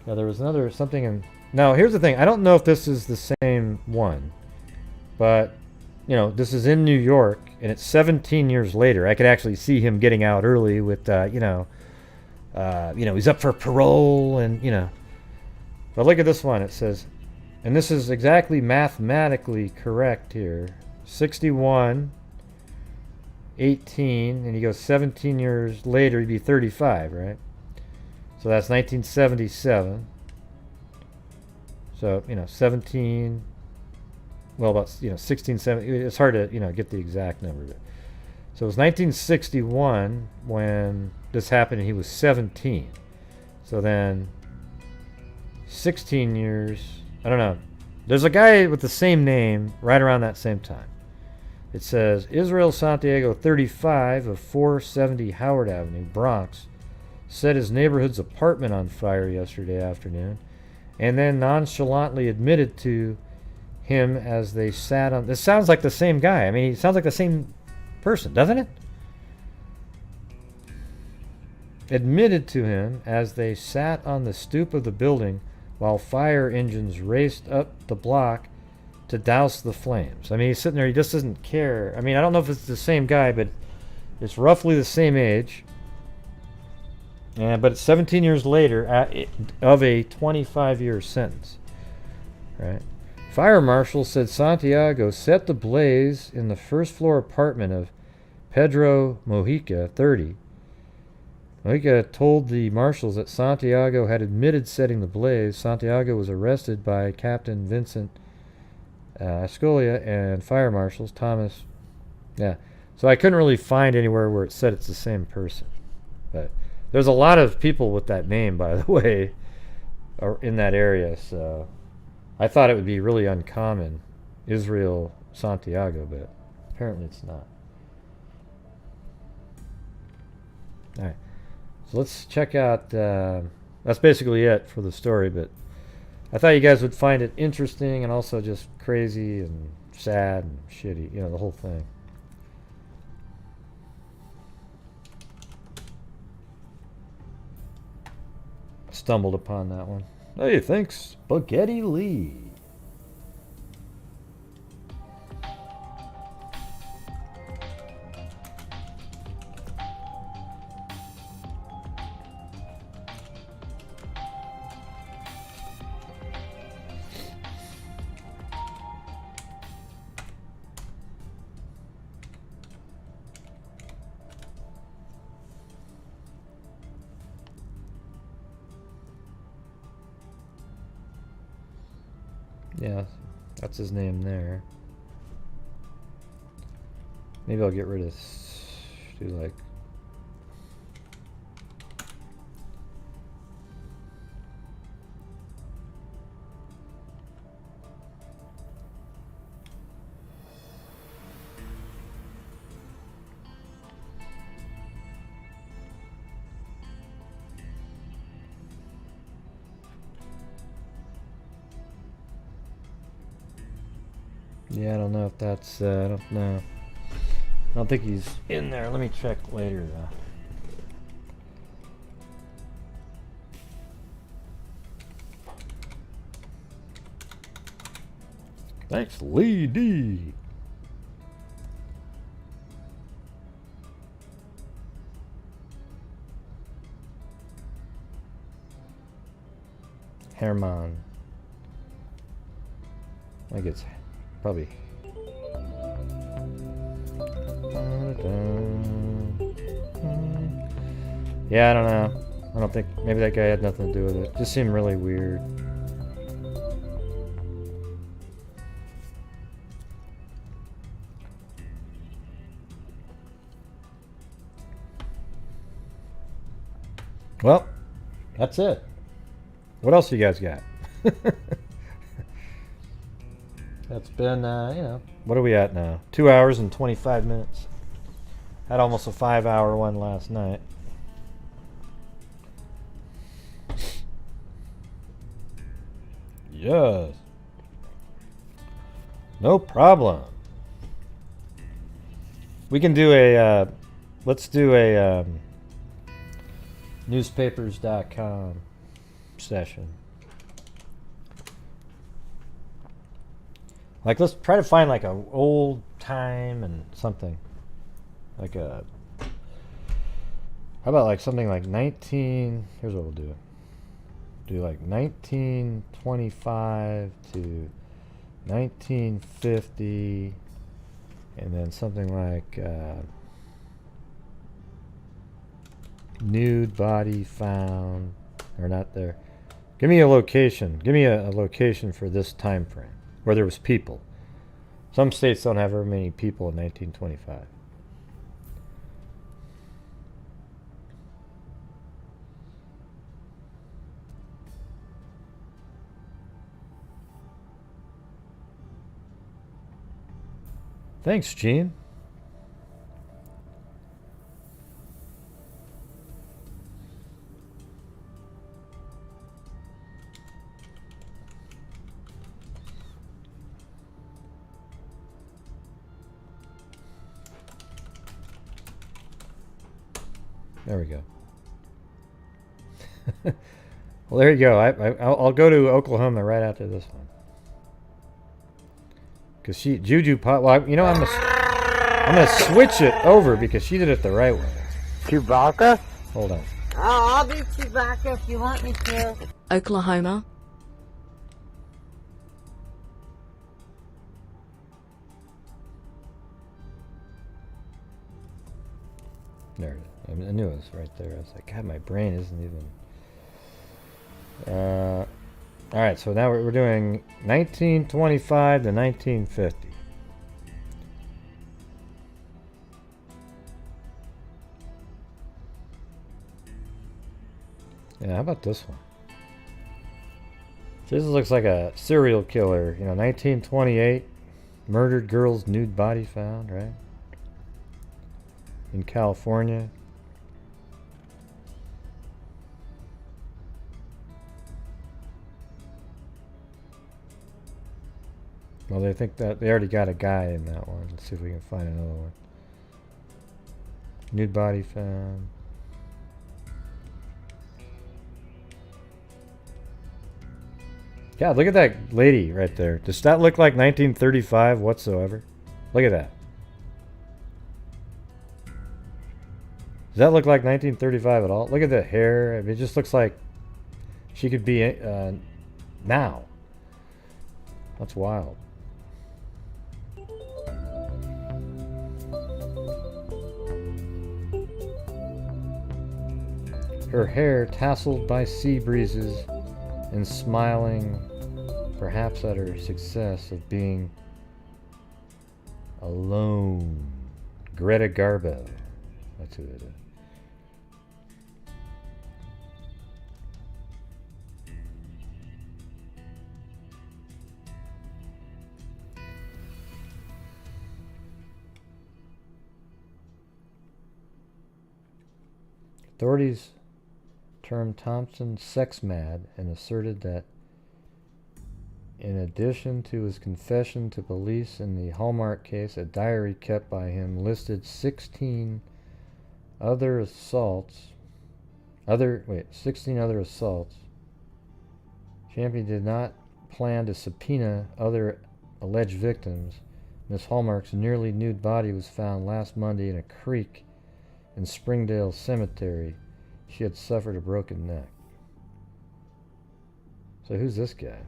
Now there was something in... Now here's the thing, I don't know if this is the same one, but, this is in New York, and it's 17 years later. I could actually see him getting out early with, he's up for parole, and, But look at this one, it says, and this is exactly mathematically correct here, 61, 18, and he goes 17 years later, he'd be 35, right? So that's 1977. So, 17, well, about, 16, 17. It's hard to, get the exact number. So it was 1961 when this happened and he was 17. So then 16 years, I don't know. There's a guy with the same name right around that same time. It says, Israel Santiago, 35 of 470 Howard Avenue, Bronx, set his neighborhood's apartment on fire yesterday afternoon, and then nonchalantly admitted to him as they sat on... This sounds like the same guy. I mean, he sounds like the same person, doesn't it? Admitted to him as they sat on the stoop of the building while fire engines raced up the block to douse the flames. I mean, he's sitting there, he just doesn't care. I mean, I don't know if it's the same guy, but it's roughly the same age. But it's 17 years later of a 25-year sentence. Right? Fire marshal said Santiago set the blaze in the first-floor apartment of Pedro Mojica, 30. Mojica told the marshals that Santiago had admitted setting the blaze. Santiago was arrested by Captain Vincent Ascolia and fire marshals Thomas. Yeah. So I couldn't really find anywhere where it said it's the same person. But there's a lot of people with that name, by the way. in that area, so I thought it would be really uncommon, Israel, Santiago, but apparently it's not. All right, so let's check out. That's basically it for the story, but I thought you guys would find it interesting and also just crazy and sad and shitty, you know, the whole thing. Stumbled upon that one. Hey, thanks, Spaghetti Lee. Yeah, that's his name there. Maybe I'll get rid of, do like, yeah, I don't know if that's, I don't know. I don't think he's in there. Let me check later, though. Thanks, Lee D. Herman. I think it's probably. Yeah, I don't know. I don't think, maybe that guy had nothing to do with it. Just seemed really weird. Well, that's it. What else you guys got? That's been, you know, what are we at now? 2 hours and 25 minutes. Had almost a 5-hour one last night. Yes. No problem. We can do a, let's do a newspapers.com session. Like, let's try to find like a old time and something. Like a, how about like something like 19, here's what we'll do. Do like 1925 to 1950, and then something like nude body found, or not there. Give me a location. Give me a location for this time frame where there was people. Some states don't have very many people in 1925. Thanks, Gene. There we go. Well, there you go. I'll go to Oklahoma right after this one. Because Juju pot. Well, you know, I'm gonna switch it over because she did it the right way. Chewbacca? Hold on. I'll be Chewbacca if you want me to. Oklahoma. There it is. I knew it was right there. I was like, God, my brain isn't even. All right, so now we're doing 1925 to 1950. Yeah, how about this one? This looks like a serial killer. 1928. Murdered girl's nude body found, right? In California. Well, they think that they already got a guy in that one. Let's see if we can find another one. Nude body found. God, look at that lady right there. Does that look like 1935 whatsoever? Look at that. Does that look like 1935 at all? Look at the hair. I mean, it just looks like she could be now. That's wild. Her hair tasseled by sea breezes and smiling, perhaps at her success of being alone. Greta Garbo. That's who it is. Authorities termed Thompson sex mad and asserted that in addition to his confession to police in the Hallmark case, a diary kept by him listed 16 other assaults. 16 other assaults. Champion did not plan to subpoena other alleged victims. Miss Hallmark's nearly nude body was found last Monday in a creek in Springdale Cemetery. She had suffered a broken neck. So who's this guy?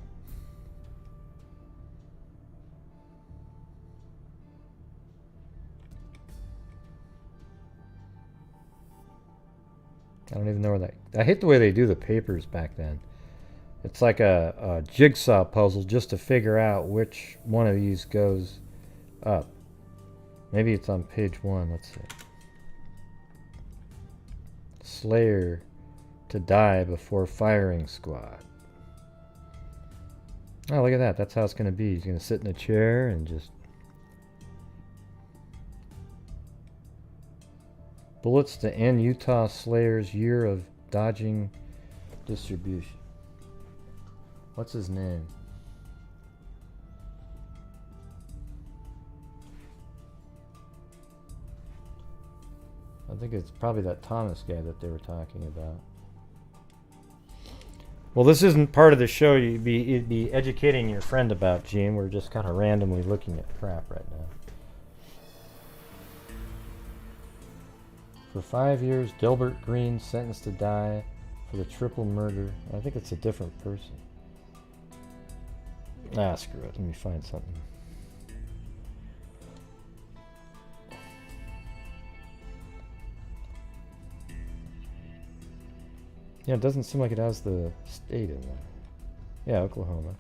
I don't even know where that... I hate the way they do the papers back then. It's like a jigsaw puzzle just to figure out which one of these goes up. Maybe it's on page 1. Let's see. Slayer to die before firing squad. Oh, look at that. That's how it's going to be. He's going to sit in a chair and just... Bullets to end Utah Slayer's year of dodging distribution. What's his name? I think it's probably that Thomas guy that they were talking about. Well, this isn't part of the show you'd be educating your friend about, Gene. We're just kind of randomly looking at crap right now. For 5 years, Delbert Green sentenced to die for the triple murder. I think it's a different person. Ah, screw it. Let me find something. Yeah, it doesn't seem like it has the state in there. Yeah, Oklahoma.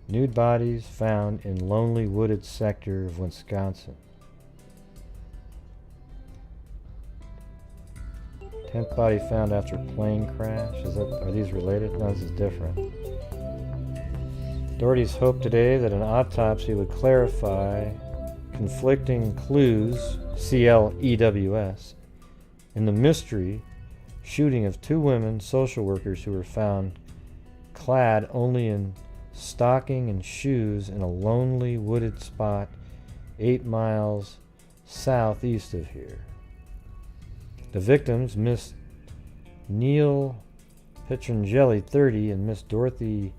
Nude bodies found in lonely wooded sector of Wisconsin. 10th body found after plane crash. Are these related? No, this is different. Authorities hope today that an autopsy would clarify conflicting clues, CLEWS, in the mystery shooting of 2 women social workers who were found clad only in stocking and shoes in a lonely wooded spot 8 miles southeast of here. The victims, Miss Neil Petrangeli, 30, and Miss Dorothy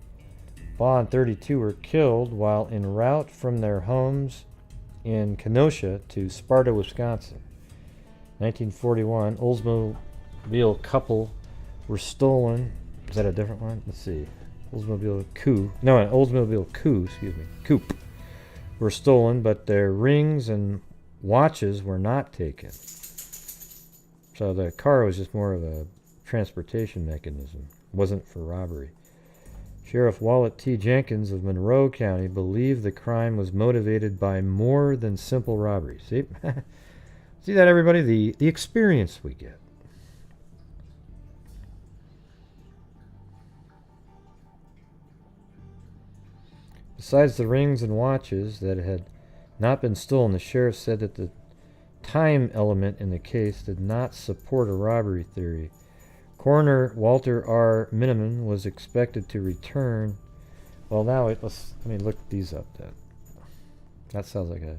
Bond, 32, were killed while en route from their homes in Kenosha to Sparta, Wisconsin. 1941, Oldsmobile couple were stolen. Is that a different one? Let's see. Oldsmobile Coupe. No, an Oldsmobile Coupe, Coupe were stolen, but their rings and watches were not taken. So the car was just more of a transportation mechanism. It wasn't for robbery. Sheriff Wallet T. Jenkins of Monroe County believed the crime was motivated by more than simple robbery. See? See that, everybody? The experience we get. Besides the rings and watches that had not been stolen, the sheriff said that the time element in the case did not support a robbery theory. Coroner Walter R. Miniman was expected to return. Well, now let me look these up. That sounds like a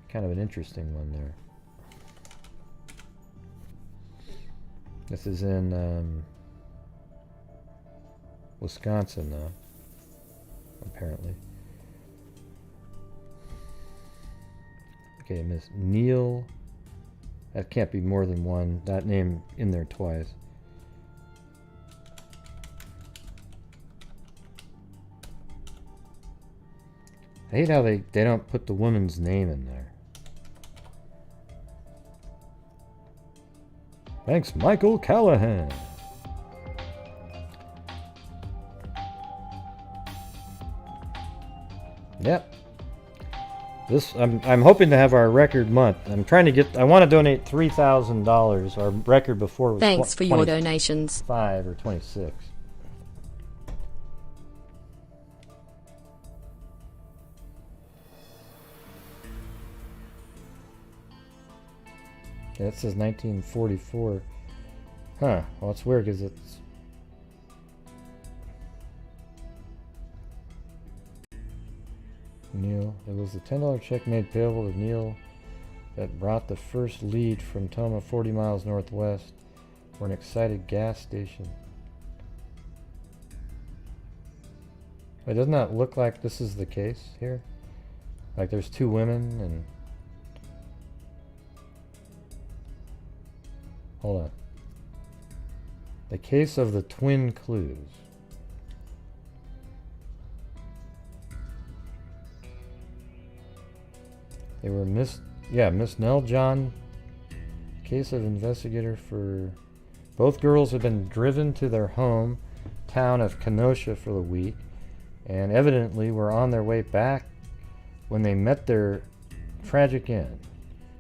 kind of an interesting one there. This is in Wisconsin now, apparently. Okay, Miss Neil. That can't be more than one. That name in there twice. I hate how they don't put the woman's name in there. Thanks, Michael Callahan. Yep. This I'm hoping to have our record month. I'm trying to get. I want to donate $3,000. Our record before was Thanks for your donations. 5 or 26. Yeah, that says 1944. Huh. Well, it's weird because it's. Neil. It was the $10 check made payable to Neil that brought the first lead from Toma 40 miles northwest for an excited gas station. It does not look like this is the case here. Like there's two women and... Hold on. The case of the twin clues. They were Miss Nell John, case of investigator for... Both girls had been driven to their home town of Kenosha for the week, and evidently were on their way back when they met their tragic end.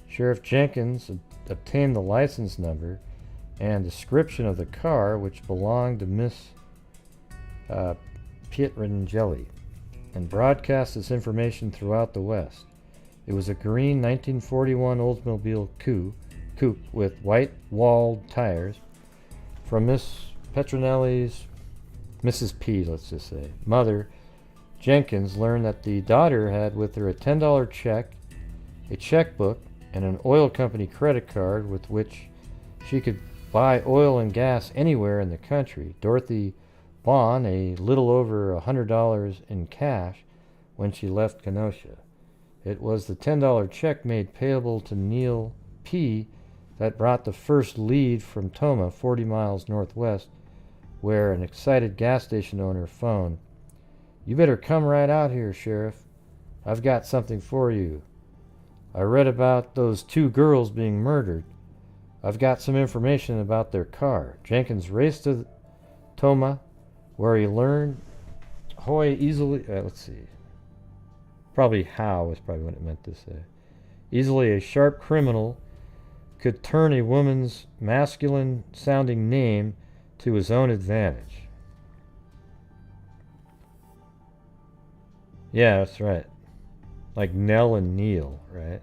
Sheriff Jenkins obtained the license number and description of the car, which belonged to Miss Pietrangeli, and broadcast this information throughout the West. It was a green 1941 Oldsmobile coupe with white walled tires. From Miss Petronelli's, Mrs. P, let's just say, mother, Jenkins learned that the daughter had with her a $10 check, a checkbook, and an oil company credit card with which she could buy oil and gas anywhere in the country. Dorothy won a little over $100 in cash when she left Kenosha. It was the $10 check made payable to Neil P. that brought the first lead from Toma 40 miles northwest, where an excited gas station owner phoned. "You better come right out here, Sheriff. I've got something for you. I read about those two girls being murdered. I've got some information about their car." Jenkins raced to Toma, where he learned Hoy easily... let's see. Probably how is probably what it meant to say. Easily a sharp criminal could turn a woman's masculine-sounding name to his own advantage. Yeah, that's right. Like Nell and Neil, right?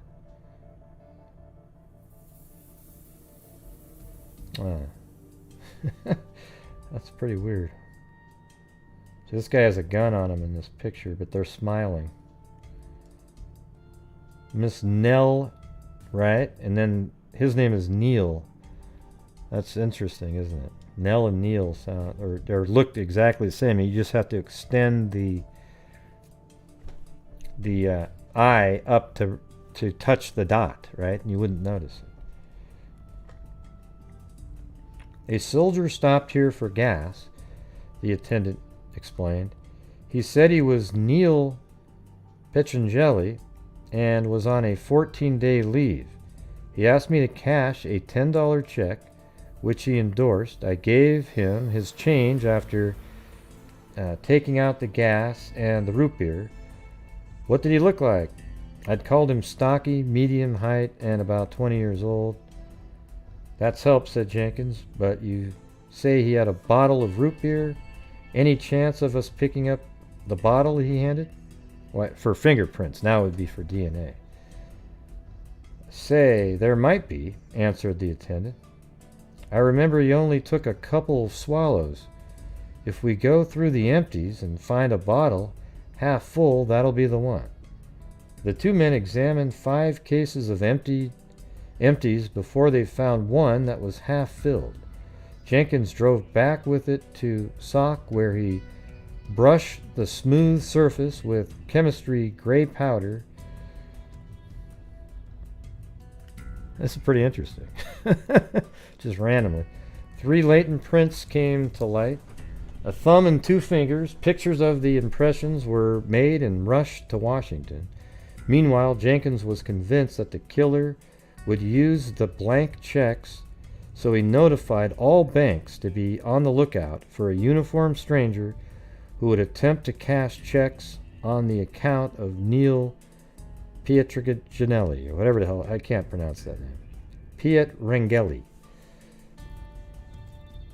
That's pretty weird. So this guy has a gun on him in this picture, but they're smiling. Miss Nell, right? And then his name is Neil. That's interesting, isn't it? Nell and Neil sound, or look exactly the same. You just have to extend the eye up to touch the dot, right? And you wouldn't notice it. A soldier stopped here for gas, the attendant explained. He said he was Neil Pietrangeli and was on a 14-day leave. He asked me to cash a $10 check, which he endorsed. I gave him his change after taking out the gas and the root beer. What did he look like? I'd called him stocky, medium height, and about 20 years old. That's help, said Jenkins, but you say he had a bottle of root beer? Any chance of us picking up the bottle he handed? What, for fingerprints, now it would be for DNA. Say, there might be, answered the attendant. I remember he only took a couple of swallows. If we go through the empties and find a bottle half full, that'll be the one. The two men examined 5 cases of empties before they found one that was half filled. Jenkins drove back with it to Sauk, where he brushed the smooth surface with chemistry gray powder. This is pretty interesting. Just randomly. 3 latent prints came to light. A thumb and 2 fingers. Pictures of the impressions were made and rushed to Washington. Meanwhile, Jenkins was convinced that the killer would use the blank checks, so he notified all banks to be on the lookout for a uniformed stranger who would attempt to cash checks on the account of Neil Pietrangeli, or whatever the hell, I can't pronounce that name. Pietrangeli.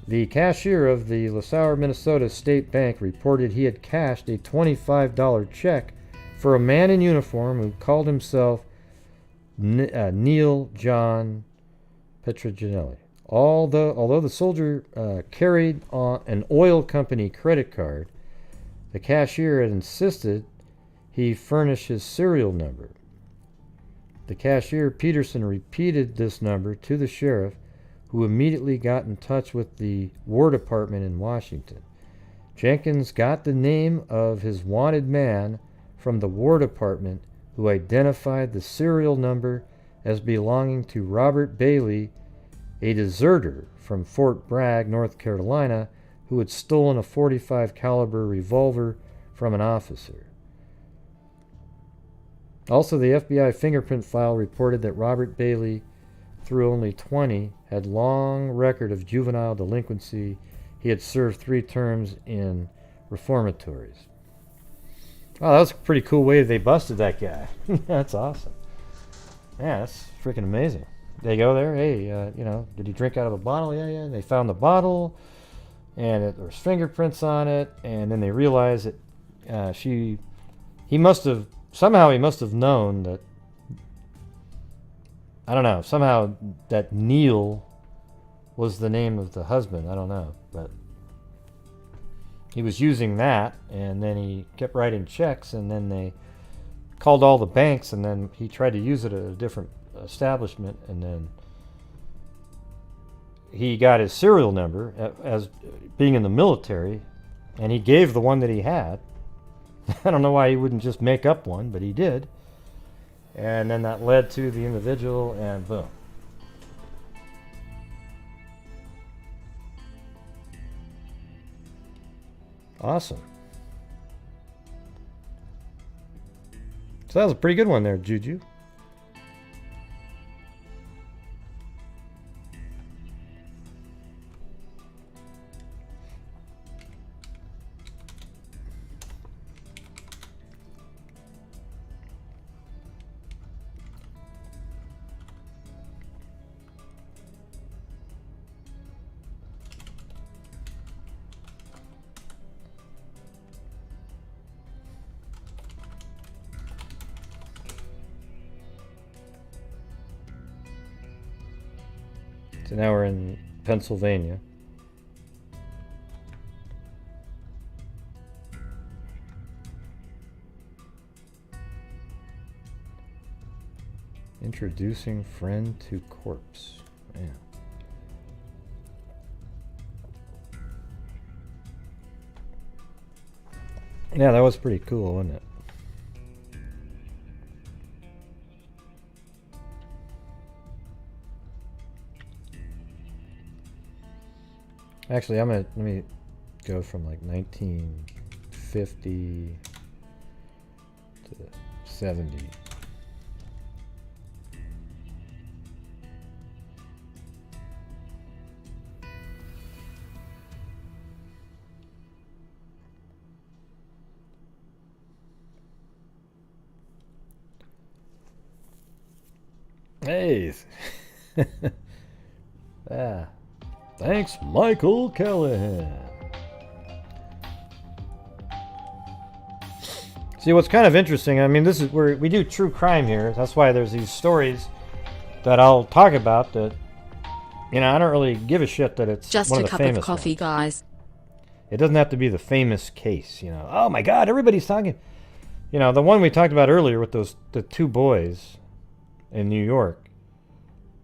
The cashier of the LaSalle, Minnesota State Bank reported he had cashed a $25 check for a man in uniform who called himself Neil John Pietrangeli. Although the soldier carried on an oil company credit card, the cashier had insisted he furnish his serial number. The cashier, Peterson, repeated this number to the sheriff, who immediately got in touch with the War Department in Washington. Jenkins got the name of his wanted man from the War Department, who identified the serial number as belonging to Robert Bailey, a deserter from Fort Bragg, North Carolina, who had stolen a .45 caliber revolver from an officer. Also, the FBI fingerprint file reported that Robert Bailey, through only 20, had long record of juvenile delinquency. He had served 3 terms in reformatories. Oh, that was a pretty cool way they busted that guy. That's awesome. Yeah, that's freaking amazing. They go there, hey, did he drink out of a bottle? Yeah. And they found the bottle, and there was fingerprints on it, and then they realized that he must have known that, I don't know, somehow that Neil was the name of the husband. I don't know, but he was using that, and then he kept writing checks, and then they called all the banks, and then he tried to use it at a different establishment, and then he got his serial number as being in the military, and he gave the one that he had. I don't know why he wouldn't just make up one, but he did. And then that led to the individual, and boom. Awesome. So that was a pretty good one there, Juju. So now we're in Pennsylvania. Introducing friend to corpse. Man. Yeah, that was pretty cool, wasn't it? Actually, let me go from like 1950 to 70. Hey. Ah. Thanks, Michael Callahan. See, what's kind of interesting, I mean, this is where we do true crime here. That's why there's these stories that I'll talk about that, you know, I don't really give a shit that it's Just one a of the cup famous of coffee, ones. guys. It doesn't have to be the famous case, you know. Oh my God, everybody's talking. You know, the one we talked about earlier with the two boys in New York.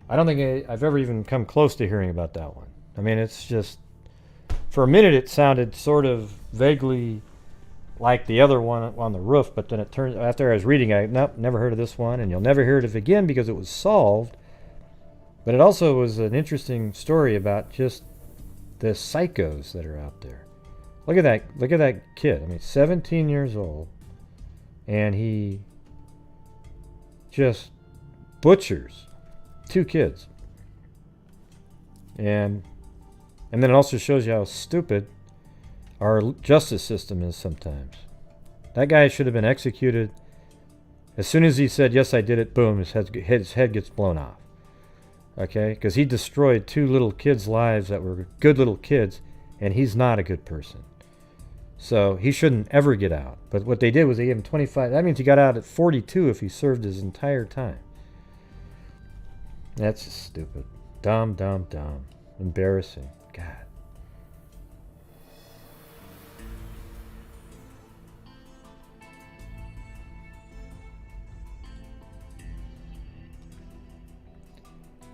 I don't think I've ever even come close to hearing about that one. I mean, it's just, for a minute it sounded sort of vaguely like the other one on the roof, but then it turned, after I was reading, nope, never heard of this one, and you'll never hear of it again because it was solved. But it also was an interesting story about just the psychos that are out there. Look at that kid. I mean, 17 years old, and he just butchers two kids. And then it also shows you how stupid our justice system is sometimes. That guy should have been executed. As soon as he said, yes, I did it, boom, his head gets blown off. Okay? Because he destroyed two little kids' lives that were good little kids, and he's not a good person. So he shouldn't ever get out. But what they did was they gave him 25. That means he got out at 42 if he served his entire time. That's just stupid. Dumb, dumb, dumb. Embarrassing. God.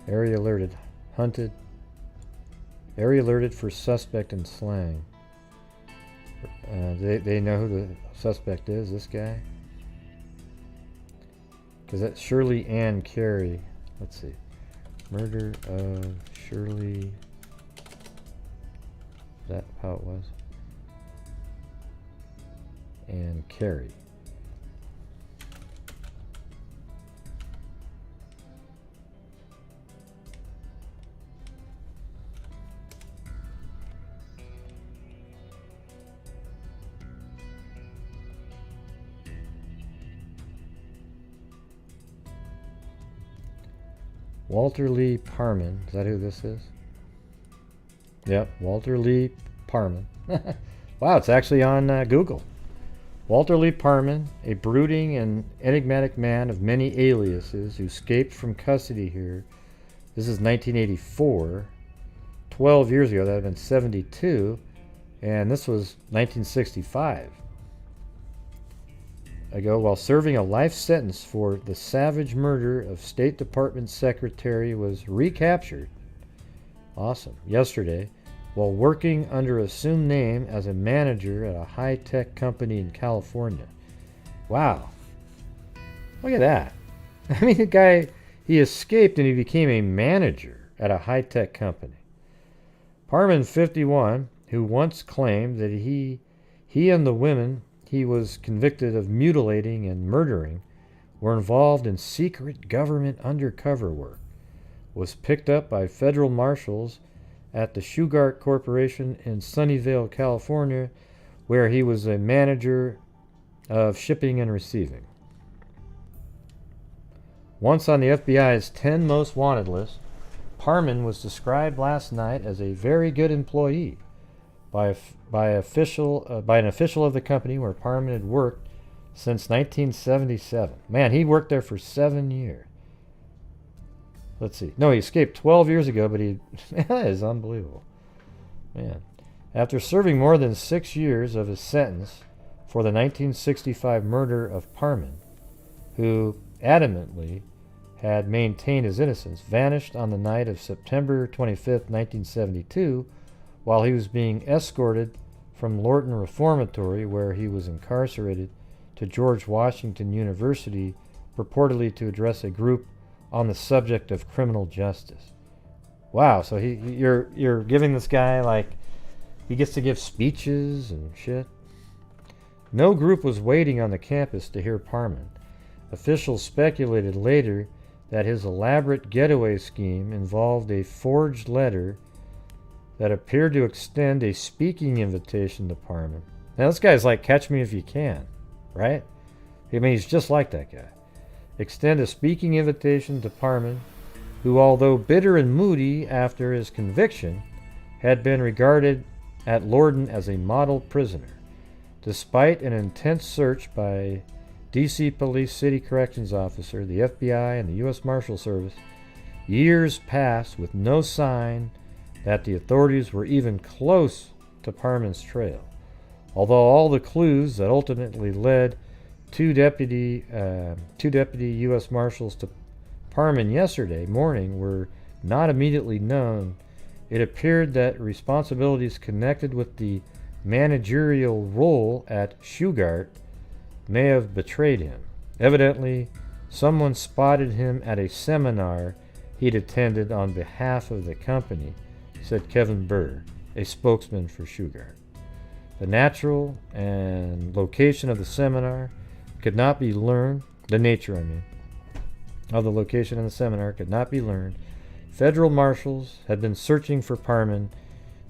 Area alerted. Hunted. Area alerted for suspect in slang. They know who the suspect is, this guy? Because that's Shirley Ann Carey. Let's see. Murder of Shirley. Is that how it was? And Carey. Walter Lee Parman. Is that who this is? Yep, Walter Lee Parman. Wow, it's actually on Google. Walter Lee Parman, a brooding and enigmatic man of many aliases who escaped from custody here. This is 1984. 12 years ago, that would have been 72. And this was 1965. Ago, while serving a life sentence for the savage murder of State Department Secretary, was recaptured. Awesome. Yesterday, while working under assumed name as a manager at a high-tech company in California. Wow. Look at that. I mean, the guy, he escaped and he became a manager at a high-tech company. Parman, 51, who once claimed that he and the women he was convicted of mutilating and murdering were involved in secret government undercover work, was picked up by federal marshals at the Shugart Corporation in Sunnyvale, California, where he was a manager of shipping and receiving. Once on the FBI's 10 most wanted list, Parman was described last night as a very good employee by an official of the company where Parman had worked since 1977. Man, he worked there for 7 years. Let's see. No, he escaped 12 years ago, but that is unbelievable. Man. After serving more than 6 years of his sentence for the 1965 murder of Parman, who adamantly had maintained his innocence, vanished on the night of September 25th, 1972, while he was being escorted from Lorton Reformatory, where he was incarcerated, to George Washington University, purportedly to address a group on the subject of criminal justice. Wow, so you're giving this guy, like, he gets to give speeches and shit? No group was waiting on the campus to hear Parman. Officials speculated later that his elaborate getaway scheme involved a forged letter that appeared to extend a speaking invitation to Parman. Now this guy's like Catch Me If You Can, right? I mean, he's just like that guy. extend a speaking invitation to Parman, who, although bitter and moody after his conviction, had been regarded at Lorden as a model prisoner. Despite an intense search by D.C. Police City Corrections Officer, the FBI, and the U.S. Marshal Service, years passed with no sign that the authorities were even close to Parman's trail. Although all the clues that ultimately led two deputy U.S. Marshals to Parman yesterday morning were not immediately known, it appeared that responsibilities connected with the managerial role at Shugart may have betrayed him. Evidently, someone spotted him at a seminar he'd attended on behalf of the company, said Kevin Burr, a spokesman for Shugart. The natural and location of the seminar could not be learned, the nature, of the location of the seminar could not be learned. Federal marshals had been searching for Parman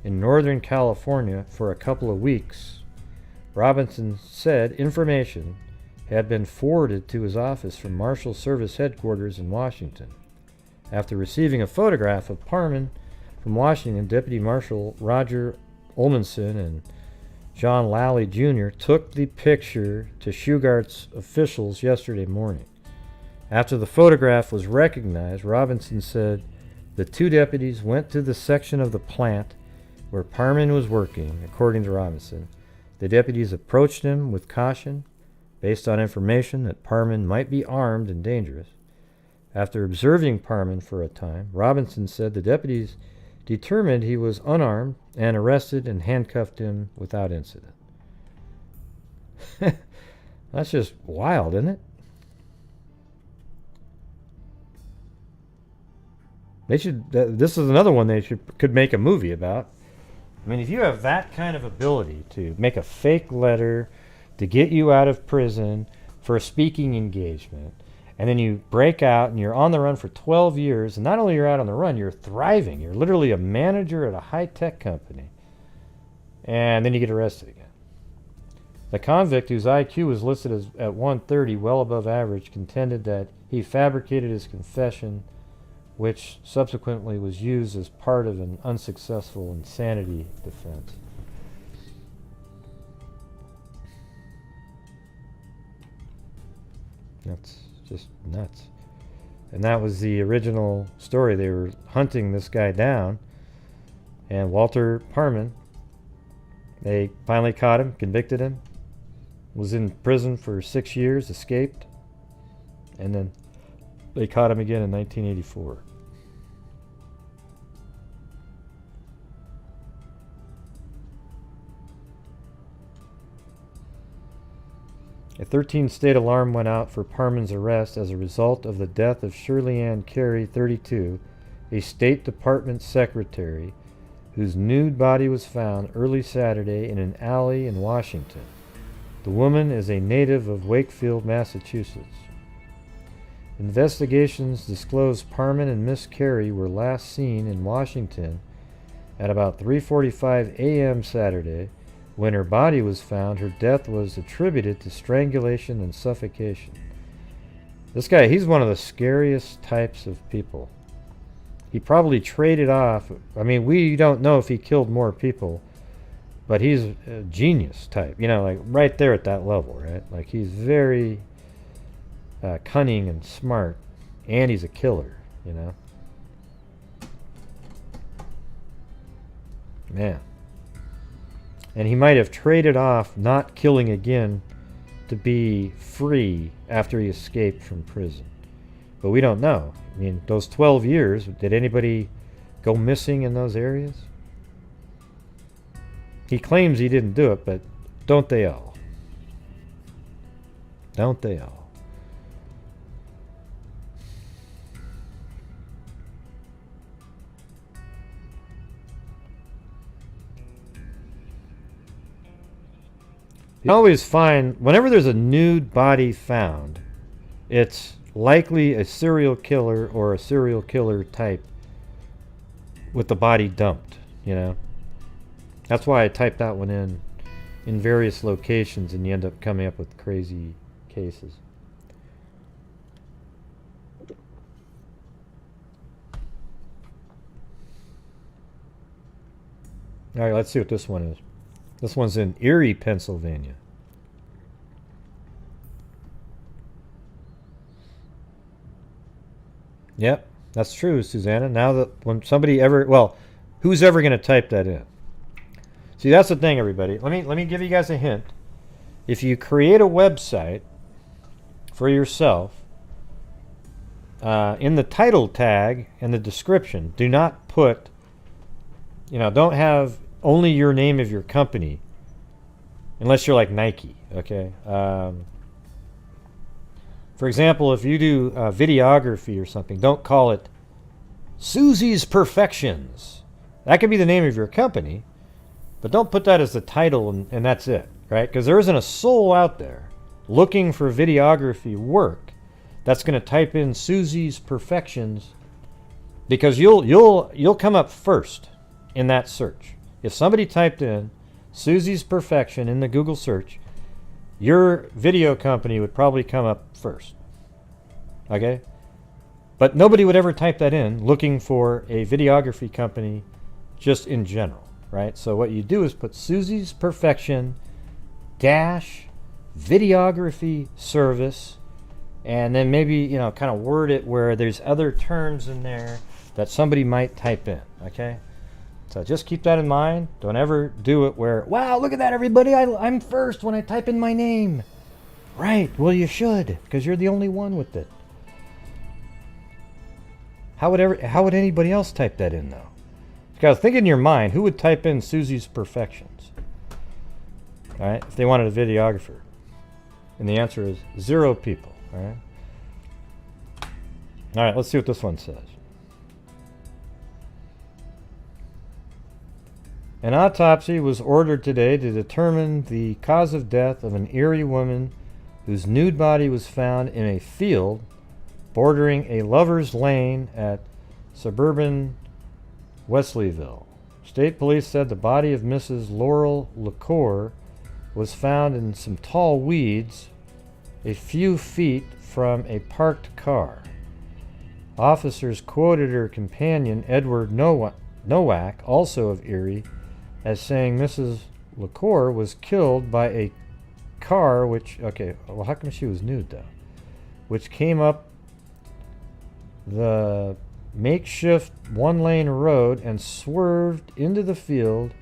in Northern California for a couple of weeks. Robinson said information had been forwarded to his office from Marshal Service headquarters in Washington. After receiving a photograph of Parman from Washington, Deputy Marshal Roger Olmanson and John Lally Jr. took the picture to Shugart's officials yesterday morning. After the photograph was recognized, Robinson said the two deputies went to the section of the plant where Parman was working, according to Robinson. The deputies approached him with caution, based on information that Parman might be armed and dangerous. After observing Parman for a time, Robinson said the deputies determined he was unarmed and arrested and handcuffed him without incident. That's just wild, isn't it? They should. This is another one they could make a movie about. I mean, if you have that kind of ability to make a fake letter to get you out of prison for a speaking engagement, and then you break out and you're on the run for 12 years, and not only you're out on the run, you're thriving. You're literally a manager at a high-tech company, and then you get arrested again. The convict, whose IQ was listed as at 130, well above average, contended that he fabricated his confession, which subsequently was used as part of an unsuccessful insanity defense. That's just nuts. And that was the original story. They were hunting this guy down, and Walter Parman, they finally caught him, convicted him, was in prison for 6 years, escaped, and then they caught him again in 1984. A 13-state alarm went out for Parman's arrest as a result of the death of Shirley Ann Carey, 32, a State Department secretary, whose nude body was found early Saturday in an alley in Washington. The woman is a native of Wakefield, Massachusetts. Investigations disclosed Parman and Miss Carey were last seen in Washington at about 3:45 a.m. Saturday. When her body was found, her death was attributed to strangulation and suffocation. This guy, he's one of the scariest types of people. He probably traded off. I mean, we don't know if he killed more people, but he's a genius type. You know, like right there at that level, right? Like he's very cunning and smart, and he's a killer, you know? Man. And he might have traded off not killing again to be free after he escaped from prison. But we don't know. I mean, those 12 years, did anybody go missing in those areas? He claims he didn't do it, but don't they all? Don't they all? You always find, whenever there's a nude body found, it's likely a serial killer or a serial killer type with the body dumped, you know. That's why I typed that one in various locations, and you end up coming up with crazy cases. All right, let's see what this one is. This one's in Erie, Pennsylvania. Yep, that's true, Susanna. Now that when somebody ever, well, who's ever going to type that in? See, that's the thing, everybody. Let me give you guys a hint. If you create a website for yourself, in the title tag and the description, do not put, don't have only your name of your company, unless you're like Nike, okay? For example, if you do videography or something, don't call it Susie's Perfections. That could be the name of your company, but don't put that as the title and that's it, right? Because there isn't a soul out there looking for videography work that's going to type in Susie's Perfections, because you'll come up first in that search. If somebody typed in Susie's Perfection in the Google search, your video company would probably come up first. Okay? But nobody would ever type that in looking for a videography company just in general, right? So what you do is put Susie's Perfection dash videography service, and then maybe, kind of word it where there's other terms in there that somebody might type in, okay? So just keep that in mind. Don't ever do it where, wow, look at that, everybody. I'm first when I type in my name. Right. Well, you should, because you're the only one with it. How would anybody else type that in, though? You got to think in your mind, who would type in Susie's Perfections? All right, if they wanted a videographer. And the answer is 0 people. All right. All right, let's see what this one says. An autopsy was ordered today to determine the cause of death of an Erie woman whose nude body was found in a field bordering a lover's lane at suburban Wesleyville. State police said the body of Mrs. Laurel LaCour was found in some tall weeds a few feet from a parked car. Officers quoted her companion, Edward Nowak, also of Erie, as saying Mrs. LaCour was killed by a car which, okay, well, how come she was nude, though? Which came up the makeshift one-lane road and swerved into the field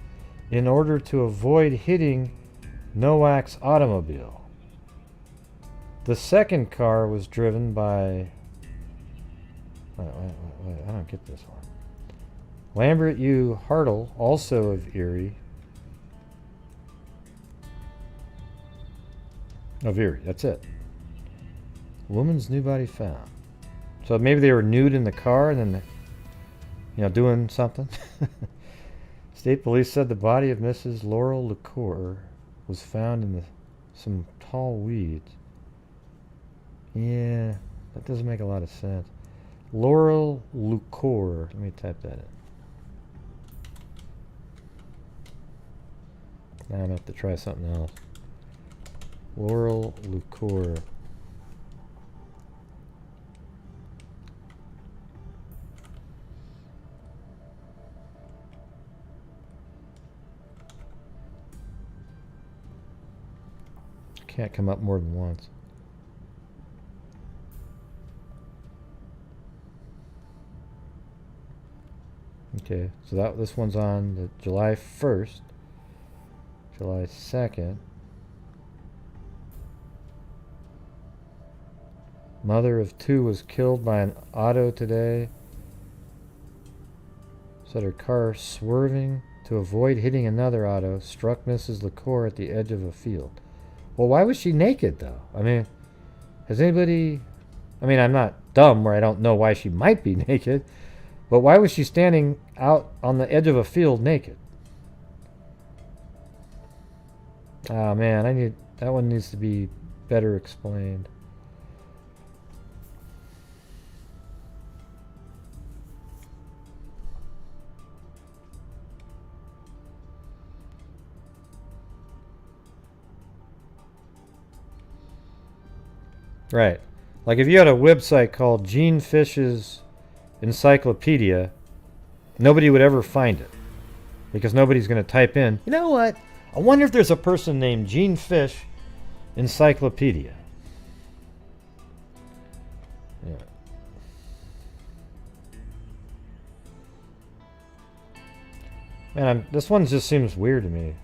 in order to avoid hitting Nowak's automobile. The second car was driven by... Wait, I don't get this one. Lambert U. Hartle, also of Erie. Of Erie, that's it. Woman's nude body found. So maybe they were nude in the car and then, doing something. State police said the body of Mrs. Laurel LaCour was found in some tall weeds. Yeah, that doesn't make a lot of sense. Laurel LaCour. Let me type that in. Now I'm going to have to try something else. Laurel LaCour. Can't come up more than once. Okay, so this one's on the July 1st. July 2nd. Mother of 2 was killed by an auto today. Said her car swerving to avoid hitting another auto struck Mrs. LaCour at the edge of a field. Well, why was she naked, though? I mean, has anybody... I mean, I'm not dumb where I don't know why she might be naked, but why was she standing out on the edge of a field naked? Oh, man, that one needs to be better explained. Right. Like if you had a website called Gene Fish's Encyclopedia, nobody would ever find it. Because nobody's going to type in, you know what? I wonder if there's a person named Gene Fish Encyclopedia. Yeah. Man, this one just seems weird to me.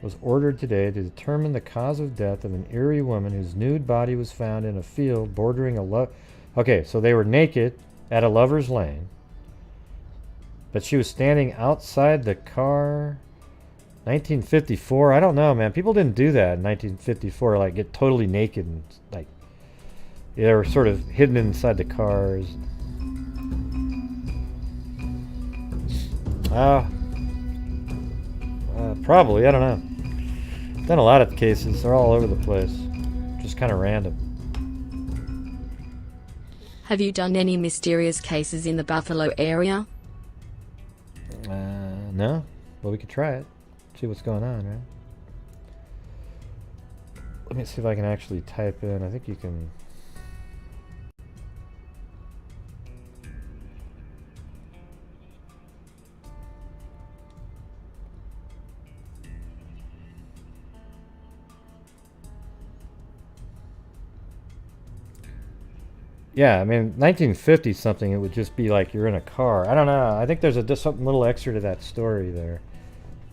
Was ordered today to determine the cause of death of an Erie woman whose nude body was found in a field bordering a Okay, so they were naked at a lover's lane, but she was standing outside the car. 1954. I don't know, man. People didn't do that in 1954. Like get totally naked and like they were sort of hidden inside the cars. Probably. I don't know. Done a lot of cases. They're all over the place. Just kind of random. Have you done any mysterious cases in the Buffalo area? No. Well, we could try it. See what's going on, right? Let me see if I can actually type in. I think you can. Yeah, I mean, 1950 something, it would just be like you're in a car. I don't know. I think there's just something little extra to that story there.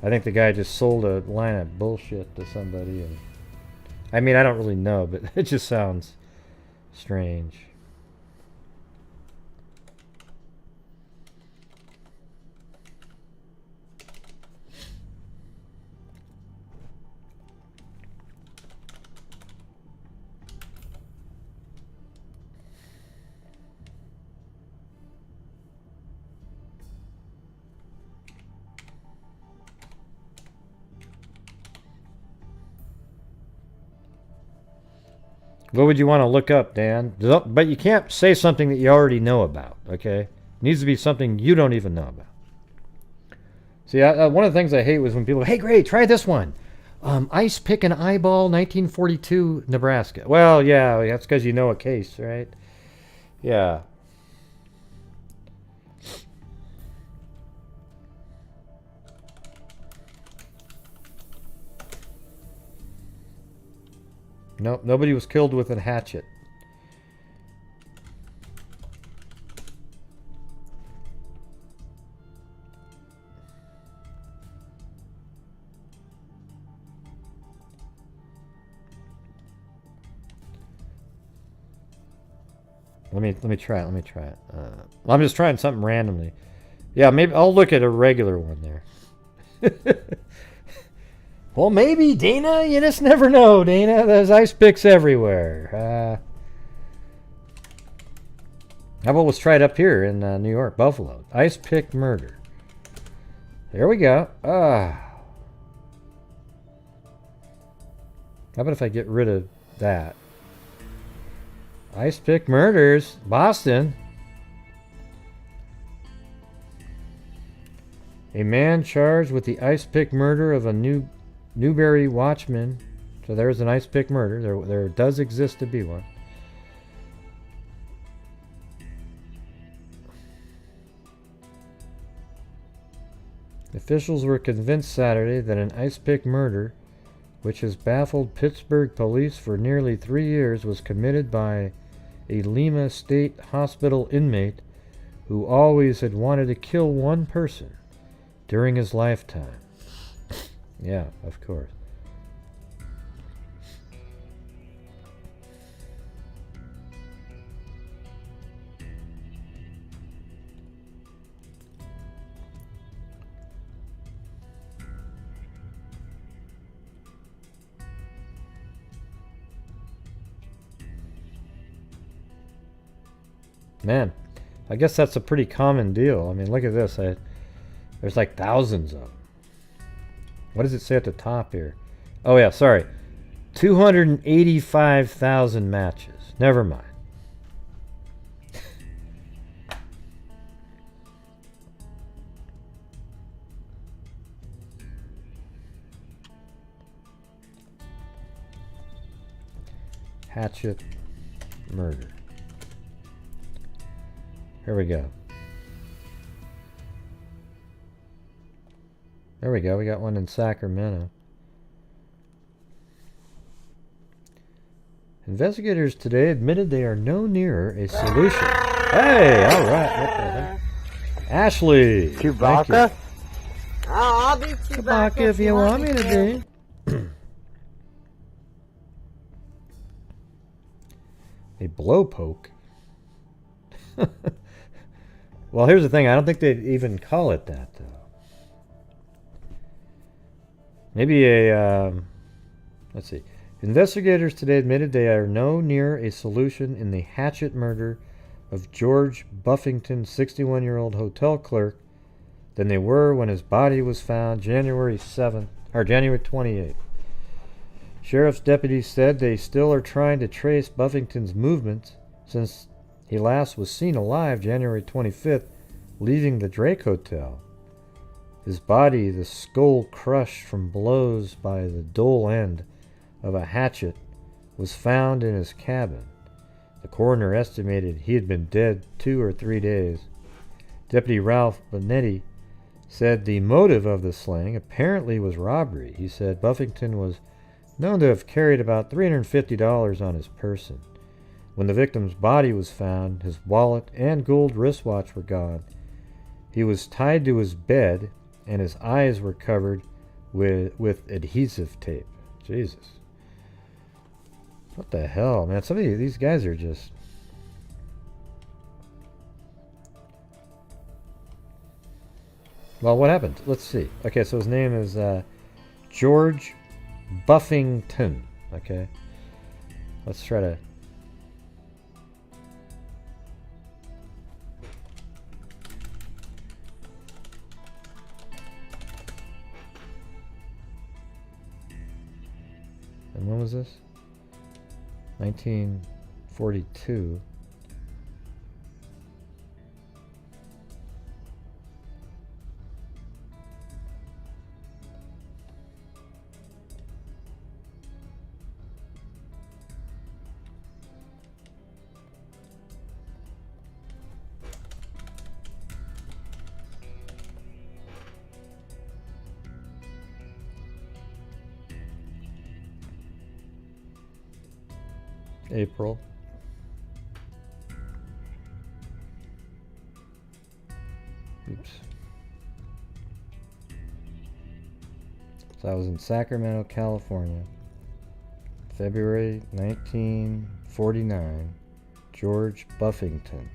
I think the guy just sold a line of bullshit to somebody. And I mean, I don't really know, but it just sounds strange. What would you want to look up, Dan? But you can't say something that you already know about, okay? It needs to be something you don't even know about. See, one of the things I hate was when people go, hey, great, try this one. Ice pick and eyeball, 1942, Nebraska. Well, yeah, that's because you know a case, right? Yeah. Nope, nobody was killed with a hatchet. Let me try it. Well, I'm just trying something randomly. Yeah, maybe I'll look at a regular one there. Well, maybe, Dana. You just never know, Dana. There's ice picks everywhere. How about let's try it up here in New York, Buffalo. Ice pick murder. There we go. How about if I get rid of that? Ice pick murders, Boston. A man charged with the ice pick murder of a Newberry watchman. So there's an ice pick murder. There does exist to be one. Officials were convinced Saturday that an ice pick murder, which has baffled Pittsburgh police for nearly 3 years, was committed by a Lima State Hospital inmate who always had wanted to kill one person during his lifetime. Yeah, of course. Man, I guess that's a pretty common deal. I mean, look at this. There's like thousands of them. What does it say at the top here? Oh, yeah, sorry. 285,000 matches. Never mind. Hatchet murder. Here we go. There we go. We got one in Sacramento. Investigators today admitted they are no nearer a solution. Hey, all right. What the heck? Ashley. Chewbacca? I'll be Chewbacca if you want me to be. A blowpoke. Well, here's the thing. I don't think they'd even call it that, though. Maybe a, let's see. Investigators today admitted they are no nearer a solution in the hatchet murder of George Buffington, 61-year-old hotel clerk, than they were when his body was found January 28th. Sheriff's deputies said they still are trying to trace Buffington's movements since he last was seen alive January 25th, leaving the Drake Hotel. His body, the skull crushed from blows by the dull end of a hatchet, was found in his cabin. The coroner estimated he had been dead 2 or 3 days. Deputy Ralph Bonetti said the motive of the slaying apparently was robbery. He said Buffington was known to have carried about $350 on his person. When the victim's body was found, his wallet and gold wristwatch were gone. He was tied to his bed, and his eyes were covered with adhesive tape. Jesus. What the hell, man? Some of these guys are just... Well, what happened? Let's see. Okay, so his name is George Buffington. Okay. Let's try to... And when was this? 1942. April. Oops. So I was in Sacramento, California. February 1949. George Buffington.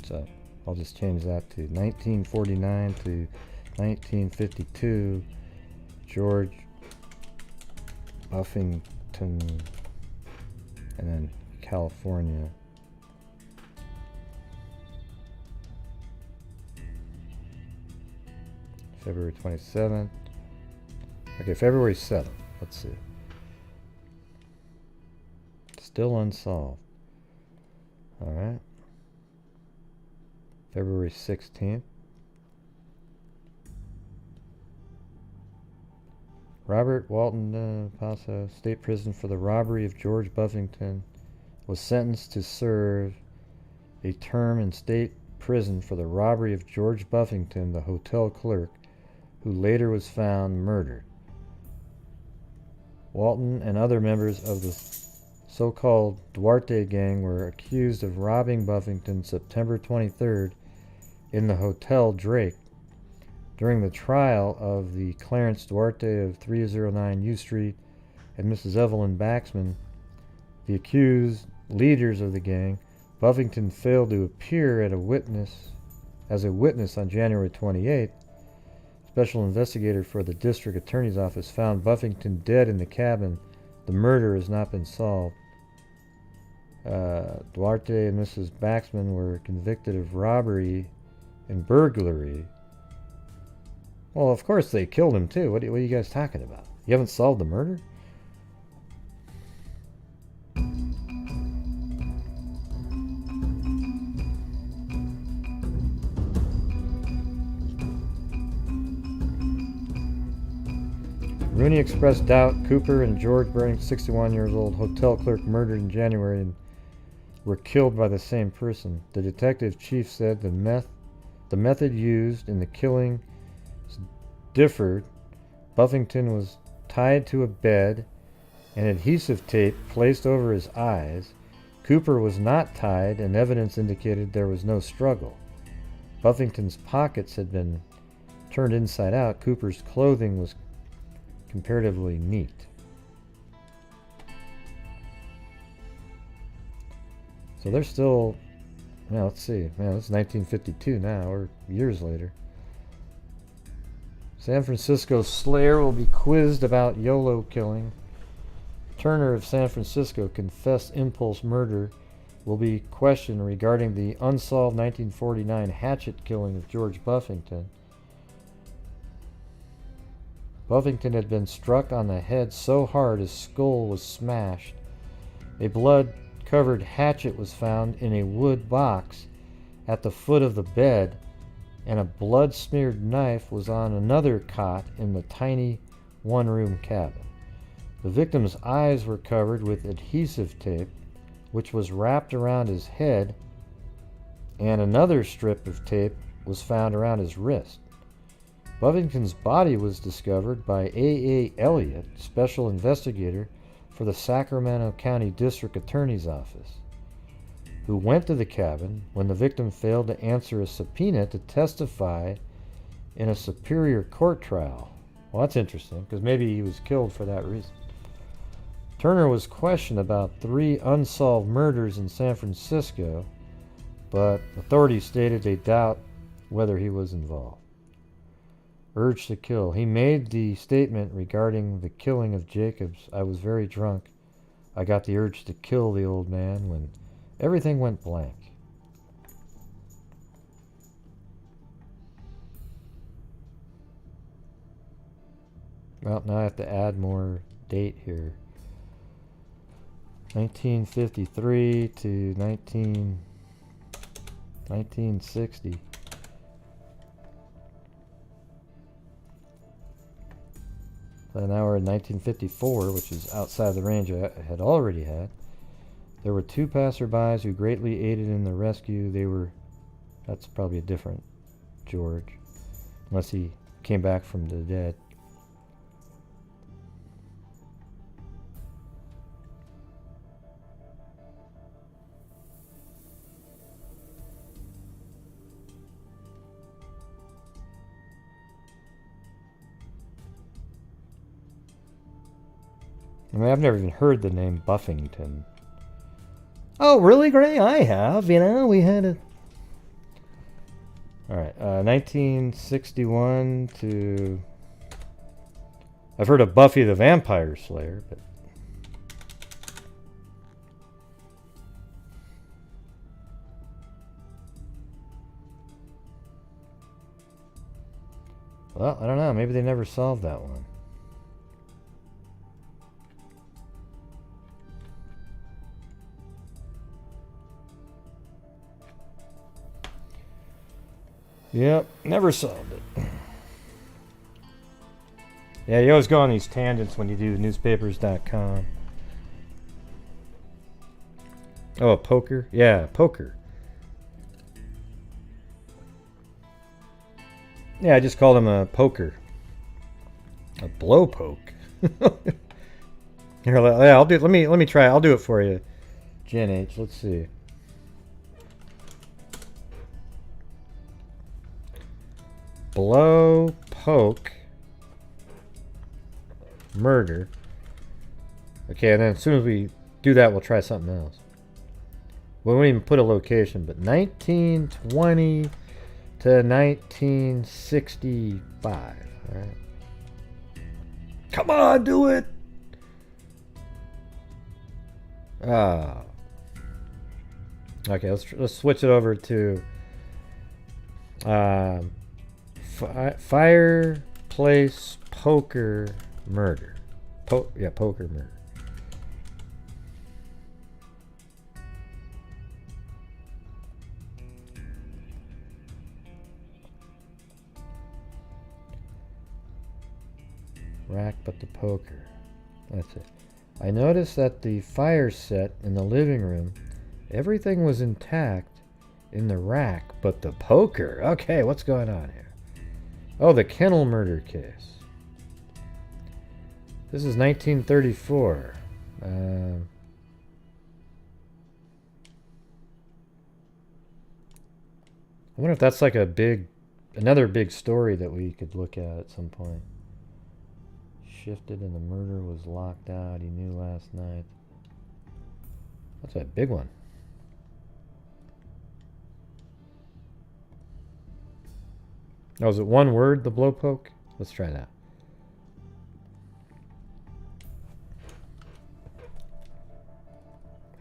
So I'll just change that to 1949 to 1952. George Buffington, and then California. February 27th. Okay, February 7th. Let's see. Still unsolved. Alright. February 16th. Robert Walton Paso, State Prison for the robbery of George Buffington, was sentenced to serve a term in state prison for the robbery of George Buffington, the hotel clerk, who later was found murdered. Walton and other members of the so-called Duarte gang were accused of robbing Buffington September 23rd in the Hotel Drake. During the trial of the Clarence Duarte of 309 U Street and Mrs. Evelyn Baxman, the accused leaders of the gang, Buffington failed to appear as a witness on January 28th. Special investigator for the district attorney's office found Buffington dead in the cabin. The murder has not been solved. Duarte and Mrs. Baxman were convicted of robbery and burglary. Well, of course they killed him too. What are you guys talking about? You haven't solved the murder? Rooney expressed doubt Cooper and George Burning, 61 years old, hotel clerk murdered in January, and were killed by the same person. The detective chief said the the method used in the killing differed. Buffington was tied to a bed and adhesive tape placed over his eyes. Cooper was not tied, and evidence indicated there was no struggle. Buffington's pockets had been turned inside out. Cooper's clothing was comparatively neat. So they're still, now let's see, man, it's 1952 now, or years later. San Francisco Slayer will be quizzed about YOLO killing. Turner of San Francisco confessed impulse murder, will be questioned regarding the unsolved 1949 hatchet killing of George Buffington. Buffington had been struck on the head so hard his skull was smashed. A blood-covered hatchet was found in a wood box at the foot of the bed, and a blood-smeared knife was on another cot in the tiny one-room cabin. The victim's eyes were covered with adhesive tape, which was wrapped around his head, and another strip of tape was found around his wrist. Buffington's body was discovered by A.A. Elliott, special investigator for the Sacramento County District Attorney's Office, who went to the cabin when the victim failed to answer a subpoena to testify in a Superior Court trial. Well, that's interesting, because maybe he was killed for that reason. Turner was questioned about 3 unsolved murders in San Francisco, but authorities stated they doubt whether he was involved. Urge to kill. He made the statement regarding the killing of Jacobs. I was very drunk. I got the urge to kill the old man when everything went blank. Well, now I have to add more date here. 1953 to 1960. So now we're in 1954, which is outside the range I had already had. There were 2 passerbys who greatly aided in the rescue. That's probably a different George, unless he came back from the dead. I mean, I've never even heard the name Buffington. Oh, really, Gray? I have. You know, we had a... Alright, 1961 to... I've heard of Buffy the Vampire Slayer, but... Well, I don't know. Maybe they never solved that one. Yep, never solved it. Yeah, you always go on these tangents when you do newspapers.com. Oh, poker? Yeah, poker. Yeah, I just called him a poker. A blow poke. Here, yeah, I'll do. Let me try. I'll do it for you, Jen H. Let's see. Blow, poke, murder. Okay, and then as soon as we do that, we'll try something else. We won't even put a location, but 1920 to 1965. All right. Come on, do it. Okay, let's switch it over to fireplace poker murder. Poker murder. Rack but the poker. That's it. I noticed that the fire set in the living room, everything was intact in the rack, but the poker. Okay, what's going on here? Oh, the kennel murder case. This is 1934. I wonder if that's like another big story that we could look at some point. Shifted and the murder was locked out. He knew last night. That's a big one. Oh, is it one word, the blowpoke? Let's try that.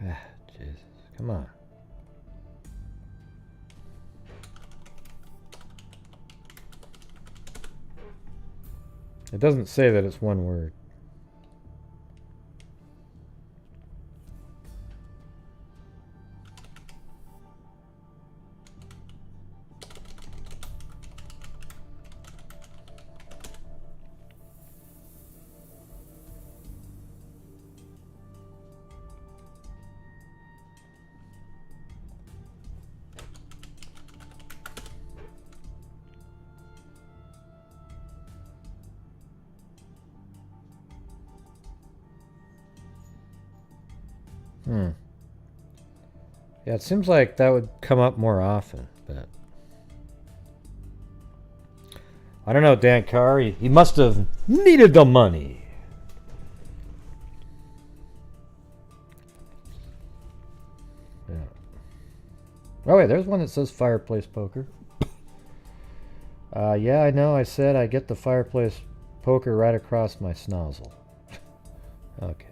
Ah, Jesus. Come on. It doesn't say that it's one word. Yeah, it seems like that would come up more often, but I don't know, Dan Carr. He must have needed the money. Yeah. Oh wait, there's one that says fireplace poker. Yeah, I know. I said I get the fireplace poker right across my snozzle. Okay.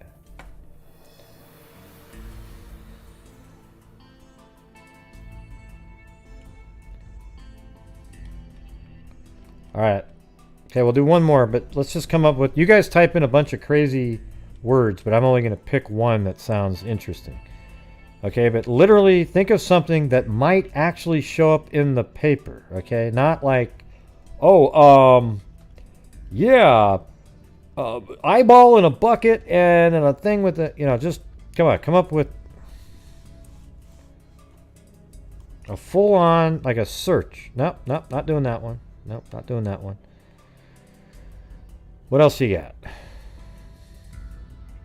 All right. Okay, we'll do one more, but let's just come up with... You guys type in a bunch of crazy words, but I'm only going to pick one that sounds interesting. Okay, but literally think of something that might actually show up in the paper, okay? Not like, oh, yeah, eyeball in a bucket and then a thing with a... You know, just, come on, come up with a full-on, like a search. Nope, not doing that one. Nope, not doing that one. What else you got?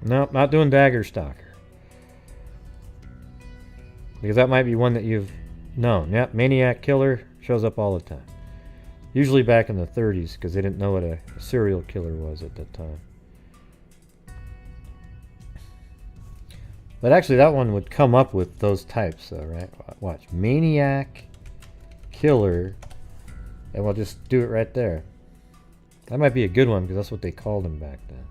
Nope, not doing Dagger Stalker. Because that might be one that you've known. Yep, Maniac Killer shows up all the time. Usually back in the 30s, because they didn't know what a serial killer was at that time. But actually that one would come up with those types though, right? Watch. Maniac Killer. And we'll just do it right there. That might be a good one because that's what they called him back then.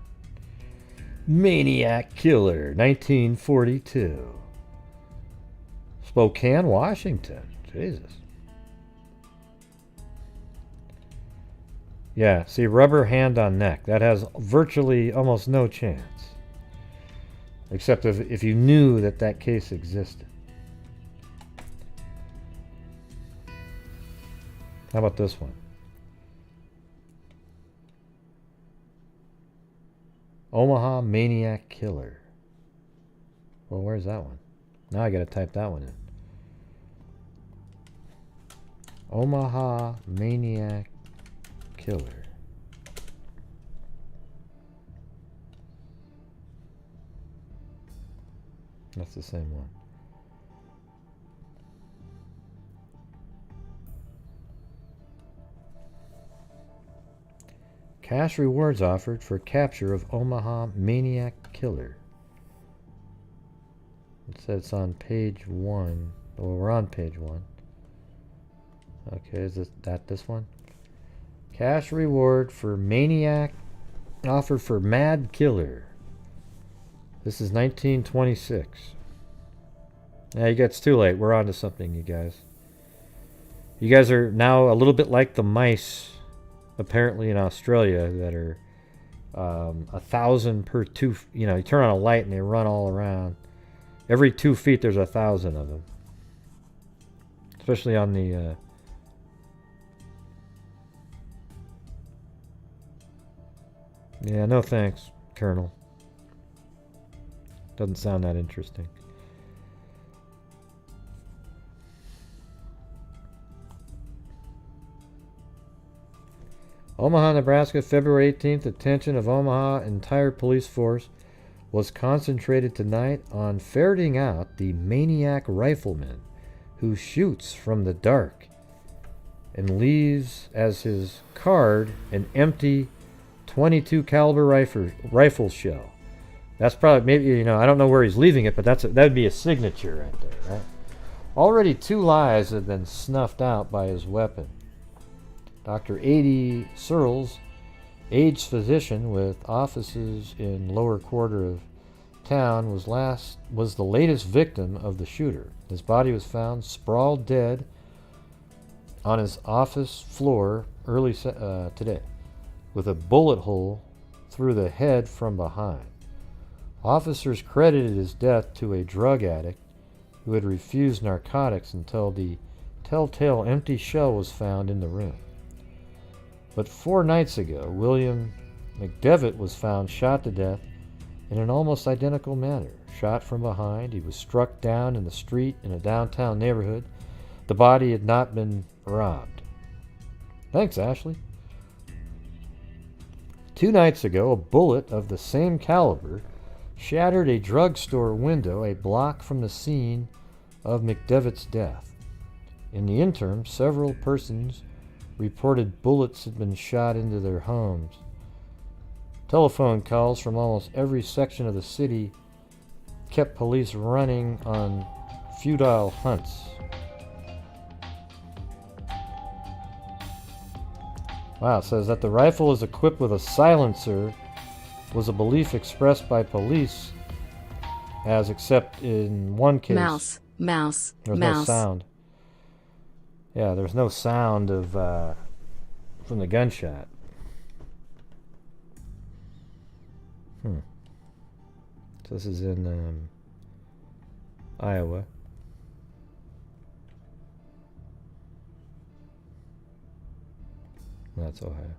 Maniac Killer, 1942. Spokane, Washington. Jesus. Yeah, see, rubber hand on neck. That has virtually almost no chance. Except if you knew that that case existed. How about this one? Omaha Maniac Killer. Well, where's that one? Now I gotta type that one in. Omaha Maniac Killer. That's the same one. Cash rewards offered for capture of Omaha Maniac Killer. It says it's on page 1. Well, we're on page 1. Okay, is this one? Cash reward for Maniac offered for Mad Killer. This is 1926. Yeah, it's too late. We're on to something, you guys. You guys are now a little bit like the mice apparently in Australia that are 1,000 per 2. You know, you turn on a light and they run all around. Every 2 feet there's 1,000 of them. Especially on the yeah, no thanks, Colonel. Doesn't sound that interesting. Omaha, Nebraska, February 18th. Attention of Omaha entire police force was concentrated tonight on ferreting out the maniac rifleman who shoots from the dark and leaves as his card an empty 22 caliber rifle shell. That's probably, maybe, I don't know where he's leaving it, but that would be a signature right there, right? Already 2 lives have been snuffed out by his weapon. Dr. A.D. Searles, aged physician with offices in lower quarter of town, was the latest victim of the shooter. His body was found sprawled dead on his office floor early today, with a bullet hole through the head from behind. Officers credited his death to a drug addict who had refused narcotics until the telltale empty shell was found in the room. But 4 nights ago, William McDevitt was found shot to death in an almost identical manner. Shot from behind, he was struck down in the street in a downtown neighborhood. The body had not been robbed. Thanks, Ashley. 2 nights ago, a bullet of the same caliber shattered a drugstore window a block from the scene of McDevitt's death. In the interim, several persons reported bullets had been shot into their homes. Telephone calls from almost every section of the city kept police running on futile hunts. Wow, it says that the rifle is equipped with a silencer was a belief expressed by police, as except in one case Mouse. there's no sound. Yeah, there's no sound of from the gunshot. So this is in Iowa. That's Ohio.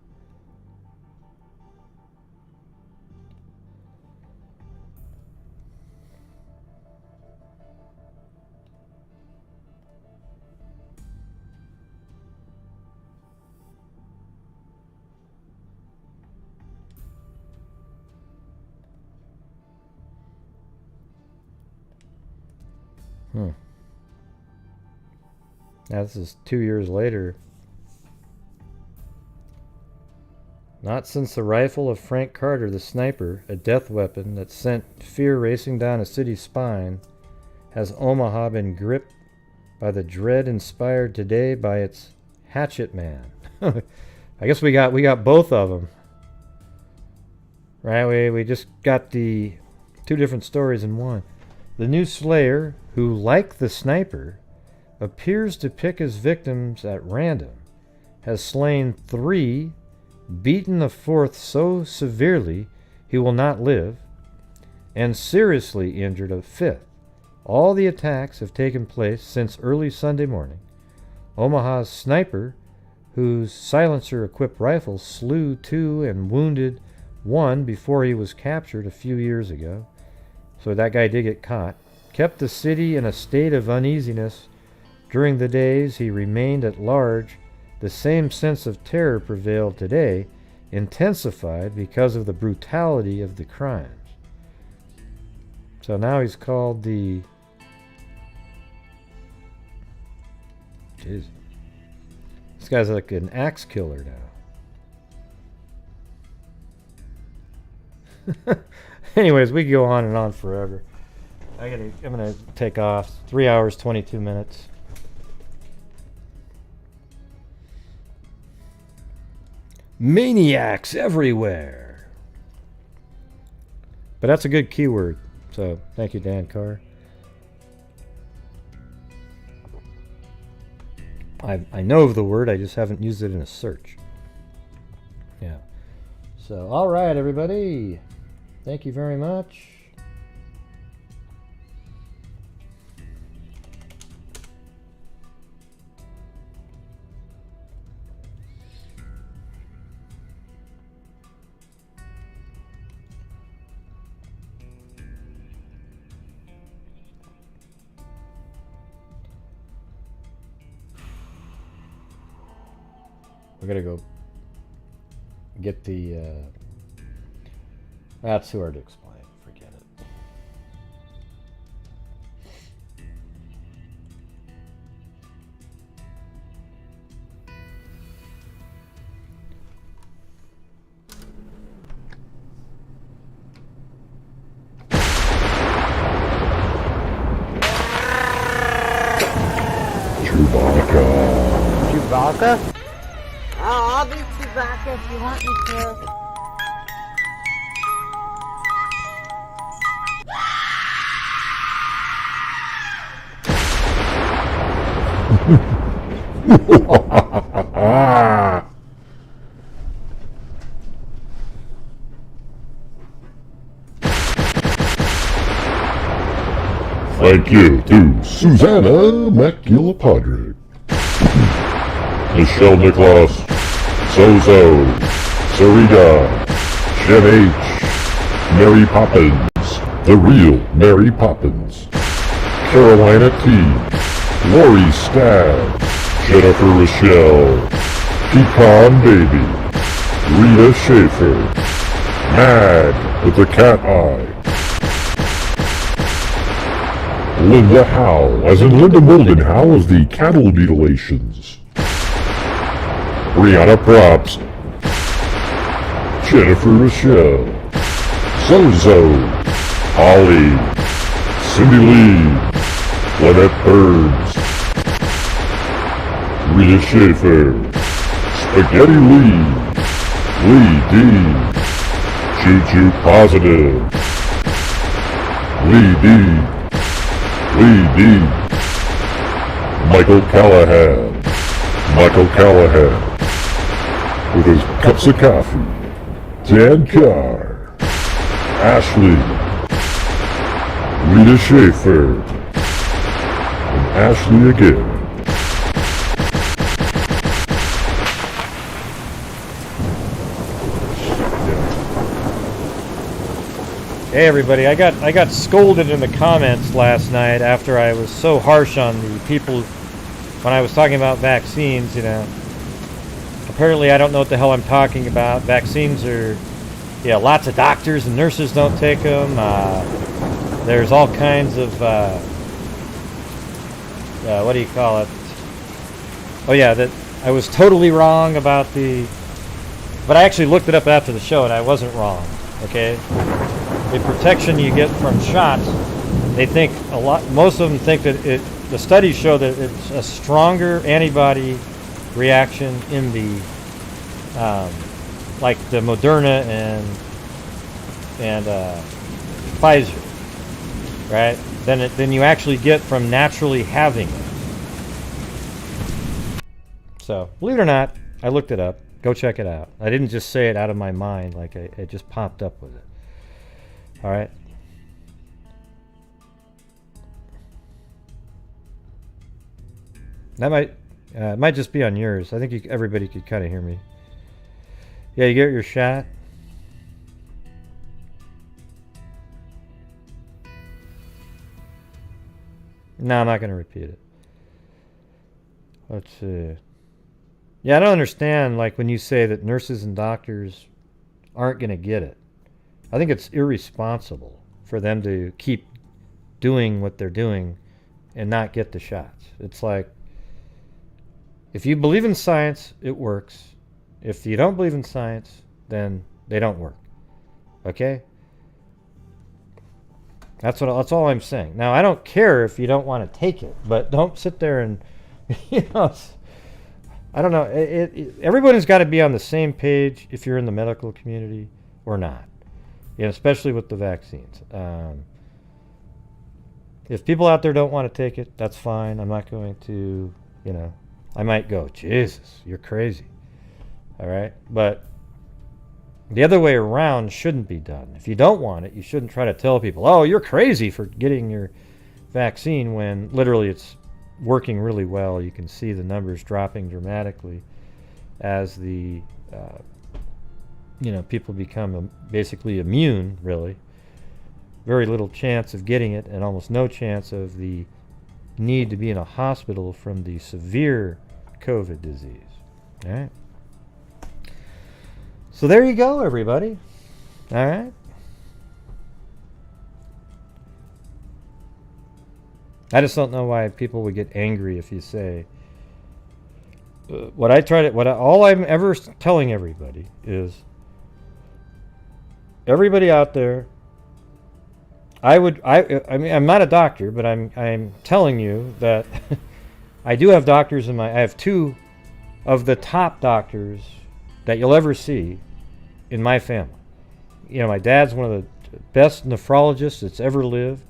Now this is 2 years later. Not since the rifle of Frank Carter, the sniper, a death weapon that sent fear racing down a city's spine, has Omaha been gripped by the dread inspired today by its hatchet man. I guess we got both of them. Right? We just got the 2 different stories in one. The new slayer, who, like the sniper, appears to pick his victims at random, has slain 3, beaten the 4th so severely he will not live, and seriously injured a 5th. All the attacks have taken place since early Sunday morning. Omaha's sniper, whose silencer-equipped rifle slew 2 and wounded 1 before he was captured a few years ago, so that guy did get caught, kept the city in a state of uneasiness during the days he remained at large. The same sense of terror prevailed today, intensified because of the brutality of the crimes. So now he's called the... Jeez. This guy's like an axe killer now. Anyways, we can go on and on forever. I'm gonna take off. 3 hours, 22 minutes. Maniacs everywhere. But that's a good keyword. So thank you, Dan Carr. I know of the word, I just haven't used it in a search. Yeah. So, all right, everybody. Thank you very much. We gotta go get the. That's too hard to explain. Forget it. Chewbacca? I'll be Chewbacca if you want me to. Thank you to Susanna McGillipadrick, Michelle Nicholas, Zozo, Sarita, Jen H, Mary Poppins, The Real Mary Poppins, Carolina T, Lori Stab, Jennifer Rochelle, Pecan Baby, Rita Schaefer, Mad with the cat eye, Linda Howe, as in Linda Moldenhow of the cattle mutilations, Brianna Props, Jennifer Rochelle, Zozo, Holly, Cindy Lee, Lynette Burns, Rita Schaefer, Spaghetti Lee, Lee D, Choo Choo Positive, Lee D, Lee D, Michael Callahan, with his cups of coffee, Dan Carr, Ashley, Rita Schaefer, and Ashley again. Hey everybody, I got scolded in the comments last night after I was so harsh on the people when I was talking about vaccines, you know. Apparently I don't know what the hell I'm talking about. Vaccines are, yeah, lots of doctors and nurses don't take them. There's all kinds of, what do you call it? Oh yeah, that I was totally wrong about but I actually looked it up after the show and I wasn't wrong, okay? The protection you get from shots, they think most of them think that the studies show that it's a stronger antibody reaction in the, like the Moderna and Pfizer, right? Than you actually get from naturally having it. So, believe it or not, I looked it up. Go check it out. I didn't just say it out of my mind, like it just popped up with it. All right. That might just be on yours. I think everybody could kind of hear me. Yeah, you get your shot. No, I'm not going to repeat it. Let's see. Yeah, I don't understand, like, when you say that nurses and doctors aren't going to get it. I think it's irresponsible for them to keep doing what they're doing and not get the shots. It's like, if you believe in science, it works. If you don't believe in science, then they don't work. Okay? That's all I'm saying. Now, I don't care if you don't want to take it, but don't sit there and, you know, I don't know. Everybody's got to be on the same page if you're in the medical community or not. You know, especially with the vaccines. If people out there don't want to take it, that's fine. I'm not going to, you know, I might go, Jesus, you're crazy. All right? But the other way around shouldn't be done. If you don't want it, you shouldn't try to tell people, oh, you're crazy for getting your vaccine, when literally it's working really well. You can see the numbers dropping dramatically as the you know, people become basically immune, really. Very little chance of getting it and almost no chance of the need to be in a hospital from the severe COVID disease. All right? So there you go, everybody. All right. I just don't know why people would get angry if you say all I'm ever telling everybody is, everybody out there, I mean, I'm not a doctor, but I'm telling you that I do have doctors I have two of the top doctors that you'll ever see in my family. You know, my dad's one of the best nephrologists that's ever lived,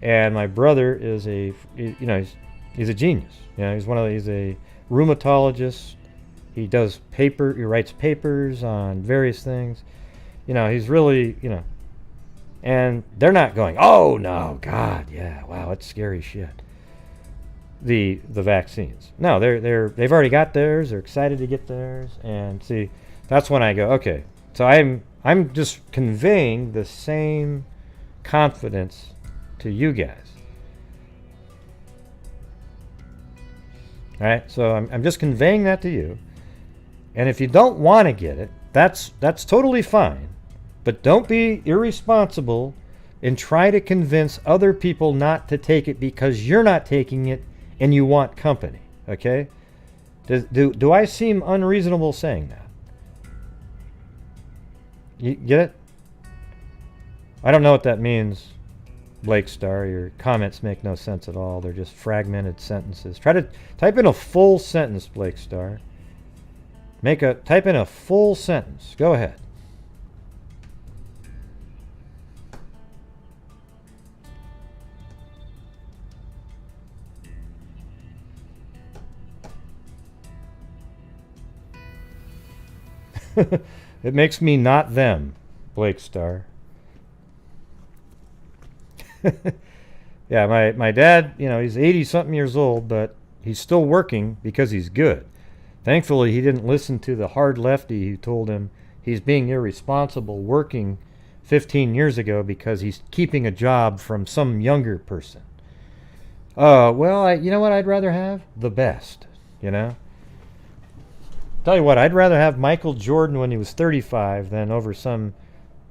and my brother is he's a genius. You know, he's a rheumatologist. He writes papers on various things. You know, he's really, you know, and they're not going, oh no, God, yeah, wow, it's scary shit. The vaccines. No, they've already got theirs. They're excited to get theirs, and see, that's when I go, okay. So I'm just conveying the same confidence to you guys. All right, so I'm just conveying that to you, and if you don't want to get it, that's totally fine, but don't be irresponsible and try to convince other people not to take it because you're not taking it and you want company. Okay? Do I seem unreasonable saying that? You get it? I don't know what that means, Blake Star. Your comments make no sense at all. They're just fragmented sentences. Try to type in a full sentence, Blake Star. Type in a full sentence. Go ahead. It makes me not them, Blake Star. Yeah, my dad, you know, he's 80-something years old, but he's still working because he's good. Thankfully, he didn't listen to the hard lefty who told him he's being irresponsible working 15 years ago because he's keeping a job from some younger person. Well, you know what I'd rather have? The best, you know? Tell you what, I'd rather have Michael Jordan when he was 35 than over some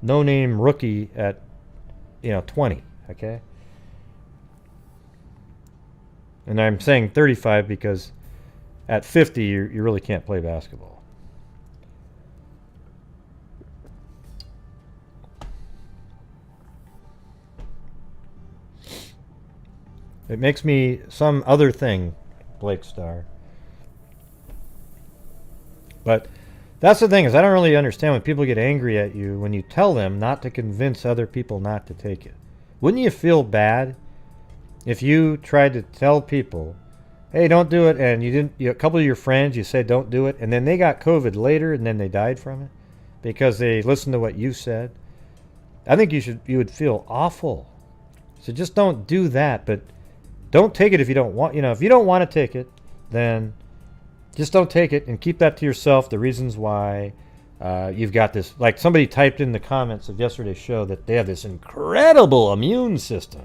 no-name rookie at, 20, okay? And I'm saying 35 because at 50, you really can't play basketball. It makes me some other thing, Blake Star. But that's the thing, is I don't really understand when people get angry at you when you tell them not to convince other people not to take it. Wouldn't you feel bad if you tried to tell people, hey, don't do it, and a couple of your friends, you said don't do it, and then they got COVID later and then they died from it because they listened to what you said? I think you would feel awful. So just don't do that, but don't take it if you don't want, if you don't want to take it, then just don't take it and keep that to yourself, the reasons why you've got this. Like somebody typed in the comments of yesterday's show that they have this incredible immune system.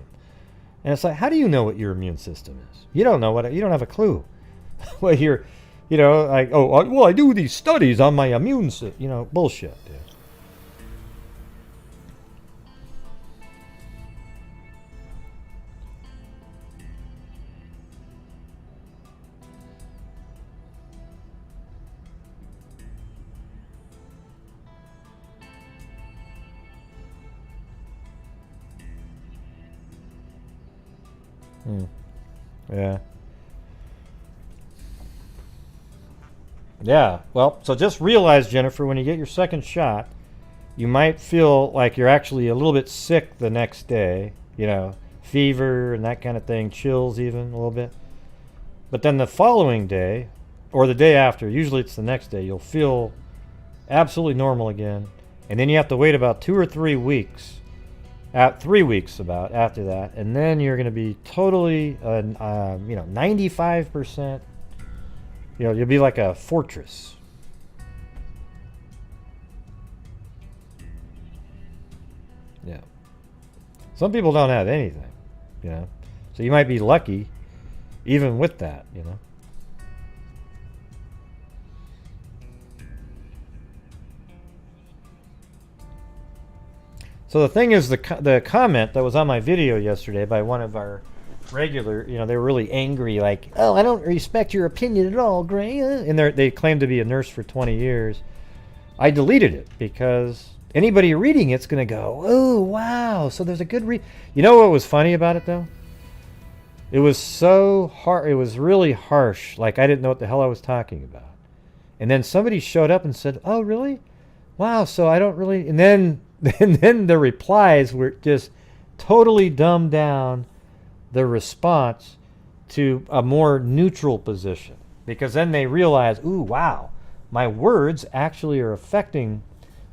And it's like, how do you know what your immune system is? You don't know you don't have a clue. Well, you're, like, well, I do these studies on my immune system. Bullshit, dude. Yeah. Yeah. Well, so just realize, Jennifer, when you get your second shot, you might feel like you're actually a little bit sick the next day, fever and that kind of thing, chills even a little bit. But then the following day, or the day after, usually it's the next day, you'll feel absolutely normal again. And then you have to wait about 2 or 3 weeks. 3 weeks about after that, and then you're going to be totally 95%, you'll be like a fortress. Yeah, some people don't have anything, so you might be lucky even with that. So the thing is, the comment that was on my video yesterday by one of our regular, they were really angry, like, oh, I don't respect your opinion at all, Gray. And they claimed to be a nurse for 20 years. I deleted it because anybody reading it's going to go, oh, wow, so there's a good You know what was funny about it, though? It was so hard. It was really harsh. Like, I didn't know what the hell I was talking about. And then somebody showed up and said, oh, really? Wow, so I don't really... And then the replies were just totally dumbed down the response to a more neutral position. Because then they realize, ooh, wow, my words actually are affecting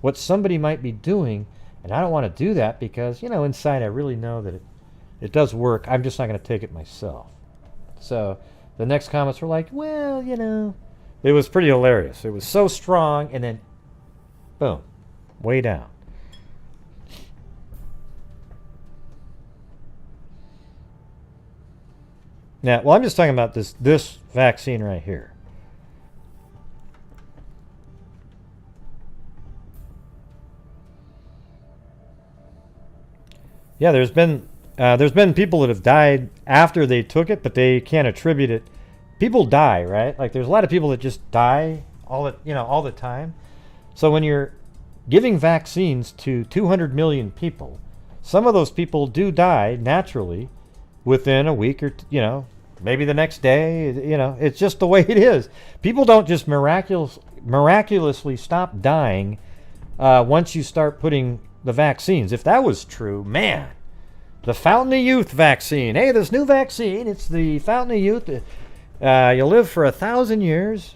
what somebody might be doing, and I don't want to do that because, inside I really know that it does work. I'm just not going to take it myself. So the next comments were like, well, It was pretty hilarious. It was so strong, and then, boom, way down. Now, well, I'm just talking about this vaccine right here. Yeah, there's been people that have died after they took it, but they can't attribute it. People die, right? Like, there's a lot of people that just die all the time. So when you're giving vaccines to 200 million people, some of those people do die naturally within a week or maybe the next day. It's just the way it is. People don't just miraculously stop dying once you start putting the vaccines. If that was true, man, the Fountain of Youth vaccine. Hey, this new vaccine, it's the Fountain of Youth. You'll live for 1,000 years.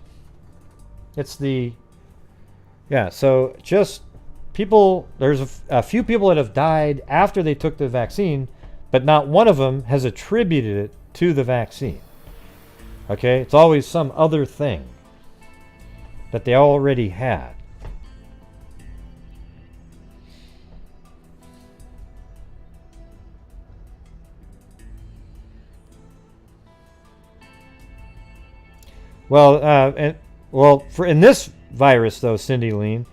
It's so just people, there's a few people that have died after they took the vaccine, but not one of them has attributed it to the vaccine. Okay? It's always some other thing that they already had. Well, for in this virus though, Cindy Lean,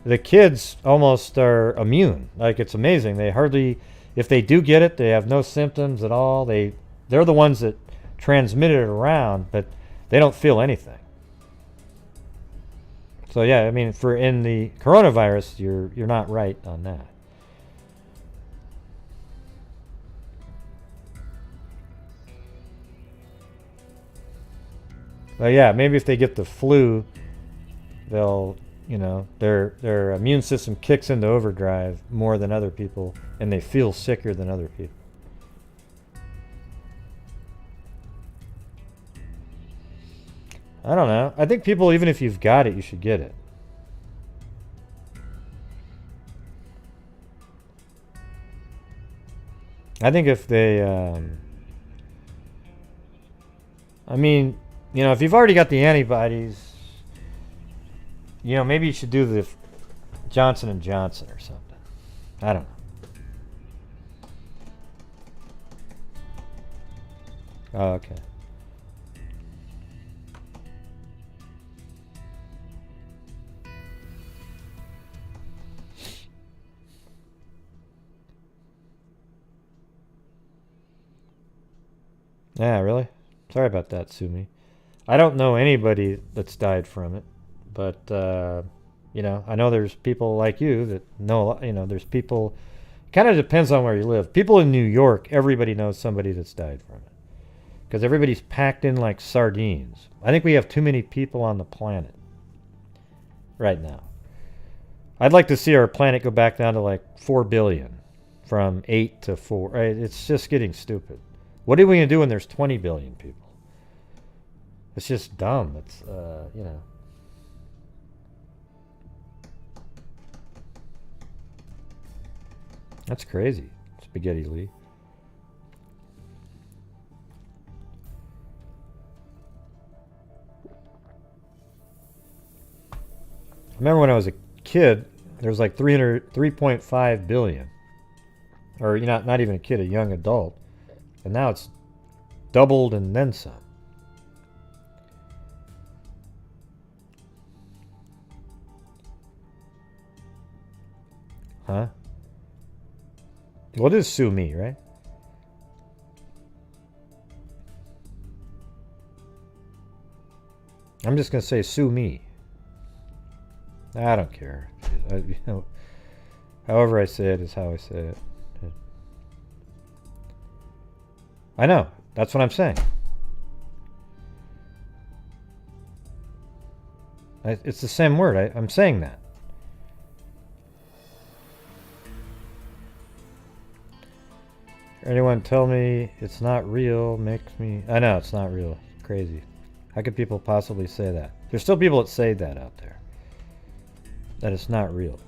the kids almost are immune. Like, it's amazing. They hardly, if they do get it, they have no symptoms at all. They're the ones that transmit it around, but they don't feel anything. So yeah, I mean, in the coronavirus, you're not right on that. But yeah, maybe if they get the flu, they'll, their immune system kicks into overdrive more than other people, and they feel sicker than other people. I don't know. I think people, even if you've got it, you should get it. I think if they, if you've already got the antibodies, maybe you should do the Johnson & Johnson or something. I don't know. Oh, okay. Yeah, really? Sorry about that, Sumi. I don't know anybody that's died from it, but, I know there's people like you that know, there's people, kind of depends on where you live. People in New York, everybody knows somebody that's died from it, because everybody's packed in like sardines. I think we have too many people on the planet right now. I'd like to see our planet go back down to like 4 billion from 8 to 4. It's just getting stupid. What are we going to do when there's 20 billion people? It's just dumb. It's, That's crazy, Spaghetti Lee. I remember when I was a kid, there was like 3.5 billion. Or, not even a kid, a young adult. And now it's doubled and then some. Huh? Well, it is sue me, right? I'm just gonna say sue me. I don't care. You know, however I say it is how I say it. I know. That's what I'm saying. It's the same word. I'm saying that. Anyone tell me it's not real makes me... I know, it's not real. It's crazy. How could people possibly say that? There's still people that say that out there. That it's not real.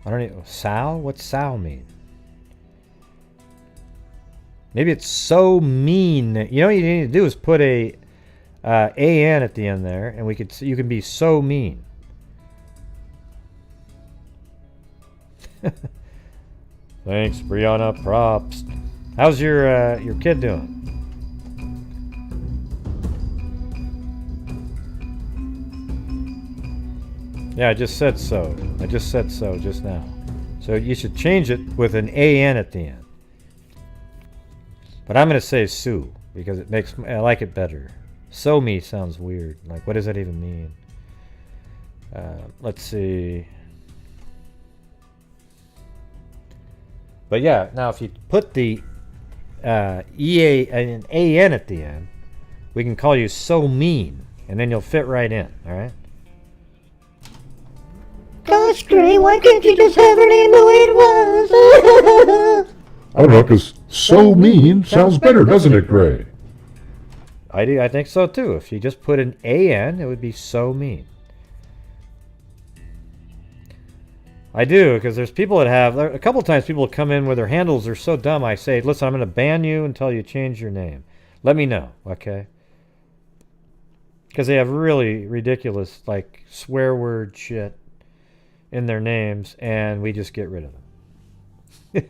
I don't even... Sow? What's sow mean? Maybe it's so mean. You know what you need to do is put a AN at the end there, and we could... You can be so mean. Thanks, Brianna. Props. How's your kid doing? Yeah, I just said so. I just said so just now. So you should change it with an AN at the end. But I'm gonna say Sue because it makes I like it better. So me sounds weird. Like, what does that even mean? Let's see. But yeah, now if you put the EA and an AN at the end, we can call you so mean, and then you'll fit right in. All right. Gosh, Gray, why can't you just have her name the way it was? I don't know, because so mean sounds better, doesn't it, Gray? I do. I think so too. If you just put an AN, it would be so mean. I do, because there's people that have... A couple times people come in where their handles are so dumb, I say, listen, I'm going to ban you until you change your name. Let me know, okay? Because they have really ridiculous, like, swear word shit in their names, and we just get rid of them.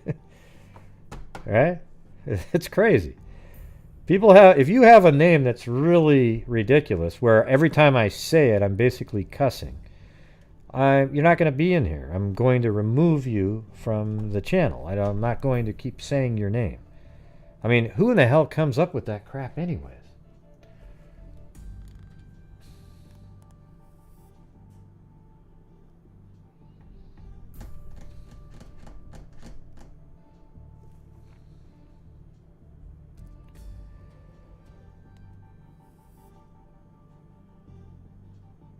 Right? It's crazy. People have... If you have a name that's really ridiculous, where every time I say it, I'm basically cussing, you're not going to be in here. I'm going to remove you from the channel. I'm not going to keep saying your name. I mean, who in the hell comes up with that crap anyways?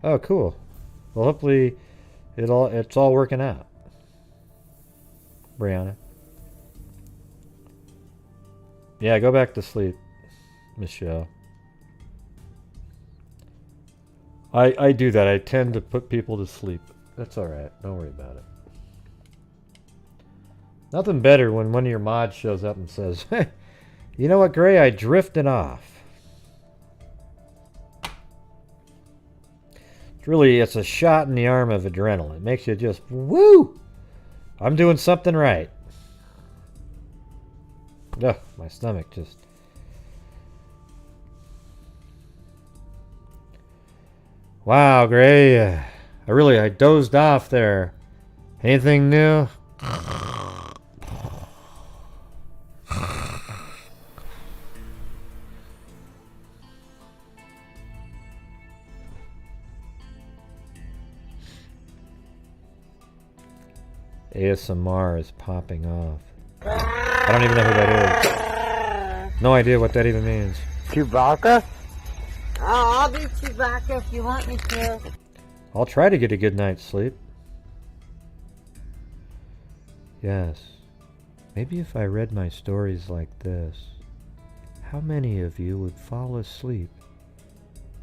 Oh, cool. Well, hopefully it's all working out. Brianna. Yeah, go back to sleep, Michelle. I do that. I tend to put people to sleep. That's all right. Don't worry about it. Nothing better when one of your mods shows up and says, hey, you know what, Gray? I drifted off. It's a shot in the arm of adrenaline. It makes you just, woo! I'm doing something right. Ugh, my stomach just... Wow, Gray. I dozed off there. Anything new? ASMR is popping off. I don't even know who that is. No idea what that even means. Chewbacca? I'll do Chewbacca if you want me to. I'll try to get a good night's sleep. Yes. Maybe if I read my stories like this, how many of you would fall asleep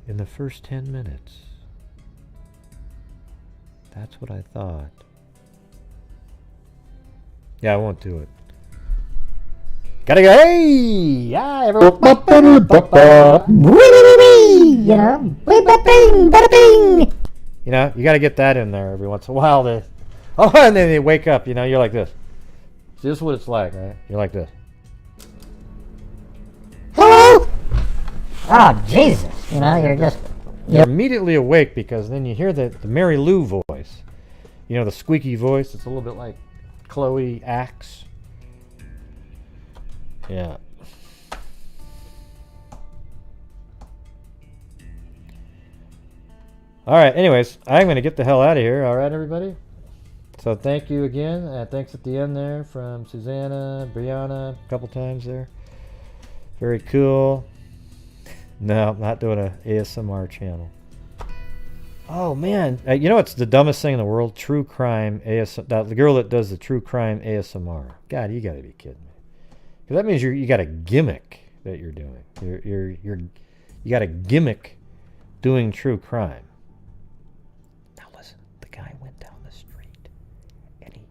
in the first 10 minutes? That's what I thought. Yeah, I won't do it. Gotta go. Hey! Yeah, everyone. You know, you gotta get that in there every once in a while. Oh, and then they wake up, you know, you're like this. See, this is what it's like, right? You're like this. Hello? Oh, Jesus. You know, you're immediately awake because then you hear the Mary Lou voice. You know, the squeaky voice. It's a little bit like Chloe Axe. Yeah. All right. Anyways, I'm going to get the hell out of here. All right, everybody. So thank you again. Thanks at the end there from Susanna, Brianna, a couple times there. Very cool. No, I'm not doing a ASMR channel. Oh man, you know what's the dumbest thing in the world? True crime ASMR. The girl that does the true crime ASMR. God, you got to be kidding me. Because that means you got a gimmick that you're doing. You got a gimmick doing true crime. Now listen, the guy went down the street and he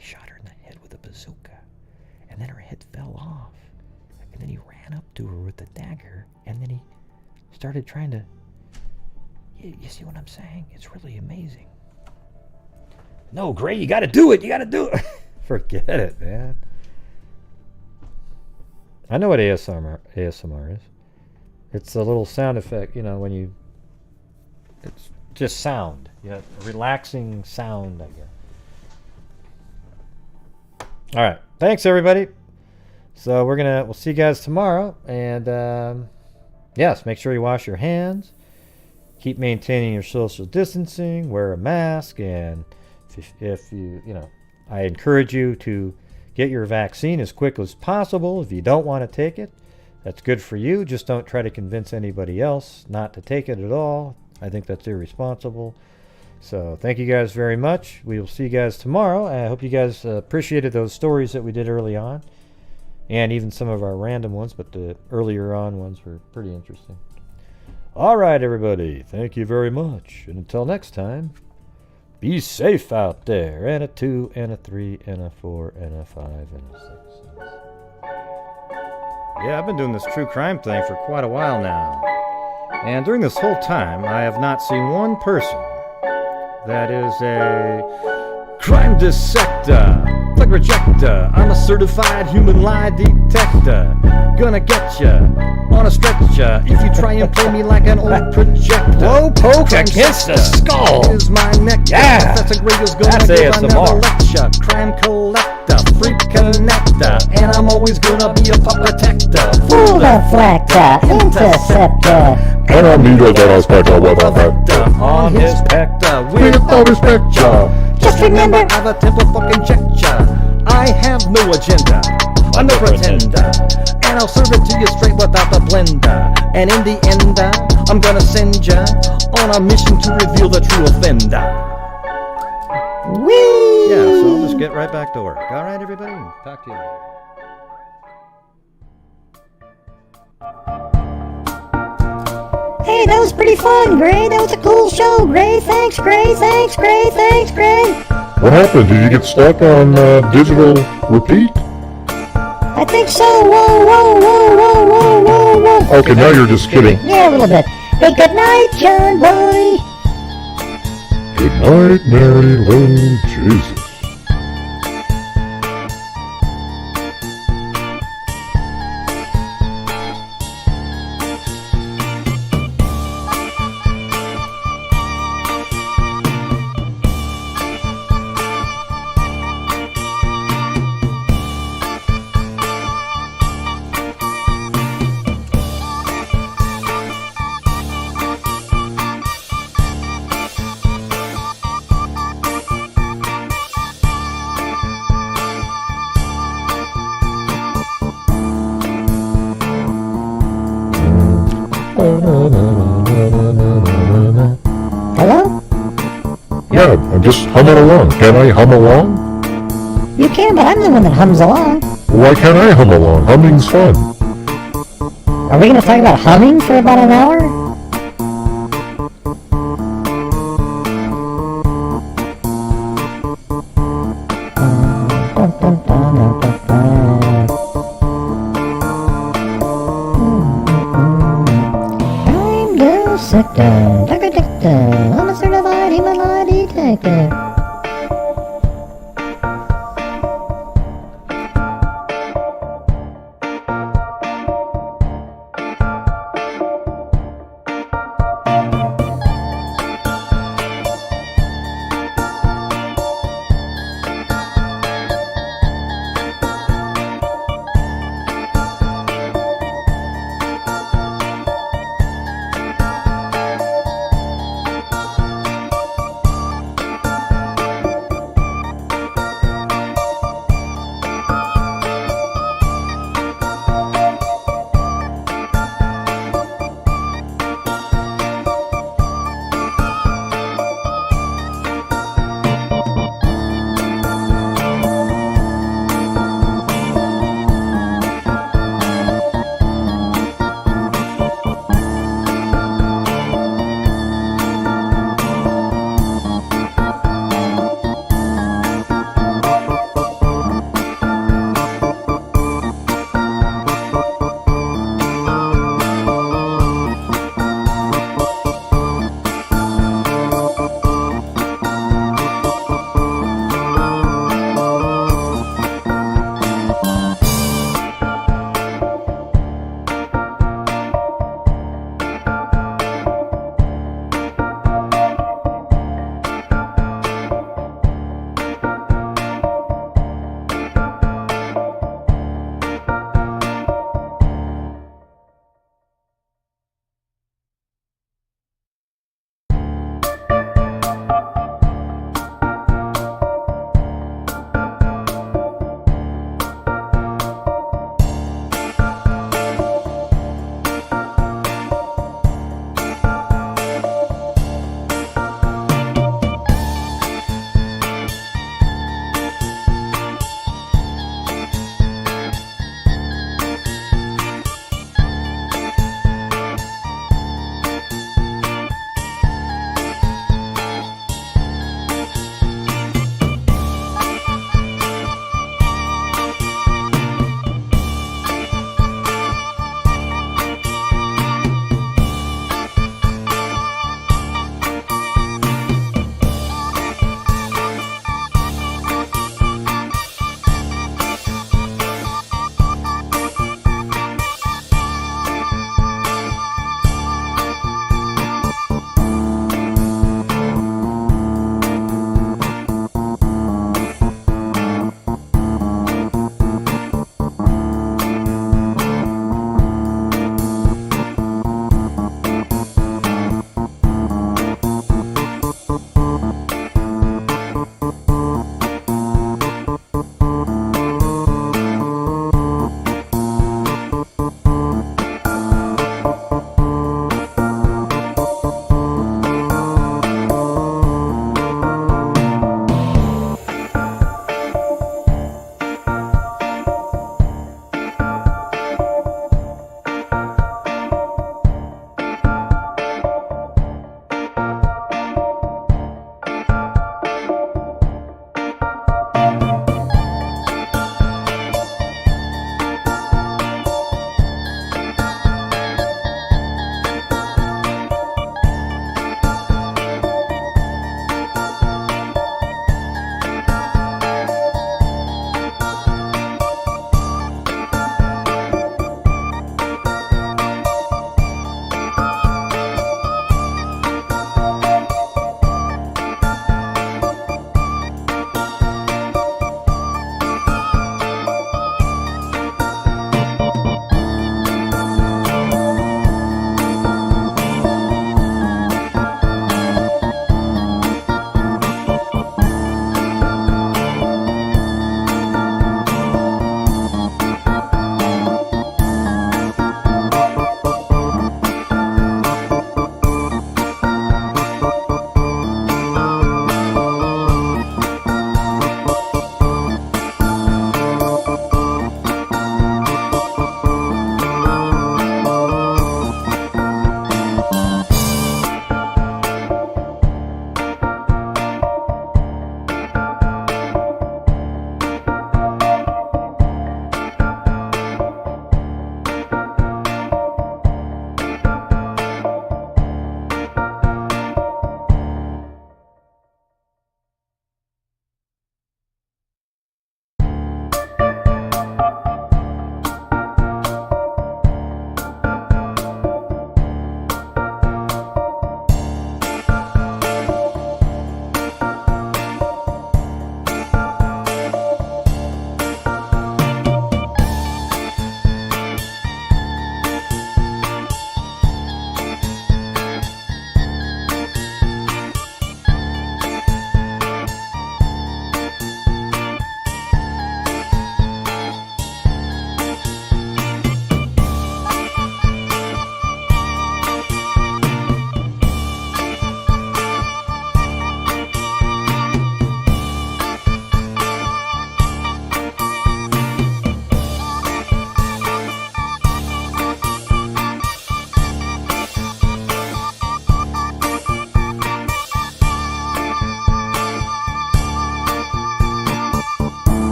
shot her in the head with a bazooka, and then her head fell off, and then he ran up to her with the dagger, and then he started trying to. You see what I'm saying? It's really amazing. No, Gray, you got to do it. You got to do it. Forget it, man. I know what ASMR is. It's a little sound effect, you know, when you... It's just sound. You know, a relaxing sound, I guess. All right. Thanks, everybody. So we'll see you guys tomorrow. And, yes, make sure you wash your hands. Keep maintaining your social distancing, wear a mask, and if you know, I encourage you to get your vaccine as quick as possible. If you don't want to take it, that's good for you. Just don't try to convince anybody else not to take it at all. I think that's irresponsible. So thank you guys very much. We will see you guys tomorrow. I hope you guys appreciated those stories that we did early on, and even some of our random ones, but the earlier on ones were pretty interesting. All right, everybody. Thank you very much. And until next time, be safe out there. And a 2, and a 3, and a 4, and a 5, and a 6. Yeah, I've been doing this true crime thing for quite a while now. And during this whole time, I have not seen one person that is a crime dissector, thug rejector. I'm a certified human lie detector. Gonna get ya on a stretcher if you try and play me like an old projector. Blow poke against the skull. Here's my neck. Yeah, that's a great gonna give another lecture. Crime collector, freak connector, and I'm always gonna be a pup protector. Fool deflector, interceptor, And I meet a dead spectre with a vector on his pector. with no respect, ya. just remember, I have a temper fucking check ya. I have no agenda. I'm no pretender. And I'll serve it to you straight without the blender. And in the end, I'm gonna send ya on a mission to reveal the true offender. wee! Yeah, so I'll just get right back to work. All right, everybody? Talk to you later. Hey, that was pretty fun, Gray. That was a cool show, Gray. Thanks, Gray. Thanks, Gray. Thanks, Gray. What happened? Did you get stuck on digital repeat? I think so. Whoa, whoa, whoa, whoa, whoa, whoa, whoa. Okay, now you're just kidding. Yeah, a little bit. Hey, good night, John Boy. Good night, Mary Lou. Jesus. Hello? Yeah, I'm just humming along. Can I hum along? You can, but I'm the one that hums along. Why can't I hum along? Humming's fun. Are we going to talk about humming for about an hour? I'm dissector, detector. I'm a certified human lie detector.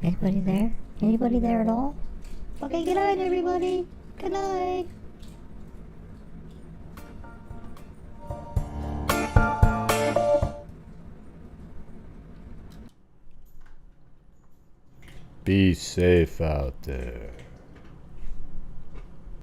Anybody there? Anybody there at all? Okay, good night, everybody. Good night. Be safe out there.